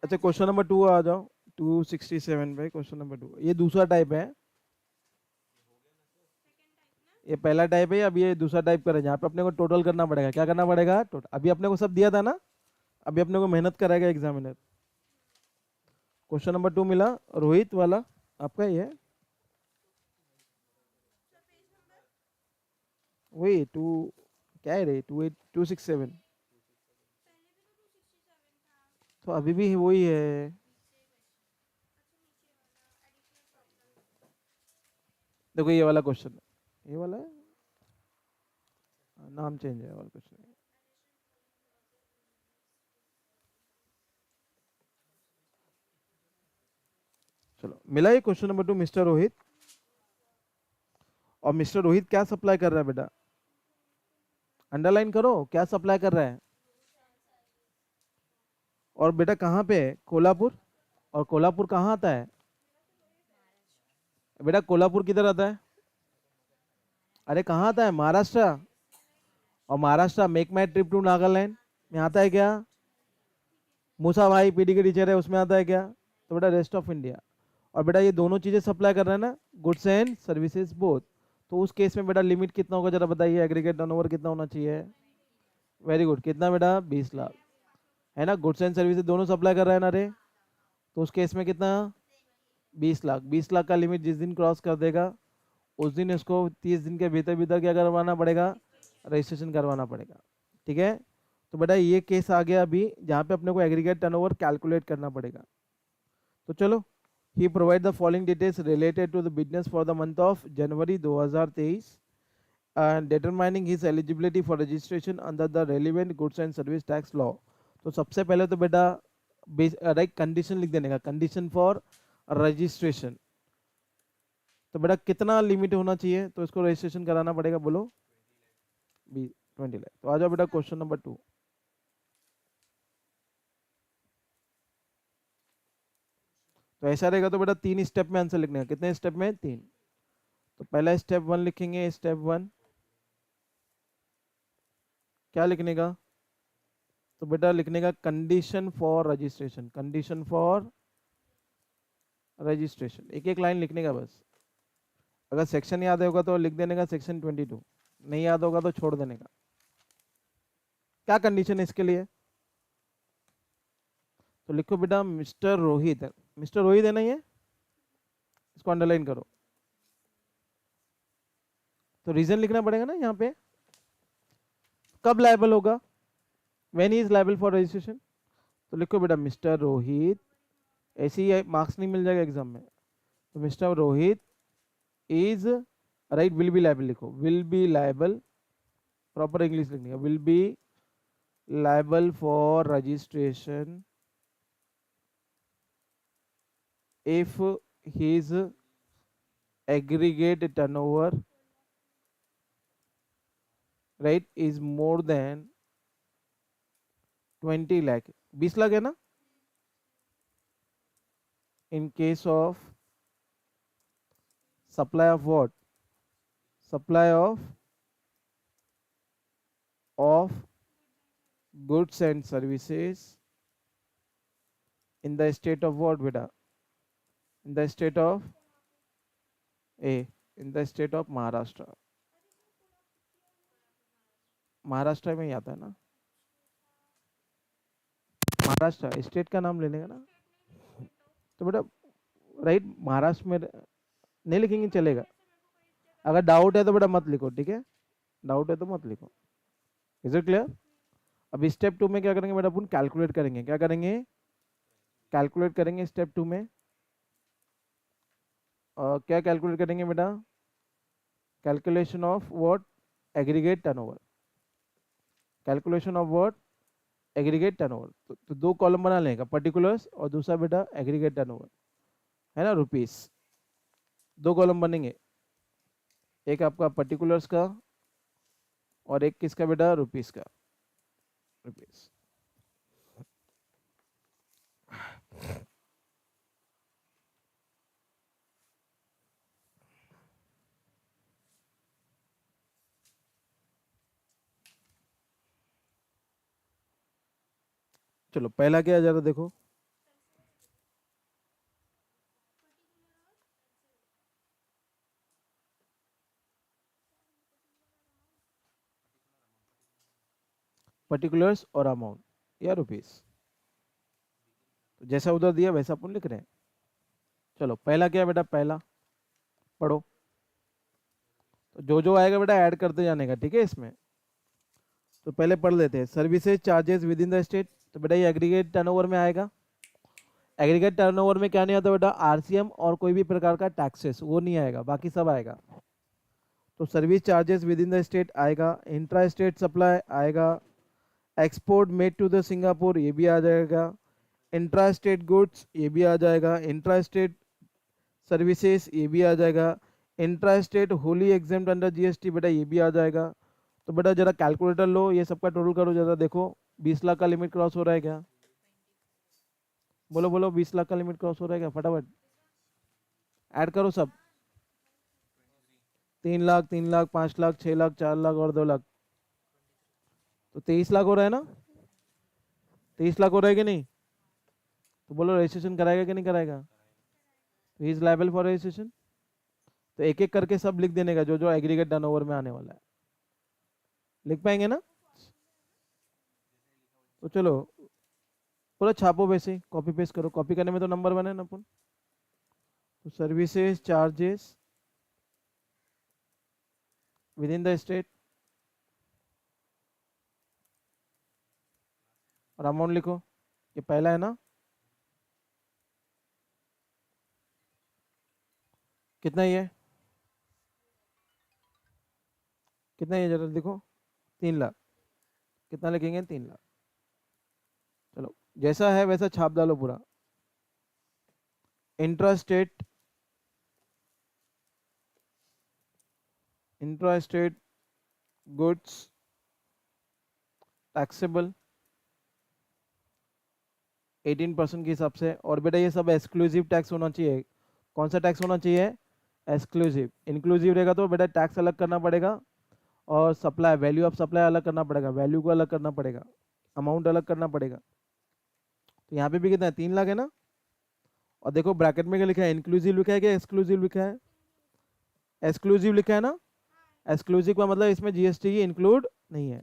अच्छा, क्वेश्चन नंबर 2 आ जाओ। 267 पे क्वेश्चन नंबर 2, ये दूसरा टाइप है। ये पहला टाइप है, अब ये दूसरा टाइप करें जहाँ पे अपने को टोटल करना पड़ेगा। क्या करना पड़ेगा? टोटल। अभी अपने को सब दिया था ना, अभी अपने को मेहनत कराएगा एग्जामिनर। क्वेश्चन नंबर 2 मिला, रोहित वाला आपका ही है। वही टू, क्या है रे, 267। तो अभी भी वही है। देखो ये वाला क्वेश्चन है, ये वाला है। नाम चेंज है वाला क्वेश्चन। चलो, मिला ये क्वेश्चन नंबर 2 मिस्टर रोहित। और मिस्टर रोहित क्या सप्लाई कर रहा है बेटा? अंडरलाइन करो, क्या सप्लाई कर रहा है? और बेटा कहाँ पे है? कोल्हापुर। और कोल्हापुर कहाँ आता है? बेटा कोल्हापुर किधर आता है? अरे कहाँ आता है? महाराष्ट्र। और Maharashtra make my trip to Nagaland में आता है क्या? मूसा भाई पीडी के टीचर है, उसमें आता है क्या? तो बेटा रेस्ट ऑफ इंडिया। और बेटा ये दोनों चीजें सप्लाई कर रहा है ना, गुड्स एंड सर्विसेज बोथ। तो उस केस में बेटा लिमिट कितना होगा जरा बताइए, एग्रीगेट टर्नओवर कितना होना चाहिए? वेरी गुड, कितना बेटा? 20 लाख। है ना, गुड्स एंड सर्विसेज दोनों सप्लाई कर रहा है ना रे। तो उस केस में कितना? 20 लाख। 20 लाख का लिमिट जिस दिन क्रॉस कर देगा उस दिन इसको 30 दिन के भीतर भीतर क्या करवाना पड़ेगा? रजिस्ट्रेशन करवाना पड़ेगा। ठीक है। तो बेटा ये केस आ गया अभी जहाँ पे अपने को एग्रीगेट टर्नओवर कैलकुलेट करना पड़ेगा। तो चलो, he provide the following details related to the business for the month of January 2023 and determining his eligibility for registration under the relevant goods and service tax law। तो सबसे पहले तो बेटा right condition लिख देने का, कंडीशन फॉर रजिस्ट्रेशन। तो बेटा कितना लिमिट होना चाहिए तो इसको रजिस्ट्रेशन कराना पड़ेगा, बोलो? 20 लाख। तो आ जाओ बेटा क्वेश्चन नंबर 2। तो ऐसा रहेगा तो बेटा 3 स्टेप में आंसर लिखने का। कितने स्टेप में? 3। तो पहला स्टेप 1 लिखेंगे। स्टेप 1 क्या लिखने का? तो बेटा लिखने का condition for registration. Condition for registration, एक एक लाइन लिखने का बस। अगर सेक्शन याद होगा तो लिख देने का सेक्शन 22, नहीं याद होगा तो छोड़ देने का। क्या कंडीशन है इसके लिए? तो लिखो बेटा मिस्टर रोहित, मिस्टर रोहित है ना ये, इसको अंडरलाइन करो। तो रीजन लिखना पड़ेगा ना यहाँ पे, कब लायबल होगा, when he is liable for registration. तो लिखो बेटा मिस्टर रोहित, ऐसे ही मार्क्स नहीं मिल जाएगा एग्जाम में। तो mister Rohit is, right, will be liable लिखो, will be liable, proper English लिखनी है, will be liable for registration if his aggregate turnover, right, is more than 20 lakh, 20 lakh है ना, in case of supply of what, supply of goods and services in the state of what beta, in the state of a, in the state of Maharashtra, Maharashtra में ही आता है ना, Maharashtra state का नाम ले लेगा ना। तो बेटा राइट, महाराष्ट्र में नहीं लिखेंगे चलेगा, अगर डाउट है तो बेटा मत लिखो, ठीक है, डाउट है तो मत लिखो। Is it clear? अब स्टेप 2 में क्या करेंगे बेटा, अपन कैलकुलेट करेंगे, क्या करेंगे, कैलकुलेट करेंगे स्टेप 2 में। क्या कैलकुलेट करेंगे बेटा, calculation of what, aggregate turnover, calculation of what, aggregate turnover. तो दो कॉलम बना लेगा, पर्टिकुलर्स और दूसरा बेटा एग्रीगेट टर्नओवर, है ना, रुपीस, दो कॉलम बनेंगे, एक आपका पर्टिकुलर्स का और एक किसका बेटा, रुपीस का, रुपीस। चलो पहला क्या है जरा देखो, पर्टिकुलर्स और अमाउंट या रुपीस, तो जैसा उधर दिया वैसा अपन लिख रहे हैं। चलो पहला क्या है बेटा, पहला पढ़ो, तो जो जो आएगा बेटा ऐड करते जाने का, ठीक है इसमें। तो पहले पढ़ लेते हैं, services charges within the state, तो बेटा ये एग्रीगेट टर्नओवर में आएगा। एग्रीगेट टर्नओवर में क्या नहीं आता बेटा, आरसीएम और कोई भी प्रकार का टैक्सेस वो नहीं आएगा, बाकी सब आएगा। तो service charges within the state आएगा, इंट्रा स्टेट सप्लाई आएगा, export made to the Singapore ये भी आ जाएगा, इंट्रा स्टेट गुड्स ये भी आ जाएगा, इंट्रा स्टेट सर्विसेज ये भी आ जाएगा, intra state Holi examined under GST बेटा ये भी आ जाएगा। तो बेटा जरा कैलकुलेटर लो, ये सबका टोटल करो जरा, देखो 20 लाख का लिमिट क्रॉस हो रहा है क्या, बोलो बोलो, 20 लाख का लिमिट क्रॉस हो रहा है क्या, फटाफट ऐड करो सब, 3 लाख, 3 लाख, 5 लाख, 6 लाख, 4 लाख और 2 लाख, तो 23 लाख हो रहा है ना, 23 लाख हो रहा है कि नहीं, तो बोलो रजिस्ट्रेशन कराएगा कि नहीं कराएगा, तो he is liable for registration. तो एक एक करके सब लिख देने का जो जो एग्रीगेट टर्नओवर में आने वाला है, लिख पाएंगे ना। तो चलो पूरा छापो, वैसे कॉपी पेस्ट करो, कॉपी करने में तो नंबर बने ना अपन। तो services charges within the state और अमाउंट लिखो, ये पहला है ना, कितना ही है, कितना ही है जरा देखो, 3 लाख, कितना लिखेंगे, 3 लाख। चलो जैसा है वैसा छाप डालो पूरा। Intra state, intra state goods taxable 18% के हिसाब से, और बेटा ये सब एक्सक्लूसिव टैक्स होना चाहिए। कौन सा टैक्स होना चाहिए, एक्सक्लूसिव, इंक्लूसिव रहेगा तो बेटा टैक्स अलग करना पड़ेगा, और सप्लाई, वैल्यू ऑफ सप्लाई अलग करना पड़ेगा, वैल्यू को अलग करना पड़ेगा, अमाउंट अलग करना पड़ेगा। तो यहाँ पे भी कितना है, 3 लाख है ना, और देखो ब्रैकेट में क्या लिखा है, इंक्लूसिव लिखा है क्या एक्सक्लूसिव लिखा है, एक्सक्लूसिव लिखा है ना, एक्सक्लूसिव का मतलब इसमें जीएसटी की इंक्लूड नहीं है,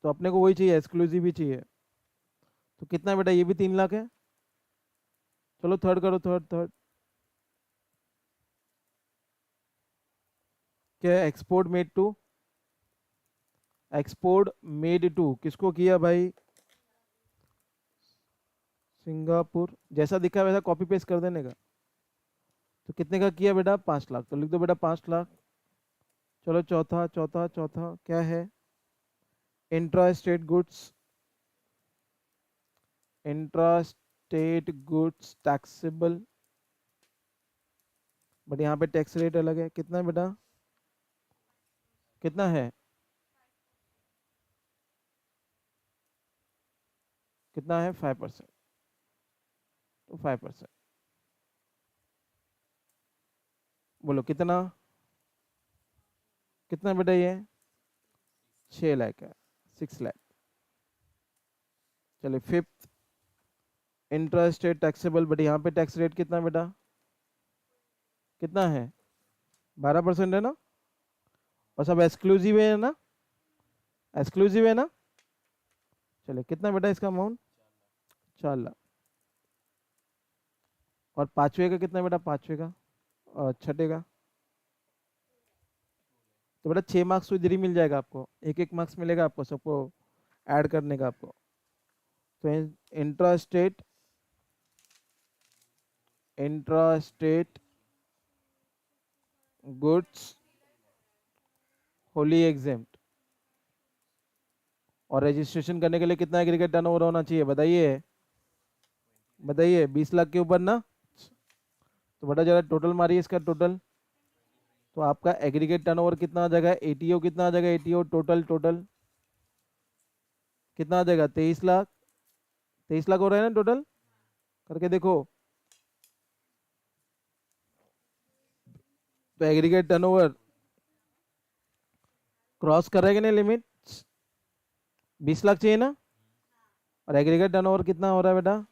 तो अपने को वही चाहिए, एक्सक्लूसिव ही चाहिए। तो कितना बेटा, ये भी 3 लाख है। चलो थर्ड करो, थर्ड थर्ड। क्या है, export made to, export made to किसको किया भाई, सिंगापुर। जैसा दिखा है वैसा कॉपी पेस्ट कर देने का। तो कितने का किया बेटा, 5 लाख, तो लिख दो बेटा 5 लाख। चलो चौथा चौथा चौथा क्या है, intra state goods, intra state goods taxable, but यहाँ पे टैक्स रेट अलग है, कितना है बेटा, कितना है, कितना है, 5%, तो 5%। बोलो कितना, कितना बेटा ये, 6 लाख है, 6 लाख। चलिए fifth, intra state taxable, but यहाँ पे टैक्स रेट कितना बेटा, कितना है, 12% है ना, और सब एक्सक्लूसिव है ना, एक्सक्लूसिव है ना। चलिए कितना बेटा इसका अमाउंट, 4 लाख। और पांचवे का कितना बेटा, पांचवे का और छठे का, तो बेटा 6 मार्क्स तो इधर ही मिल जाएगा आपको, एक एक मार्क्स मिलेगा आपको सबको ऐड करने का आपको। तो intra state, intra state goods wholly exempt, और रजिस्ट्रेशन करने के लिए कितना एग्रीगेट टर्नओवर होना चाहिए बताइए, बताइए 20 लाख के ऊपर ना। तो बेटा जरा टोटल मारिए इसका टोटल, तो आपका एग्रीगेट टर्नओवर कितना आ जाएगा, एटीओ कितना आ जाएगा, एटीओ टोटल, टोटल कितना आ जाएगा, 23 लाख, 23 लाख हो रहा है ना टोटल, करके देखो। तो एग्रीगेट टर्नओवर क्रॉस कर रहा है कि नहीं लिमिट, 20 लाख चाहिए ना, और एग्रीगेट टर्नओवर कितना हो रहा है बेटा,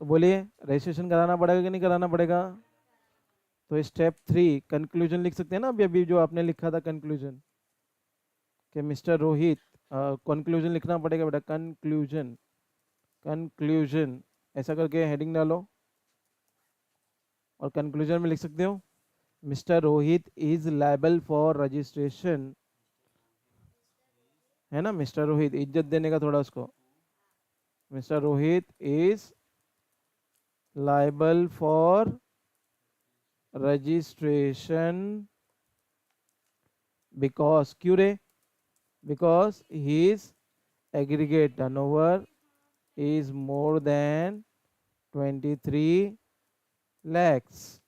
तो बोलिए रजिस्ट्रेशन कराना पड़ेगा कि नहीं कराना पड़ेगा। तो स्टेप 3 कंक्लूजन लिख सकते हैं ना, अभी अभी जो आपने लिखा था कंक्लूजन, कि मिस्टर रोहित, कंक्लूजन लिखना पड़ेगा बेटा, कंक्लूजन, कंक्लूजन ऐसा करके हेडिंग डालो, और कंक्लूजन में लिख सकते हो mister Rohit is liable for registration, है ना, मिस्टर रोहित, इज्जत देने का थोड़ा उसको, mister Rohit is liable for registration because, क्यों रे, because his aggregate turnover is more than 23 lakhs,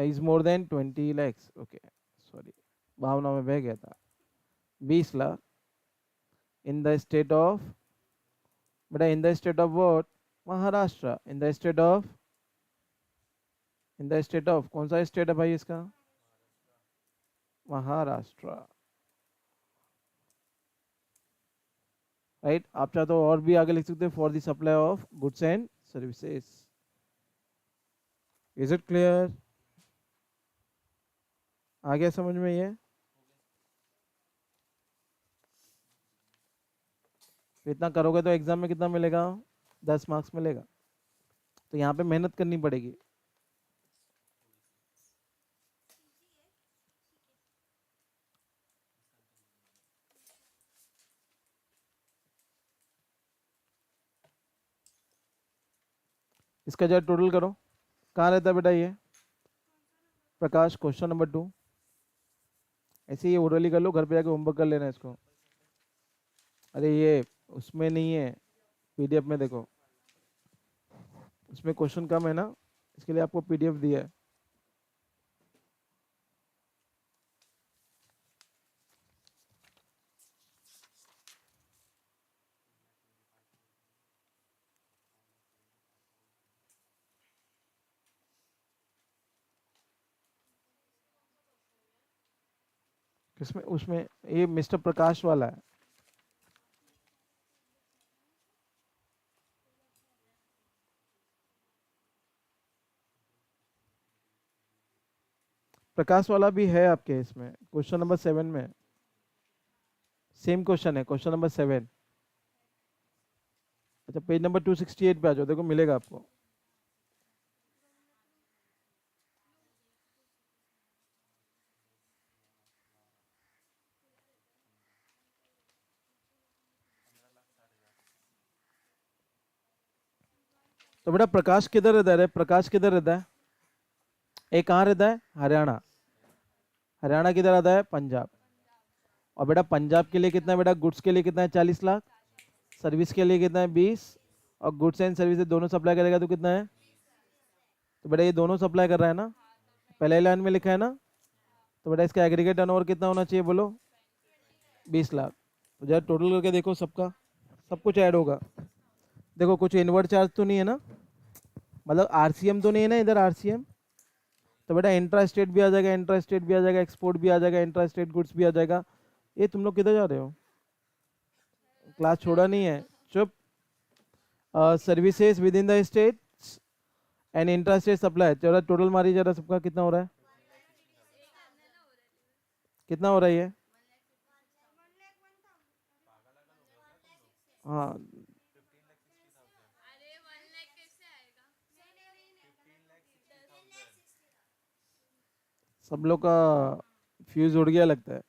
is more than 20 lakhs, okay, sorry, भावना में बह गया था, 20 lakh in the state of, बेटा in the state of what, Maharashtra, in the state of कौन सा state है भाई इसका, महाराष्ट्र, राइट। आप चाहे तो और भी आगे लिख सकते हो, for the supply of goods and services. Is it clear, आ गया समझ में ये। तो इतना करोगे तो एग्जाम में कितना मिलेगा, 10 मार्क्स मिलेगा। तो यहाँ पे मेहनत करनी पड़ेगी। इसका जरा टोटल करो, कहाँ रहता है बेटा ये, प्रकाश, क्वेश्चन नंबर 2, ऐसे ही ओरली कर लो, घर पे जाके होमवर्क कर लेना इसको। अरे ये उसमें नहीं है, पीडीएफ में देखो, उसमें क्वेश्चन कम है ना, इसके लिए आपको पीडीएफ दिया है। किसमें, उसमें ये मिस्टर प्रकाश वाला है। प्रकाश वाला भी है आपके इसमें, क्वेश्चन नंबर 7 में सेम क्वेश्चन है, क्वेश्चन नंबर 7। अच्छा, पेज नंबर 268 पे आ जाओ, देखो मिलेगा आपको। तो बेटा प्रकाश किधर रहता है? प्रकाश किधर रहता है? एक कहाँ रहता है? हरियाणा। हरियाणा किधर आता है? पंजाब। और बेटा पंजाब के लिए कितना है बेटा? गुड्स के लिए कितना है? 40 लाख। सर्विस के लिए कितना है? 20। और गुड्स एंड सर्विसेज दोनों सप्लाई करेगा तो कितना है? तो बेटा ये दोनों सप्लाई कर रहा है ना, पहले लाइन में लिखा है ना। तो बेटा इसका एग्रीगेट टर्नओवर कितना होना चाहिए बोलो? 20 लाख। तो जरा टोटल करके देखो सबका, सब कुछ ऐड होगा। देखो कुछ इनवर्ड चार्ज तो नहीं है ना, मतलब आरसीएम तो नहीं है ना इधर, आरसीएम। तो बेटा इंट्रा स्टेट भी आ जाएगा, इंट्रा स्टेट भी आ जाएगा, एक्सपोर्ट भी आ जाएगा, इंट्रा स्टेट गुड्स भी आ जाएगा। ये तुम लोग किधर जा रहे हो? क्लास छोड़ा नहीं है, चुप। Services with in the state and intra state supply, जरा टोटल मारी जरा सबका कितना हो रहा है? कितना हो रहा है ये? हाँ, सब लोग का फ्यूज उड़ गया लगता है।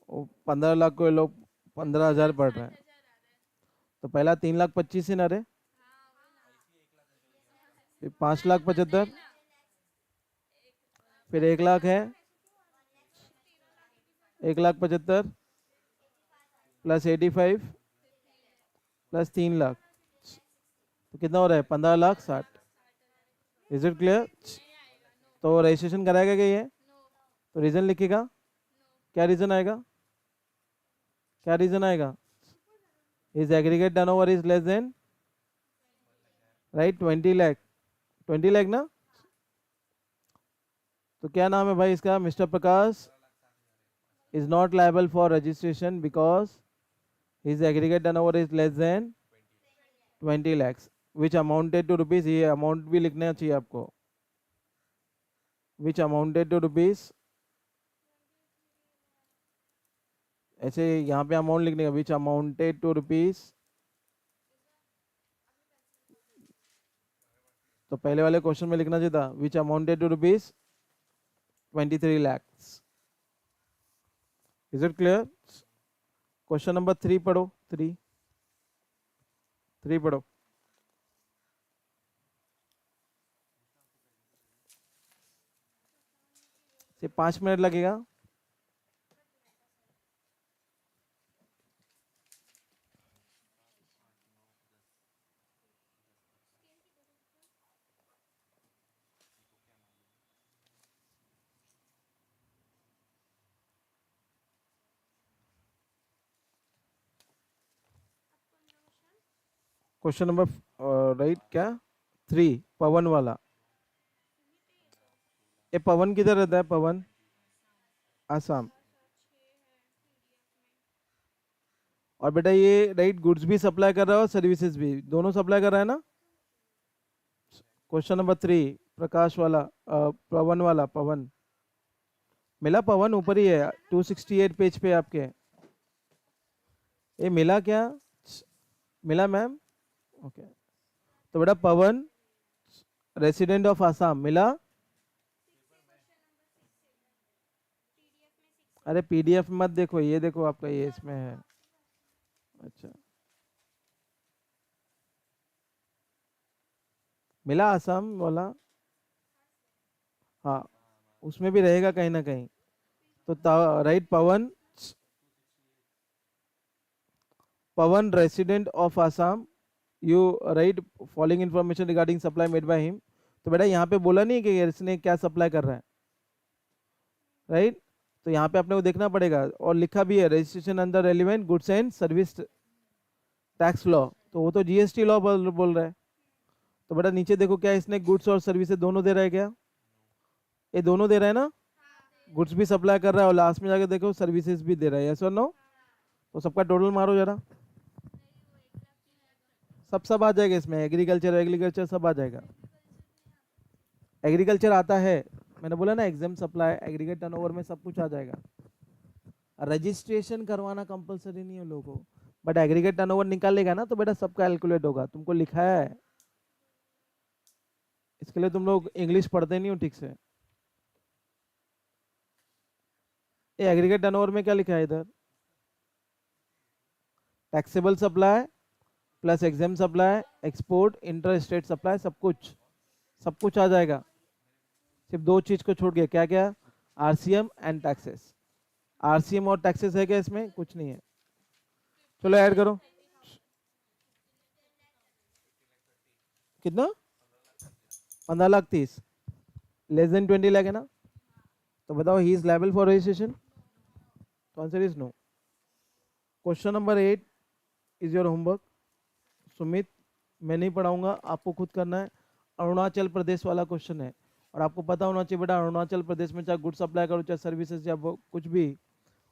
वो 15 लाख को ये लोग 15,000 पढ़ रहे हैं। तो पहला 3,25,000 ही ना रे, फिर 5,75,000, फिर 1 लाख है, 1,75,000 प्लस 85 प्लस 3 लाख, तो कितना हो रहा है? 15,60,000। Is it clear? तो रजिस्ट्रेशन कराएगा क्या ये? तो रीजन लिखेगा, क्या रीजन आएगा? क्या रीजन आएगा? Is aggregate turnover is less than, right, 20 lakh. 20 lakh ना। तो क्या नाम है भाई इसका? Mister Prakash is not liable for registration because his aggregate turnover is less than 20 lakhs which amounted to rupees, ये अमाउंट भी लिखना चाहिए आपको, विच अमाउंटेड टू रुपीज, ऐसे यहाँ पे अमाउंट लिखने का, विच अमाउंटेड टू रुपीज। तो पहले वाले क्वेश्चन में लिखना चाहिए था which amounted to rupees 23 lakhs। Is it clear? Question number 3 पढ़ो, 3 पढ़ो। सिर्फ 5 मिनट लगेगा। क्वेश्चन नंबर राइट क्या? 3, पवन वाला। ये पवन किधर रहता है? पवन आसाम। और बेटा ये राइट गुड्स भी सप्लाई कर रहा है और सर्विसेज भी, दोनों सप्लाई कर रहा है ना। क्वेश्चन नंबर 3 प्रकाश वाला, पवन वाला, पवन मिला? पवन ऊपर ही है 268 पेज पे आपके। ये मिला क्या? मिला मैम? ओके। तो बेटा पवन रेसिडेंट ऑफ आसाम मिला? अरे पीडीएफ मत देखो, ये देखो आपका, ये इसमें है। अच्छा, मिला आसाम वाला? हाँ, उसमें भी रहेगा कहीं ना कहीं। तो right, Pawan, Pawan resident of Assam, you right following information regarding supply made by him. तो बेटा यहाँ पे बोला नहीं कि इसने क्या सप्लाई कर रहा है, राइट। तो यहाँ पे अपने को देखना पड़ेगा, और लिखा भी है registration under relevant goods and service tax law, तो वो तो जीएसटी लॉ बोल रहा है। तो बेटा नीचे देखो, क्या इसने गुड्स और सर्विसेज दोनों दे रहा है क्या? ये दोनों दे रहा है ना, गुड्स भी सप्लाई कर रहा है और लास्ट में जाके देखो सर्विसेज भी दे रहा है, यस और नो। तो सबका टोटल मारो जरा, सब आ जाएगा इसमें, एग्रीकल्चर एग्रीकल्चर सब आ जाएगा। एग्रीकल्चर आता है, मैंने बोला ना एग्जाम सप्लाई एग्रीगेट टर्नओवर में सब कुछ आ जाएगा। रजिस्ट्रेशन करवाना कंपलसरी नहीं है लोगों को, बट एग्रीगेट टर्नओवर निकालेगा ना तो बेटा सब कैलकुलेट होगा, तुमको लिखा है। इसके लिए तुम लोग इंग्लिश पढ़ते नहीं हो ठीक से। ये एग्रीगेट टर्नओवर में क्या लिखा है इधर, taxable supply plus exam supply, export, inter state supply, सब कुछ आ जाएगा। सिर्फ दो चीज को छोड़ के, क्या क्या, आरसीएम एंड टैक्सेस। आरसीएम और टैक्सेस है क्या इसमें, कुछ नहीं है। चलो ऐड करो, कितना, 15,30,000, लेस देन 20 लाख है ना, तो बताओ he is liable for registration, तो answer is no. Question number 8 is your homework. Sumit, मैं नहीं पढ़ाऊंगा, आपको खुद करना है। अरुणाचल प्रदेश वाला क्वेश्चन है, और आपको पता होना चाहिए बेटा अरुणाचल प्रदेश में चाहे गुड्स सप्लाई करो चाहे सर्विसेज या कुछ भी,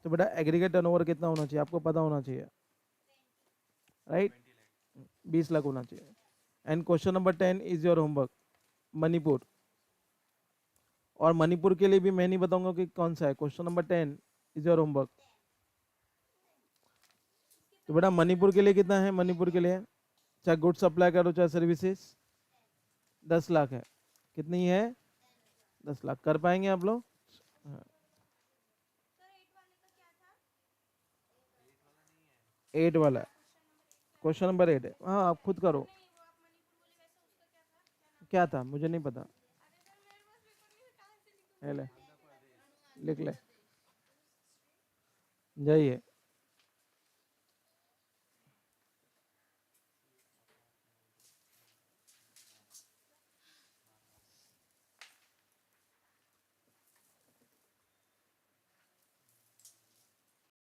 तो बेटा एग्रीगेट टर्नओवर कितना होना चाहिए आपको पता होना चाहिए, राइट, 20 लाख होना चाहिए। And question number 10 is your homework, Manipur. और मणिपुर के लिए भी मैं नहीं बताऊंगा कि कौन सा है। Question number 10 is your homework. तो बेटा मणिपुर के लिए कितना है, मणिपुर के लिए चाहे गुड्स सप्लाई करो चाहे सर्विसेज, 10 लाख है। कितनी है, 10 लाख। कर पाएंगे आप लोग? हाँ। 8 वाला, क्वेश्चन नंबर 8 है, हाँ आप खुद करो। क्या था मुझे नहीं पता, ले ले, लिख ले, जाइए।